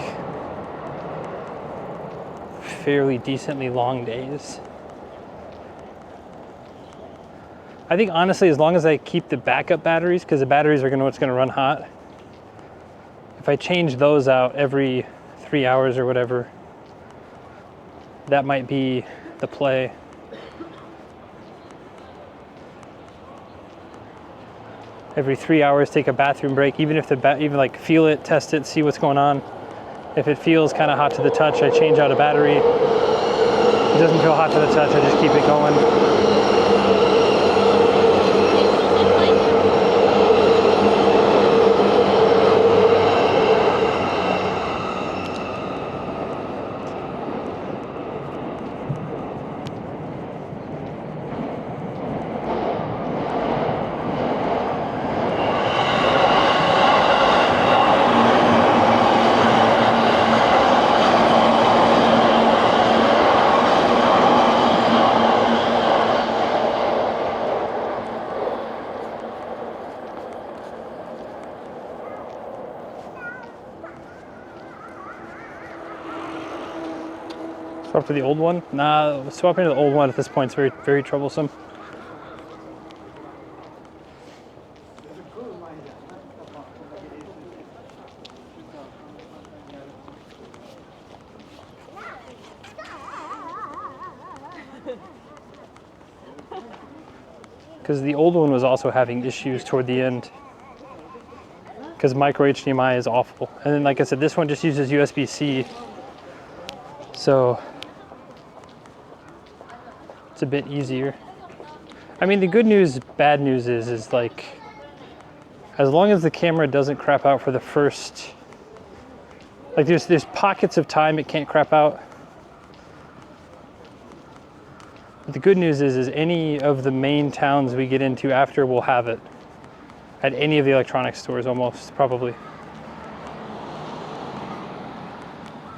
fairly decently long days. I think honestly, as long as I keep the backup batteries, because the batteries are what's going to run hot, if I change those out every 3 hours or whatever, that might be the play. Every 3 hours, take a bathroom break, even if even like feel it, test it, see what's going on. If it feels kind of hot to the touch, I change out a battery. If it doesn't feel hot to the touch, I just keep it going. Swap to the old one? Nah, swapping to the old one at this point is very, very troublesome. Because the old one was also having issues toward the end. Because micro HDMI is awful. And then, like I said, this one just uses USB-C. So it's a bit easier. I mean, the good news, bad news is like, as long as the camera doesn't crap out for the first, like there's pockets of time it can't crap out. But the good news is any of the main towns we get into after will have it. At any of the electronics stores almost, probably.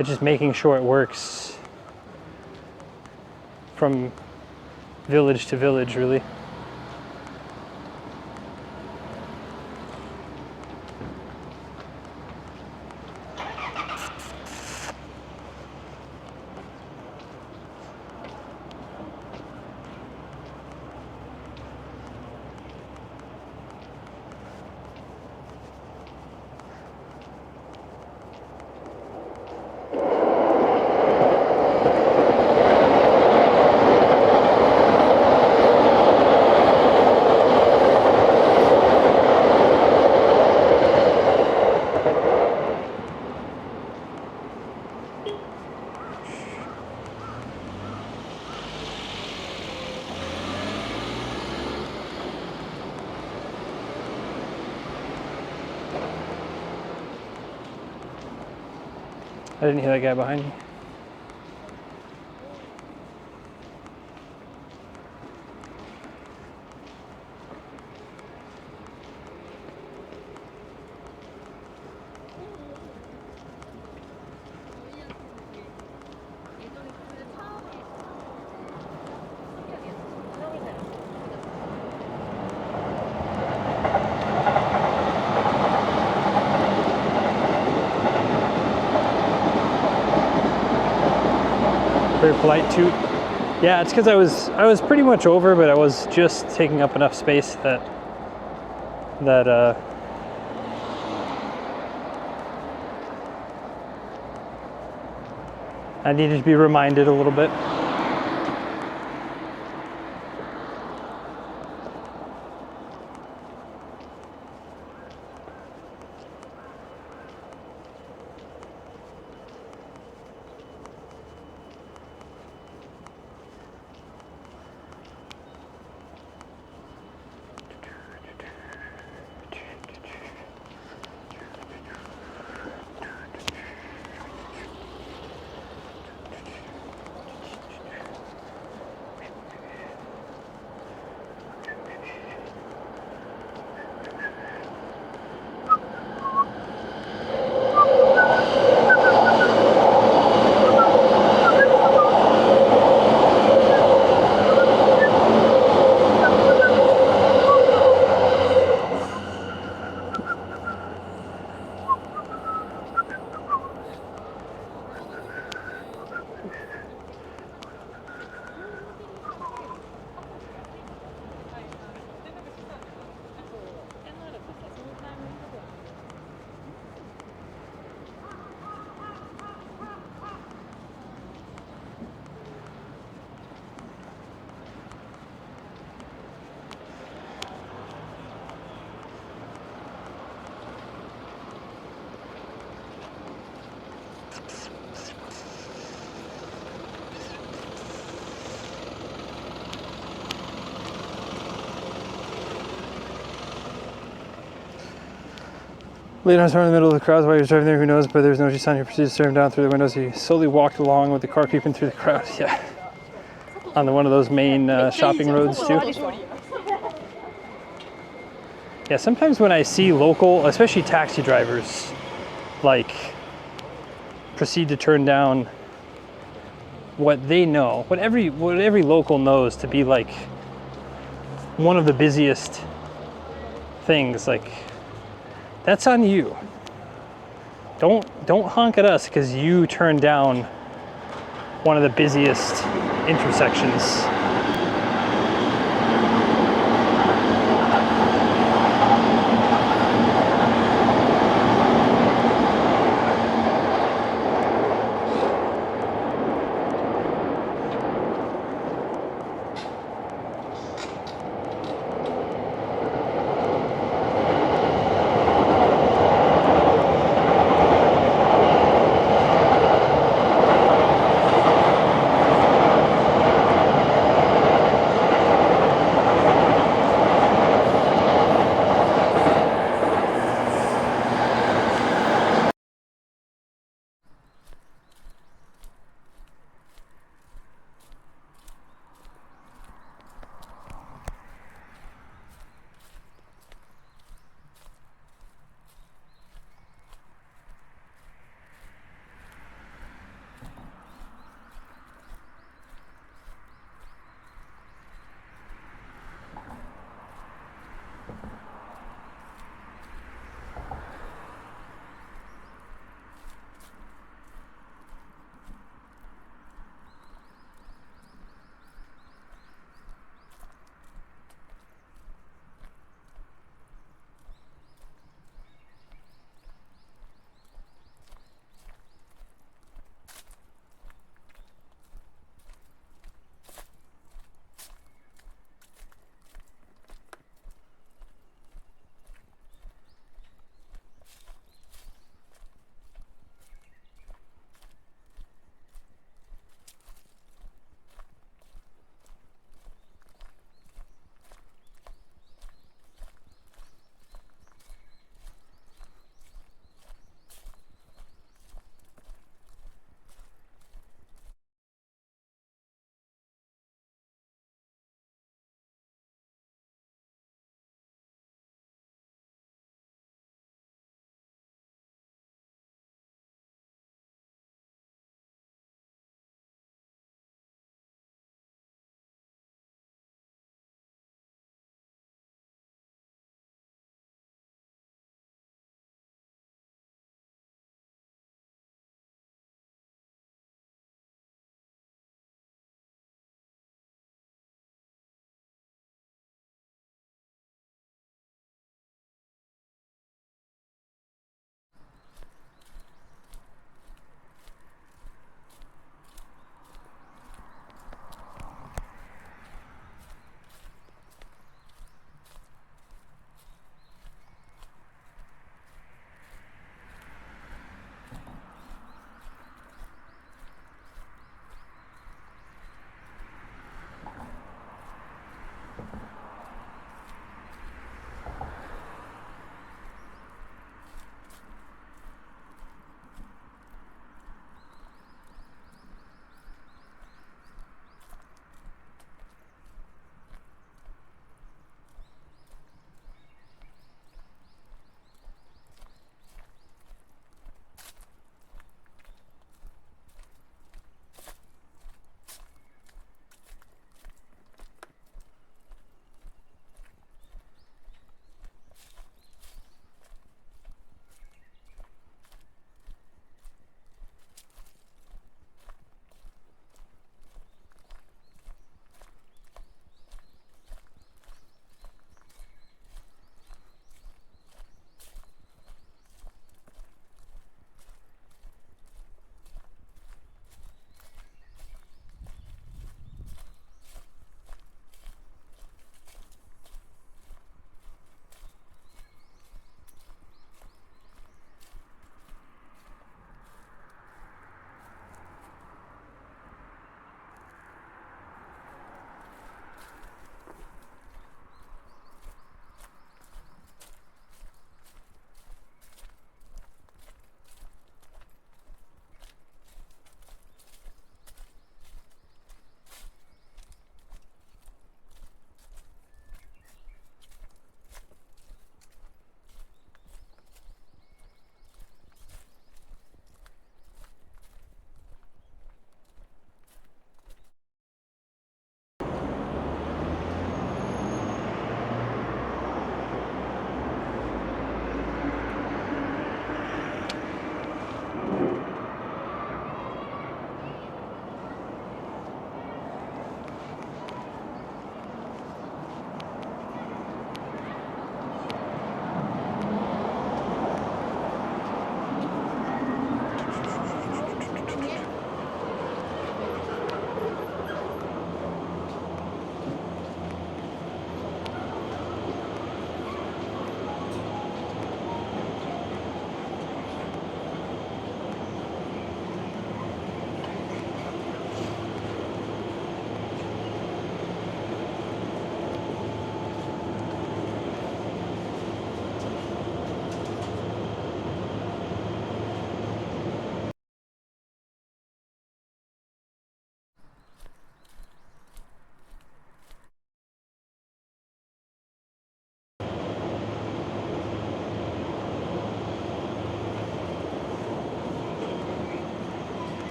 It's just making sure it works from village to village, really. I didn't hear that guy behind me. Very polite toot. Yeah, it's because I was pretty much over, but I was just taking up enough space that I needed to be reminded a little bit. Laid on in the middle of the crowd while he was driving there, who knows, but there's no sign. He proceeded to stare him down through the windows. He slowly walked along with the car creeping through the crowd. Yeah. On one of those main shopping roads too. Yeah, sometimes when I see local, especially taxi drivers, like proceed to turn down what they know, what every local knows to be like one of the busiest things, like that's on you. Don't honk at us because you turned down one of the busiest intersections.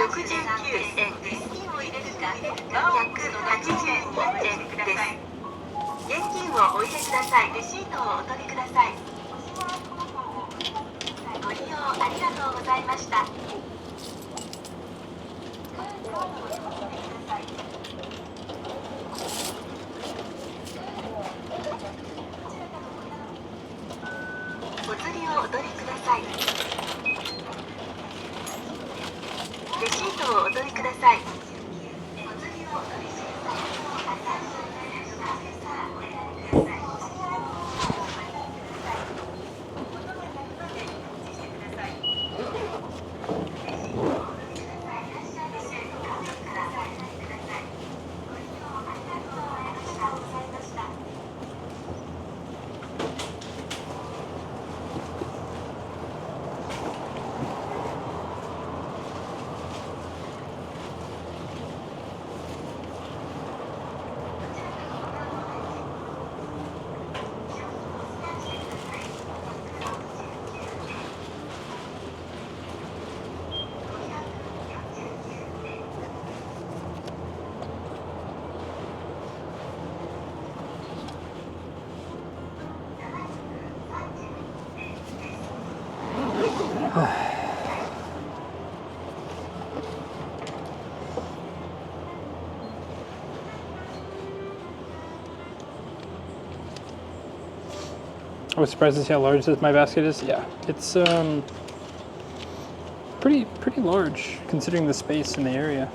円です。482円です。現金をお入れください。レシートをお取りください。ご利用ありがとうございました。お釣りをお取りください。レシートをお取りください。I was surprised to see how large my basket is. Yeah, it's pretty large considering the space in the area.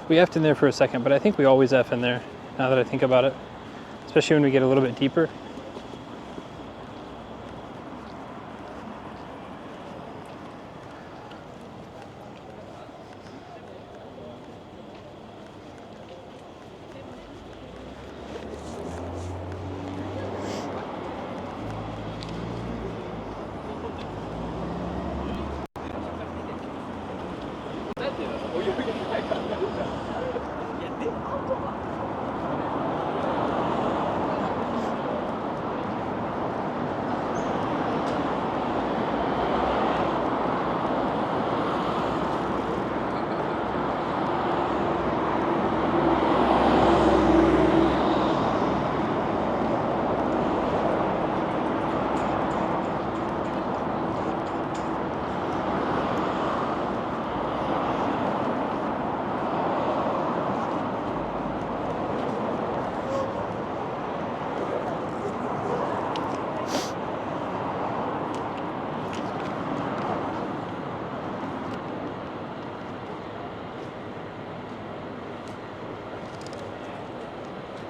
We effed in there for a second, but I think we always F in there, now that I think about it. Especially when we get a little bit deeper.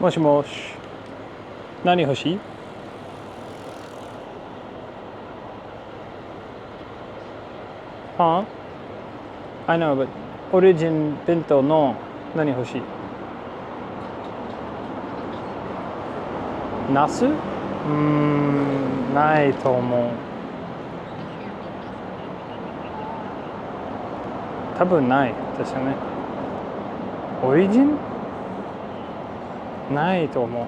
Moshi moshi. Nani hoshii? Huh? I know, but origin bento no nani hoshii? Nasu? ないと思う。多分ないですよね。オリジン？ないと思う。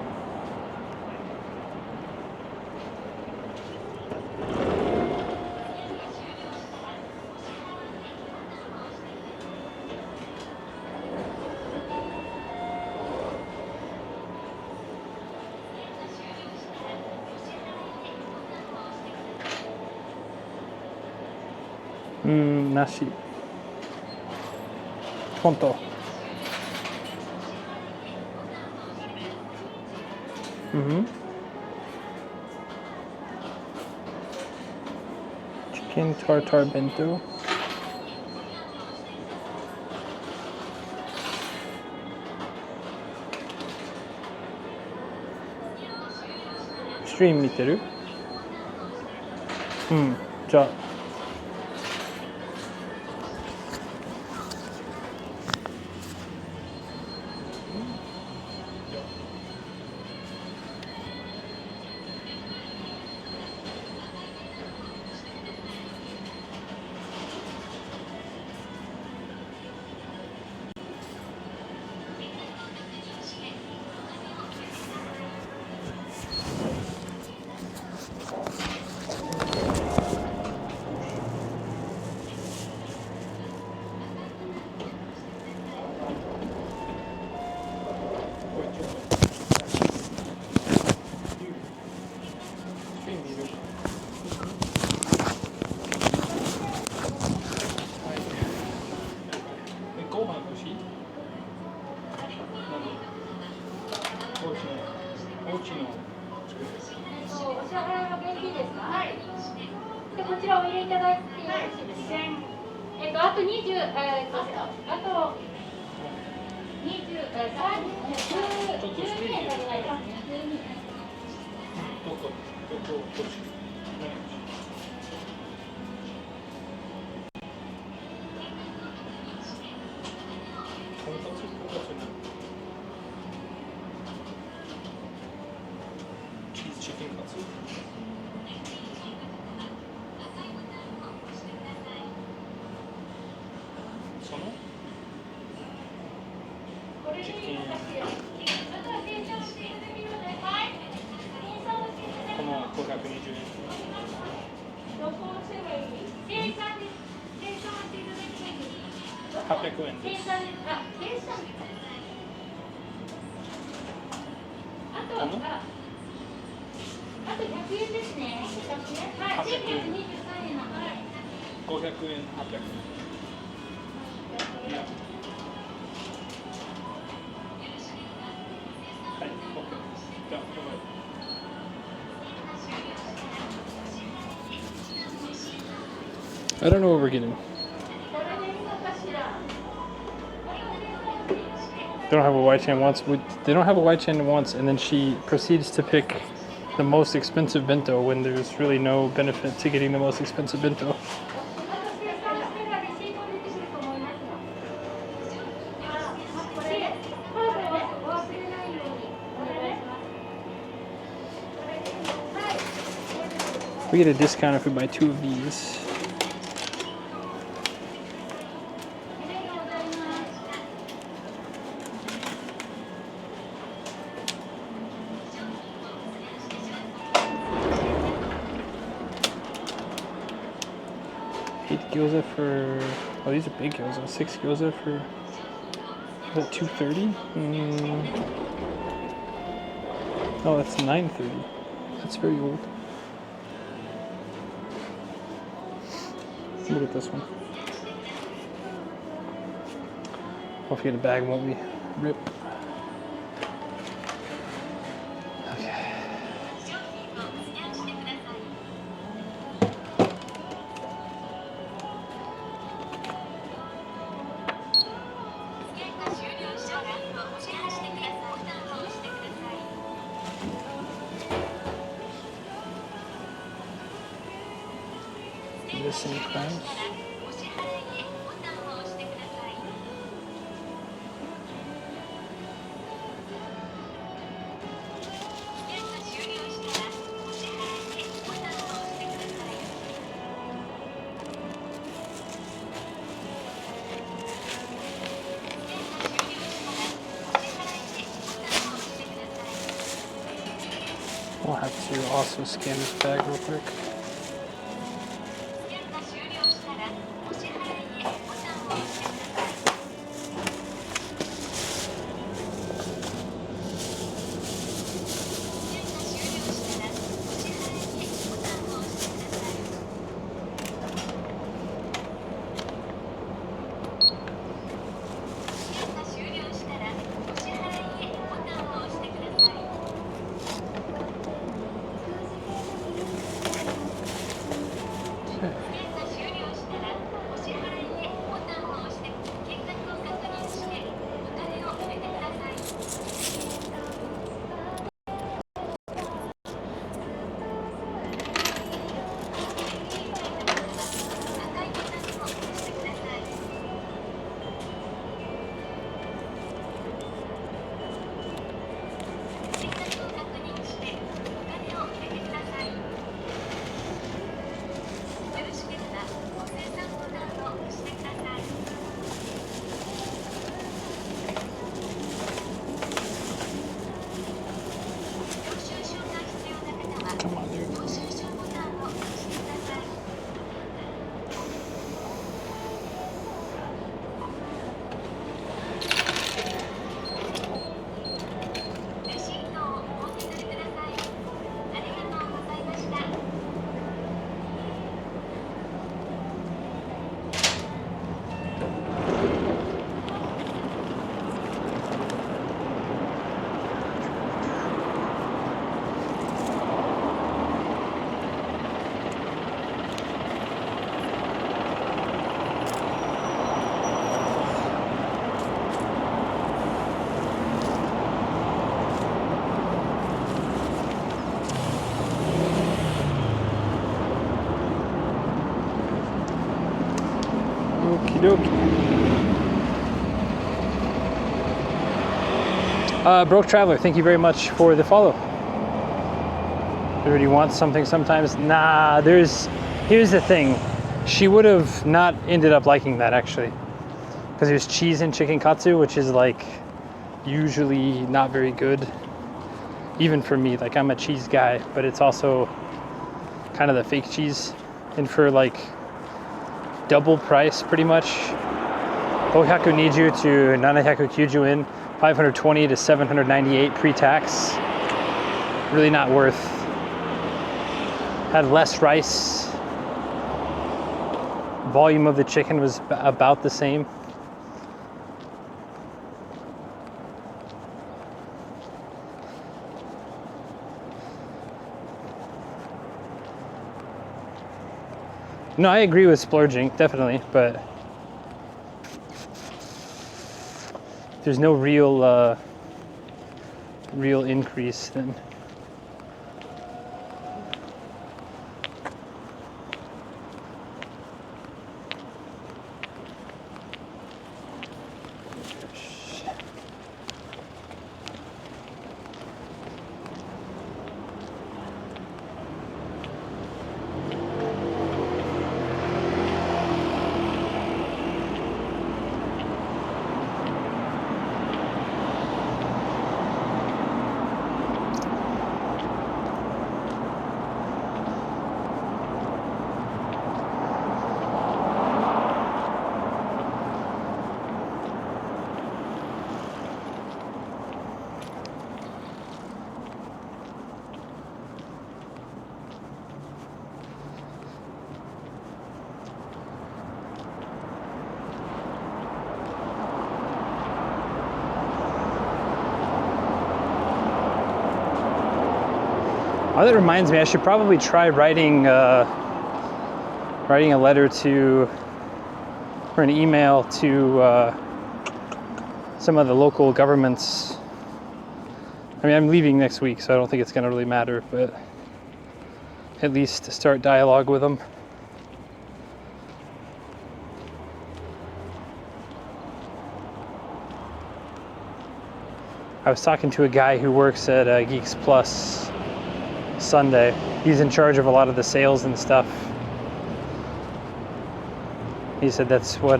なし。本当。Chicken tartar bento. Stream 見てる？じゃあ。ただいてよろしいですか。あと20、あと20、10名足りないですね。チーズチキンカツ。そのチキン。この520円。800円です。あと100円ですね。はい、1923円の。はい。500円、800円。はい、OK。じゃあ、I don't know what we're getting. They don't have a white chain once. They don't have a white chain once, and then she proceeds to pick the most expensive bento when there's really no benefit to getting the most expensive bento. We get a discount if we buy 2 of these. Gyoza for, oh, these are big gyoza. 6 gyoza for, is that $2.30? Oh, that's $9.30. That's very old. Look at this one. I'll get a bag, won't we? Rip. Okay. The same price. We'll have to also scan this bag real quick. Broke Traveler, thank you very much for the follow. Everybody wants something sometimes. Nah, here's the thing. She would have not ended up liking that actually. Because there's cheese in chicken katsu, which is like usually not very good. Even for me, like I'm a cheese guy, but it's also kind of the fake cheese. And for like double price pretty much, 520 to 790 yen, 520 to 798 pre-tax. Really not worth. Had less rice. Volume of the chicken was about the same. No, I agree with splurging, definitely, but there's no real increase then. Oh, that reminds me, I should probably try writing a letter to, or an email to some of the local governments. I mean, I'm leaving next week, so I don't think it's going to really matter, but at least to start dialogue with them. I was talking to a guy who works at Geeks Plus Sunday. He's in charge of a lot of the sales and stuff. He said that's what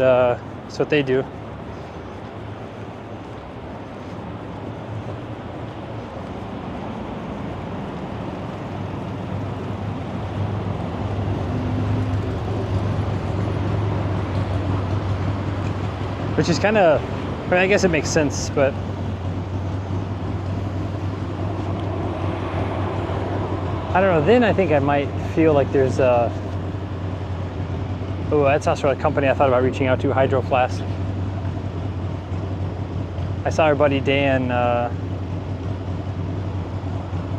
they do. Which is kind of, I mean, I guess it makes sense, but I don't know, then I think I might feel like there's a, oh, that's also a company I thought about reaching out to, Hydro Flask. I saw our buddy Dan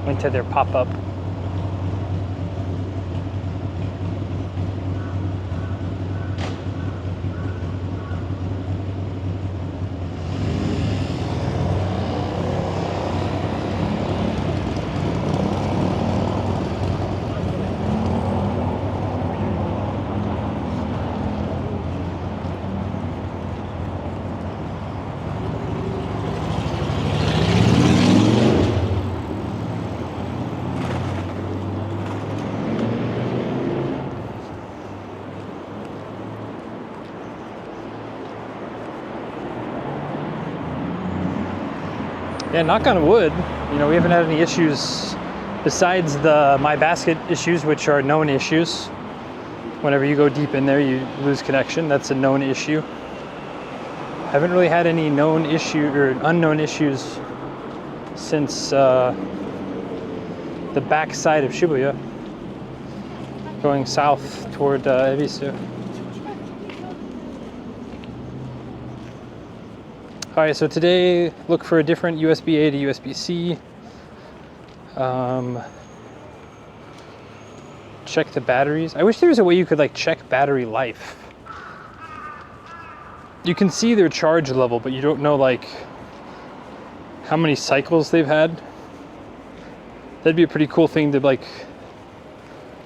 went to their pop-up. Yeah, knock on wood, you know, we haven't had any issues besides the My Basket issues, which are known issues. Whenever you go deep in there, you lose connection. That's a known issue. Haven't really had any known issue or unknown issues since the back side of Shibuya, going south toward Ebisu. All right, so today, look for a different USB-A to USB-C. Check the batteries. I wish there was a way you could like check battery life. You can see their charge level, but you don't know like how many cycles they've had. That'd be a pretty cool thing to like,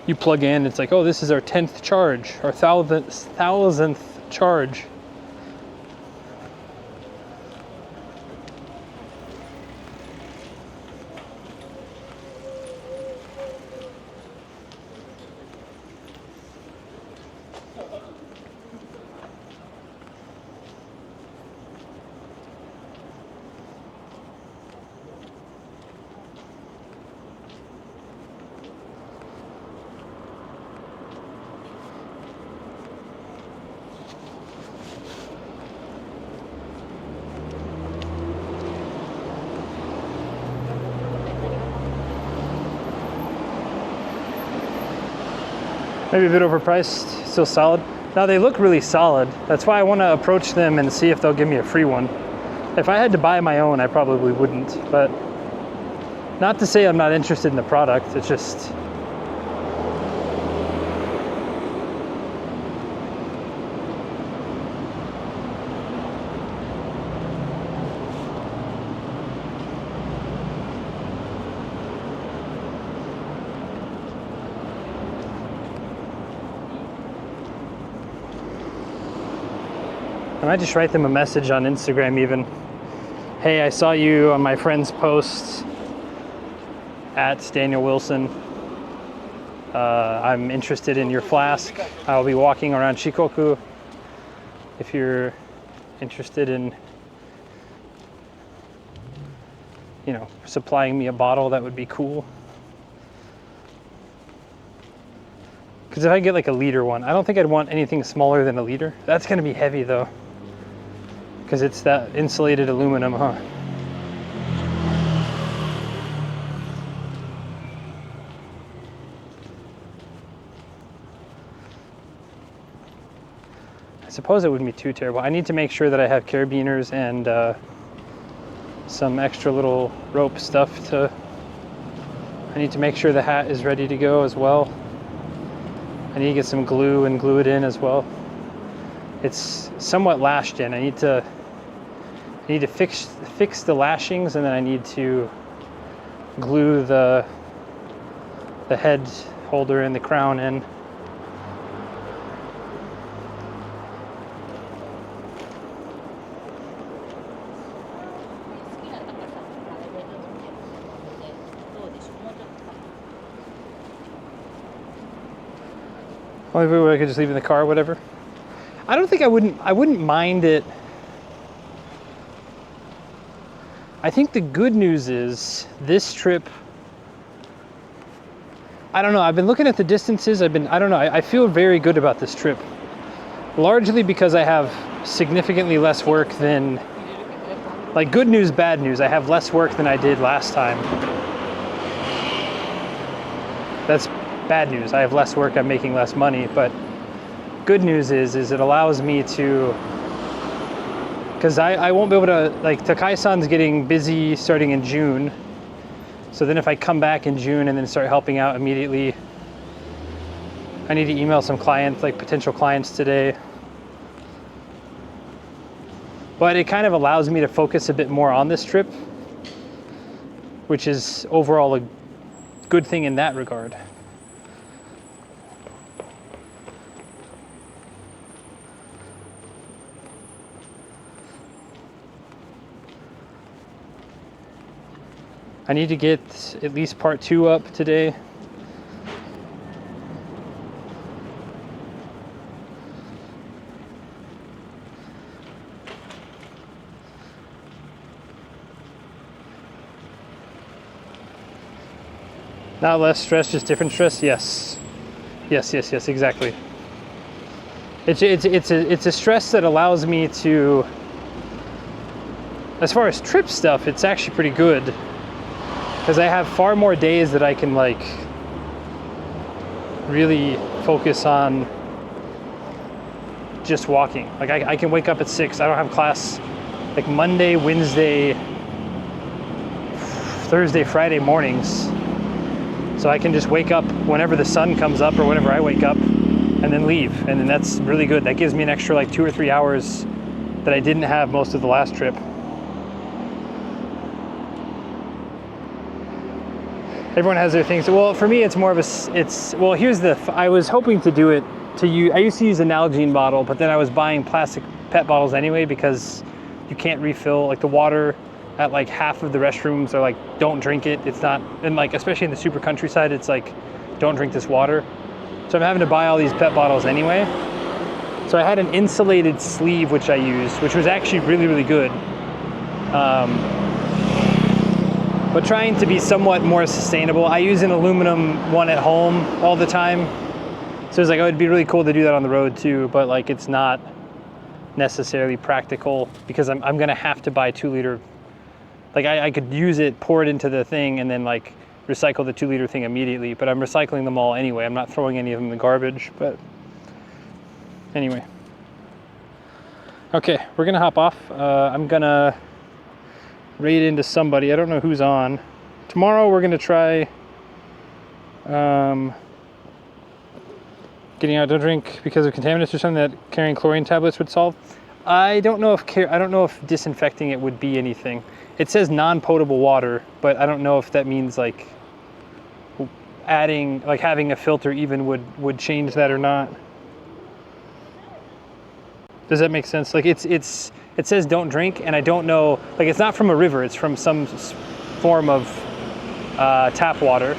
you plug in, it's like, oh, this is our 10th charge, our thousandth charge. Maybe a bit overpriced, still solid. Now they look really solid. That's why I want to approach them and see if they'll give me a free one. If I had to buy my own, I probably wouldn't, but not to say I'm not interested in the product, it's just I might just write them a message on Instagram even. Hey, I saw you on my friend's post at Daniel Wilson. I'm interested in your flask. I'll be walking around Shikoku. If you're interested in, you know, supplying me a bottle, that would be cool. Because if I get like a liter one, I don't think I'd want anything smaller than a liter. That's gonna be heavy though. Because it's that insulated aluminum, huh? I suppose it wouldn't be too terrible. I need to make sure that I have carabiners and some extra little rope stuff to... I need to make sure the hat is ready to go as well. I need to get some glue and glue it in as well. It's somewhat lashed in. I need to fix the lashings, and then I need to glue the head holder and the crown in. Or I could just leave it in the car or whatever. I don't think I wouldn't mind it. I think the good news is this trip, I don't know, I've been looking at the distances, I don't know, I feel very good about this trip. Largely because I have significantly less work than, like, good news, bad news, I have less work than I did last time. That's bad news, I have less work, I'm making less money, but good news is it allows me to, because I won't be able to, like, Takai-san's getting busy starting in June. So then if I come back in June and then start helping out immediately, I need to email some clients, like potential clients today. But it kind of allows me to focus a bit more on this trip, which is overall a good thing in that regard. I need to get at least part 2 up today. Not less stress, just different stress. Yes, exactly. It's a stress that allows me to, as far as trip stuff, it's actually pretty good. Because I have far more days that I can, like, really focus on just walking. Like, I can wake up at 6, I don't have class, like, Monday, Wednesday, Thursday, Friday mornings. So I can just wake up whenever the sun comes up or whenever I wake up and then leave. And then that's really good. That gives me an extra, like, 2 or 3 hours that I didn't have most of the last trip. Everyone has their things. Well, for me, it's more of a, well, here's I was hoping to do it to use, I used to use a Nalgene bottle, but then I was buying plastic PET bottles anyway because you can't refill, like, the water at, like, half of the restrooms are like, don't drink it. It's not, and, like, especially in the super countryside, it's like, don't drink this water. So I'm having to buy all these PET bottles anyway. So I had an insulated sleeve, which I used, which was actually really, really good. But trying to be somewhat more sustainable. I use an aluminum one at home all the time. So it's like, oh, it'd be really cool to do that on the road too, but, like, it's not necessarily practical because I'm gonna have to buy 2 liter. Like, I could use it, pour it into the thing, and then, like, recycle the 2-liter thing immediately, but I'm recycling them all anyway. I'm not throwing any of them in the garbage, but anyway. Okay, we're gonna hop off. I'm gonna raid into somebody. I don't know who's on. Tomorrow we're gonna try getting out to drink because of contaminants or something that carrying chlorine tablets would solve. I don't know if disinfecting it would be anything. It says non-potable water, but I don't know if that means like adding, like having a filter even would change that or not. Does that make sense? Like it says don't drink, and I don't know, like it's not from a river, it's from some form of tap water,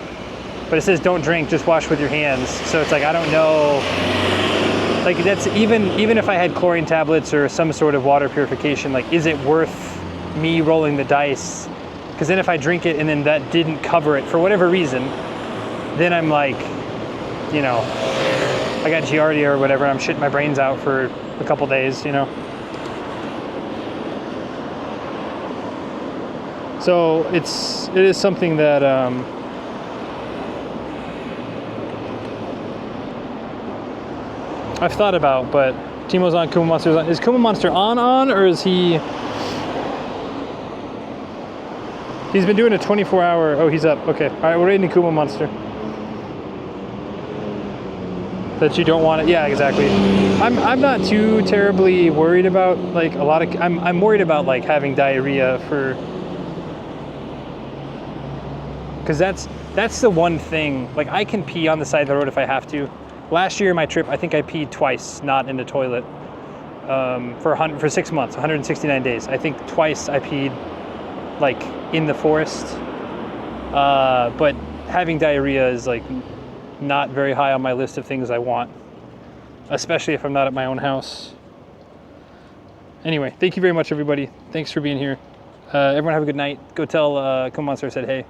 but it says don't drink, just wash with your hands. So it's like, I don't know, like that's even if I had chlorine tablets or some sort of water purification, like is it worth me rolling the dice? Because then if I drink it and then that didn't cover it for whatever reason, then I'm like, you know, I got Giardia or whatever, and I'm shitting my brains out for a couple days, you know. So it is something that I've thought about, but Timo's on, Kuma Monster's on. Is Kuma Monster on, or is he? He's been doing a 24-hour. Oh, he's up. Okay. All right, we're raiding Kuma Monster. That you don't want it. Yeah, exactly. I'm not too terribly worried about like a lot of. I'm worried about like having diarrhea for. Because that's the one thing. Like I can pee on the side of the road if I have to. Last year, my trip, I think I peed twice, not in the toilet, for 6 months, 169 days. I think twice I peed, like, in the forest. But having diarrhea is, like, not very high on my list of things I want, especially if I'm not at my own house. Anyway, thank you very much, everybody. Thanks for being here. Everyone have a good night. Go tell Kuma Monster I said hey.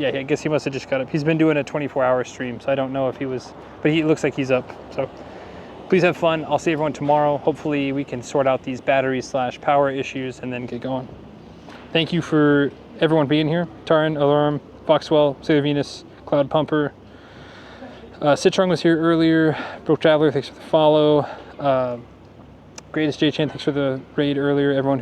I guess he must have just got up. He's been doing a 24-hour stream, so I don't know if he was, but he looks like he's up. So please have fun. I'll see everyone tomorrow. Hopefully we can sort out these battery/power issues and then get going. Thank you for everyone being here. Taran, Alarm, Foxwell, Sailor Venus, Cloud Pumper. Citrong was here earlier. Broke Traveler, thanks for the follow. Greatest J-Chan, thanks for the raid earlier. Everyone who